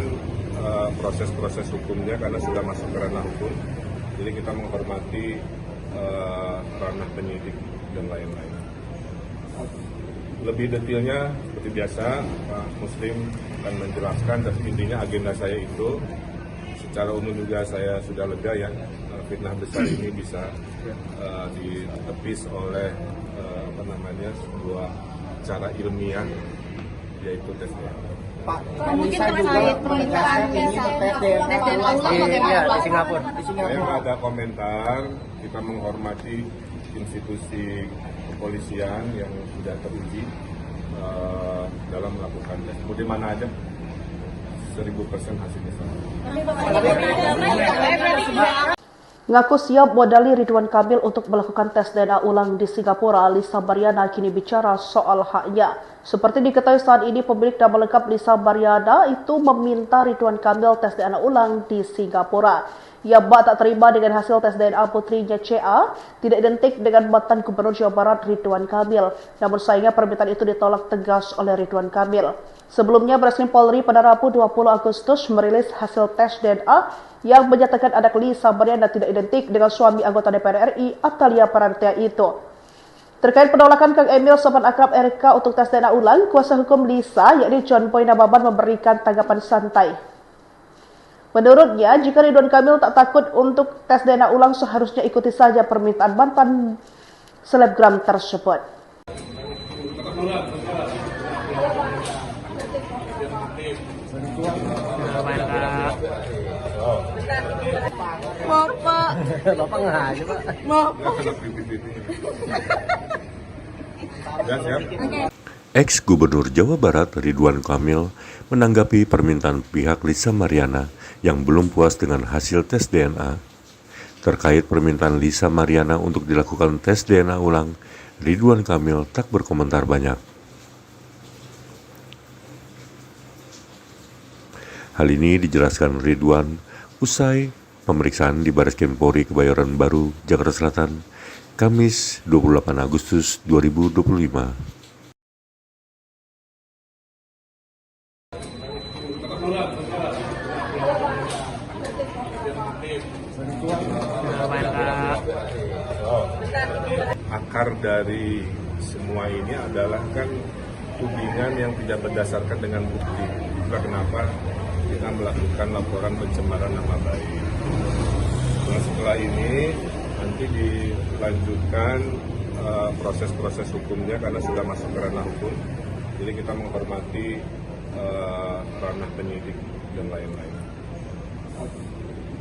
proses-proses hukumnya karena sudah masuk ke ranah hukum. Jadi kita menghormati ranah penyidik dan lain-lain. Lebih detailnya seperti biasa Pak Muslim akan menjelaskan, dan intinya agenda saya itu secara umum juga saya sudah lega ya, fitnah besar ini bisa ditepis oleh sebuah cara ilmiah, yaitu tes DNA. Pak, mungkin terkait permintaan tes DNA ulang di Singapura. Saya nggak ada komentar, kita menghormati institusi kepolisian yang sudah teruji dalam melakukan tes. Mau di mana aja, 1000% hasilnya sama. Ngaku siap modali Ridwan Kamil untuk melakukan tes DNA ulang di Singapura, Lisa Mariana kini bicara soal haknya. Seperti diketahui saat ini, pemilik nama lengkap Lisa Mariana itu meminta Ridwan Kamil tes DNA ulang di Singapura. Ia tak terima dengan hasil tes DNA putrinya CA tidak identik dengan mantan Gubernur Jawa Barat Ridwan Kamil. Namun sayangnya permintaan itu ditolak tegas oleh Ridwan Kamil. Sebelumnya, Bareskrim Polri pada Rabu 20 Agustus merilis hasil tes DNA yang menyatakan anak Lisa Mariana tidak identik dengan suami anggota DPR RI Atalia Parantia itu. Terkait penolakan Kang Emil sopan akrab RK untuk tes DNA ulang, kuasa hukum Lisa yakni John Boy Nababan memberikan tanggapan santai. Menurutnya, jika Ridwan Kamil tak takut untuk tes DNA ulang, seharusnya ikuti saja permintaan mantan selebgram tersebut. Bapak nggak aja, Pak. Ex-Gubernur Jawa Barat Ridwan Kamil menanggapi permintaan pihak Lisa Mariana yang belum puas dengan hasil tes DNA. Terkait permintaan Lisa Mariana untuk dilakukan tes DNA ulang, Ridwan Kamil tak berkomentar banyak. Hal ini dijelaskan Ridwan usai pemeriksaan di Bareskrim Polri Kebayoran Baru, Jakarta Selatan, Kamis 28 Agustus 2025. Akar dari semua ini adalah kan tudingan yang tidak berdasarkan dengan bukti. Itulah kenapa kita melakukan laporan pencemaran nama baik. Nah, setelah ini nanti dilanjutkan proses-proses hukumnya karena sudah masuk ke ranah hukum. Jadi kita menghormati ranah penyidik dan lain-lain.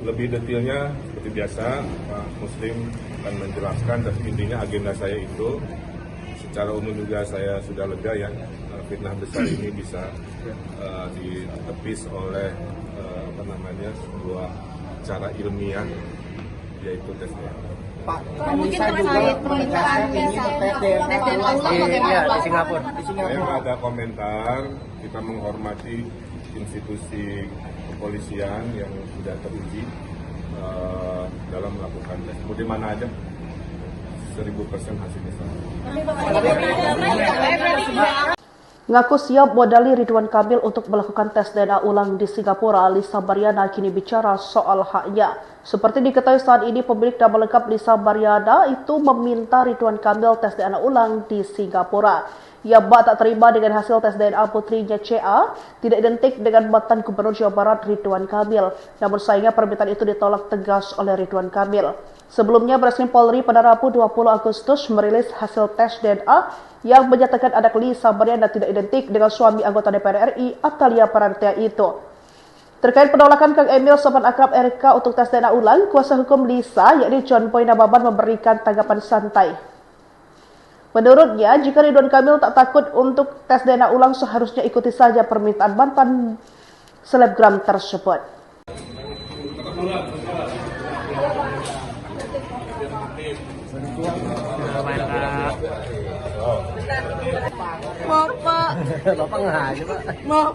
Lebih detailnya seperti biasa Pak Muslim akan menjelaskan, dan intinya agenda saya itu secara umum juga saya sudah lega ya, fitnah besar ini bisa ditepis oleh sebuah cara ilmiah, yaitu tes DNA. Pak, mungkin terkait permintaan tes DNA ulang di Singapura. Saya nggak ada komentar, kita menghormati institusi kepolisian yang sudah teruji dalam melakukan tes. Mau di mana aja, 1000% hasilnya sama. Ngaku siap modali Ridwan Kamil untuk melakukan tes DNA ulang di Singapura, Lisa Mariana kini bicara soal haknya. Seperti diketahui saat ini, pemilik nama lengkap Lisa Mariana itu meminta Ridwan Kamil tes DNA ulang di Singapura. Ia tak terima dengan hasil tes DNA putrinya CA tidak identik dengan mantan Gubernur Jawa Barat Ridwan Kamil. Namun sayangnya permintaan itu ditolak tegas oleh Ridwan Kamil. Sebelumnya, Bareskrim Polri pada Rabu 20 Agustus merilis hasil tes DNA yang menyatakan anak Lisa Mariana tidak identik dengan suami anggota DPR RI Atalia Parantia itu. Terkait penolakan Kang Emil sopan akrab RK untuk tes DNA ulang, kuasa hukum Lisa yakni John Boy Nababan memberikan tanggapan santai. Menurutnya, jika Ridwan Kamil tak takut untuk tes DNA ulang, seharusnya ikuti saja permintaan mantan selebgram tersebut. Maaf Pak. Bapak nggak aja Pak. Maaf.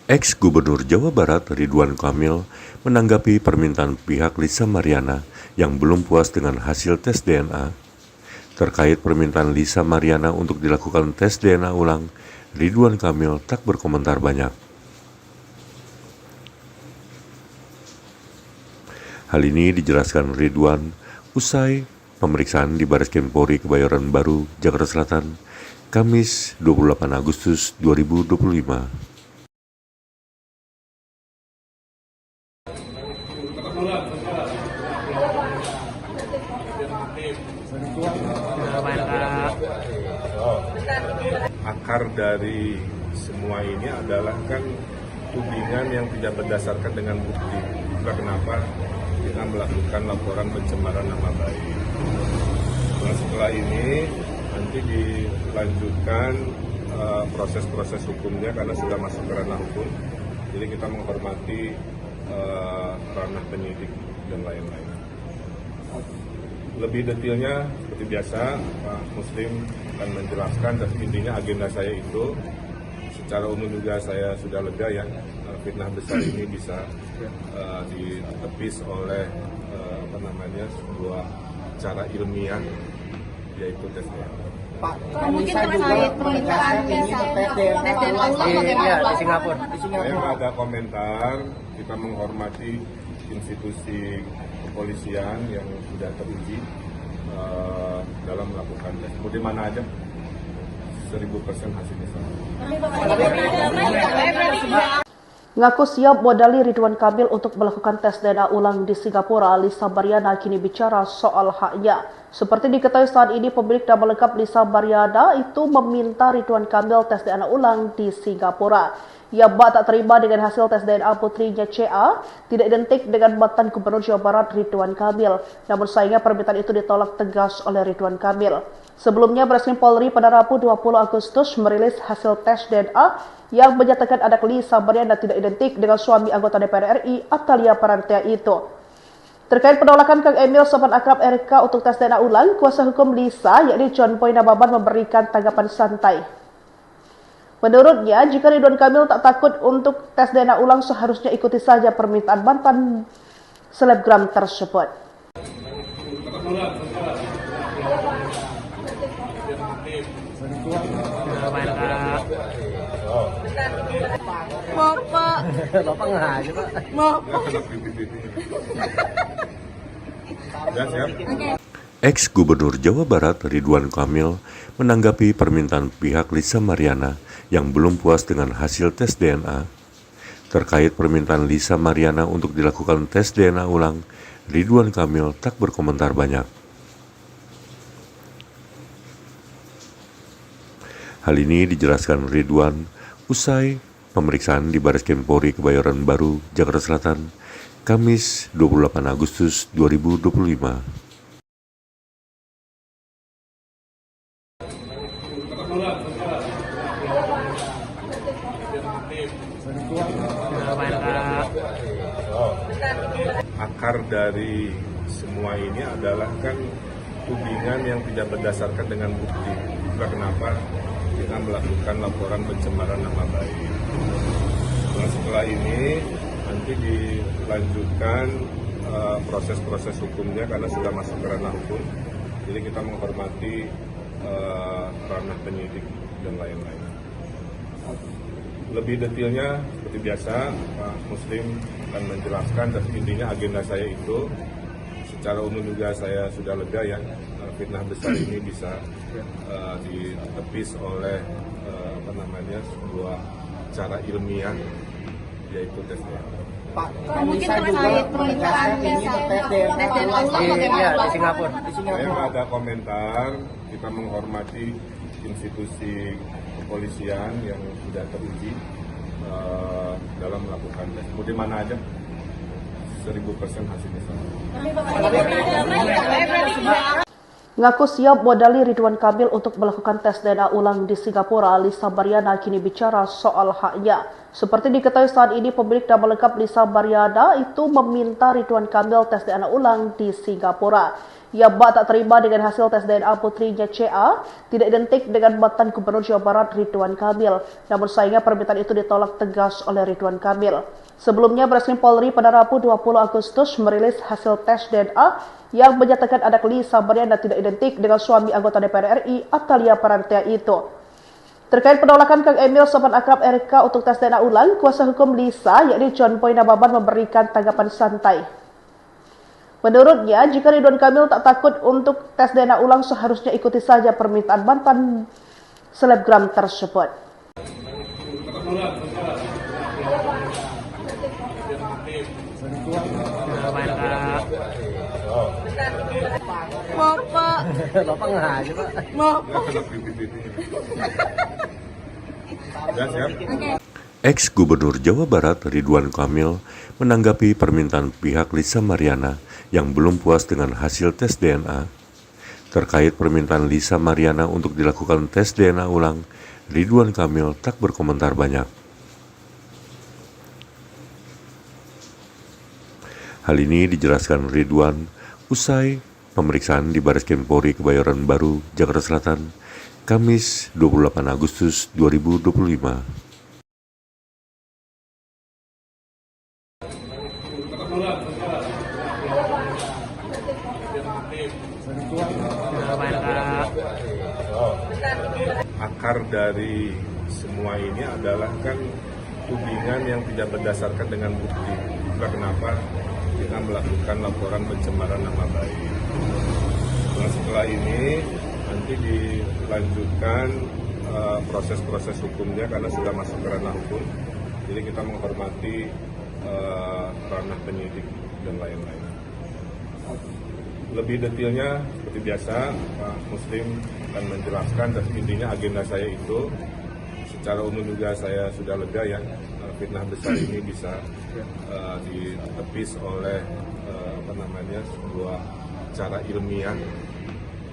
Ex-Gubernur Jawa Barat Ridwan Kamil menanggapi permintaan pihak Lisa Mariana yang belum puas dengan hasil tes DNA. Terkait permintaan Lisa Mariana untuk dilakukan tes DNA ulang, Ridwan Kamil tak berkomentar banyak. Hal ini dijelaskan Ridwan usai pemeriksaan di Baris Krim Polri Kebayoran Baru, Jakarta Selatan, Kamis 28 Agustus 2025. Akar dari semua ini adalah kan tudingan yang tidak berdasarkan dengan bukti. Itulah kenapa kita melakukan laporan pencemaran nama baik. Nah, setelah ini nanti dilanjutkan proses-proses hukumnya karena sudah masuk ke ranah hukum. Jadi kita menghormati ranah penyidik dan lain-lain. Lebih detailnya seperti biasa Pak Muslim akan menjelaskan, dan intinya agenda saya itu secara umum juga saya sudah lega ya, fitnah besar ini bisa ditepis oleh sebuah cara ilmiah, yaitu tes DNA. Pak, mungkin terkait permintaan tes DNA di Singapura. Saya nggak ada komentar, kita menghormati institusi kepolisian yang sudah teruji dalam melakukan tes. Mau di mana aja, 1000% hasilnya sama. Ngaku siap modali Ridwan Kamil untuk melakukan tes DNA ulang di Singapura, Lisa Mariana kini bicara soal haknya. Seperti diketahui saat ini, pemilik nama lengkap Lisa Mariana itu meminta Ridwan Kamil tes DNA ulang di Singapura. Ia tak terima dengan hasil tes DNA putrinya CA tidak identik dengan mantan Gubernur Jawa Barat Ridwan Kamil. Namun sayangnya permintaan itu ditolak tegas oleh Ridwan Kamil. Sebelumnya, Baris Krim Polri pada Rabu 20 Agustus merilis hasil tes DNA yang menyatakan anak Lisa Mariana tidak identik dengan suami anggota DPR RI Atalia Parantia itu. Terkait penolakan Kang Emil sopan akrab RK untuk tes DNA ulang, kuasa hukum Lisa yakni John Boy Nababan memberikan tanggapan santai. Menurutnya, jika Ridwan Kamil tak takut untuk tes DNA ulang, seharusnya ikuti saja permintaan mantan selebgram tersebut. Maaf Pak. Bapak nggak aja Pak. Maaf. Ex-Gubernur Jawa Barat Ridwan Kamil menanggapi permintaan pihak Lisa Mariana yang belum puas dengan hasil tes DNA. Terkait permintaan Lisa Mariana untuk dilakukan tes DNA ulang, Ridwan Kamil tak berkomentar banyak. Hal ini dijelaskan Ridwan usai pemeriksaan di Baris Krim Polri Kebayoran Baru, Jakarta Selatan, Kamis 28 Agustus 2025. Akar dari semua ini adalah kan tudingan yang tidak berdasarkan dengan bukti. Itulah kenapa kita melakukan laporan pencemaran nama baik. Nah, setelah ini nanti dilanjutkan proses-proses hukumnya karena sudah masuk ke ranah hukum. Jadi kita menghormati ranah penyidik dan lain-lain. Lebih detailnya seperti biasa Pak Muslim akan menjelaskan, dan intinya agenda saya itu secara umum juga saya sudah lega ya, fitnah besar ini bisa ditepis oleh sebuah cara ilmiah, yaitu tes DNA. Pak, mungkin terkait permintaan tes DNA di Singapura. Saya nggak ada komentar, kita menghormati institusi kepolisian yang sudah teruji dalam melakukan tes. Mau di mana aja, 1000% hasilnya sama. Ngaku siap modali Ridwan Kamil untuk melakukan tes DNA ulang di Singapura, Lisa Mariana kini bicara soal haknya. Seperti diketahui saat ini, pemilik nama lengkap Lisa Mariana itu meminta Ridwan Kamil tes DNA ulang di Singapura. Ia tak terima dengan hasil tes DNA putrinya CA tidak identik dengan mantan Gubernur Jawa Barat Ridwan Kamil. Namun sayangnya permintaan itu ditolak tegas oleh Ridwan Kamil. Sebelumnya, Bareskrim Polri pada Rabu 20 Agustus merilis hasil tes DNA yang menyatakan anak Lisa Mariana tidak identik dengan suami anggota DPR RI Atalia Parantea itu. Terkait penolakan Kang Emil sopan akrab RK untuk tes DNA ulang, kuasa hukum Lisa yakni John Boy Nababan memberikan tanggapan santai. Menurutnya, jika Ridwan Kamil tak takut untuk tes DNA ulang, seharusnya ikuti saja permintaan mantan selebgram tersebut. Bapak nggak aja, Pak. Ex-Gubernur Jawa Barat Ridwan Kamil menanggapi permintaan pihak Lisa Mariana yang belum puas dengan hasil tes DNA. Terkait permintaan Lisa Mariana untuk dilakukan tes DNA ulang, Ridwan Kamil tak berkomentar banyak. Hal ini dijelaskan Ridwan usai pemeriksaan di Bareskrim Polri Kebayoran Baru, Jakarta Selatan, Kamis 28 Agustus 2025. Akar dari semua ini adalah kan tudingan yang tidak berdasarkan dengan bukti. Itulah kenapa kita melakukan laporan pencemaran nama baik. Nah, setelah ini nanti dilanjutkan proses-proses hukumnya karena sudah masuk ke ranah hukum. Jadi kita menghormati ranah penyidik dan lain-lain. Lebih detailnya seperti biasa Pak Muslim akan menjelaskan, dan intinya agenda saya itu secara umum juga saya sudah lega ya, fitnah besar ini bisa ditepis oleh sebuah cara ilmiah,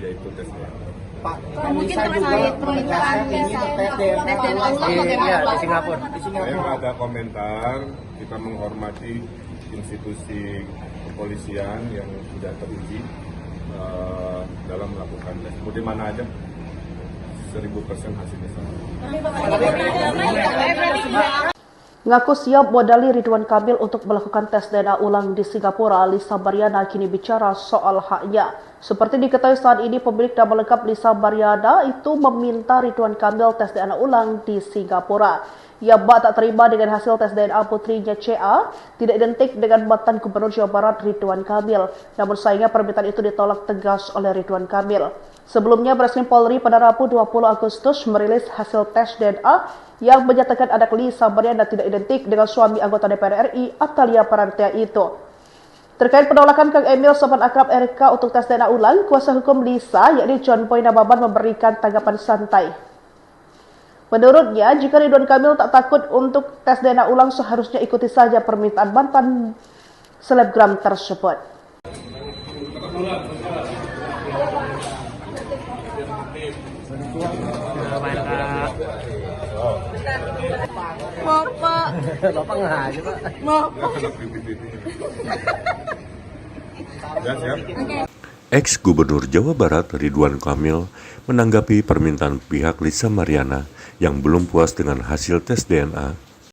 yaitu tes DNA. Pak, mungkin terkait permintaan tes DNA ulang di Singapura. Saya nggak ada komentar, kita menghormati institusi kepolisian yang sudah teruji dalam melakukan tes. Mau di mana aja, 1000% hasilnya sama. Ngaku siap modali Ridwan Kamil untuk melakukan tes DNA ulang di Singapura, Lisa Mariana kini bicara soal haknya. Seperti diketahui saat ini, pemilik nama lengkap Lisa Mariana itu meminta Ridwan Kamil tes DNA ulang di Singapura. Ia tak terima dengan hasil tes DNA putrinya CA tidak identik dengan mantan Gubernur Jawa Barat Ridwan Kamil. Namun sayangnya permintaan itu ditolak tegas oleh Ridwan Kamil. Sebelumnya, Bareskrim Polri pada Rabu 20 Agustus merilis hasil tes DNA yang menyatakan anak Lisa Mariana tidak identik dengan suami anggota DPR RI Atalia Parantea itu. Terkait penolakan Kang Emil sopan akrab RK untuk tes DNA ulang, kuasa hukum Lisa yakni John Boy Nababan memberikan tanggapan santai. Menurutnya, jika Ridwan Kamil tak takut untuk tes DNA ulang, seharusnya ikuti saja permintaan mantan selebgram tersebut. Bapak nggak aja, Pak. Ex-Gubernur Jawa Barat Ridwan Kamil menanggapi permintaan pihak Lisa Mariana yang belum puas dengan hasil tes DNA.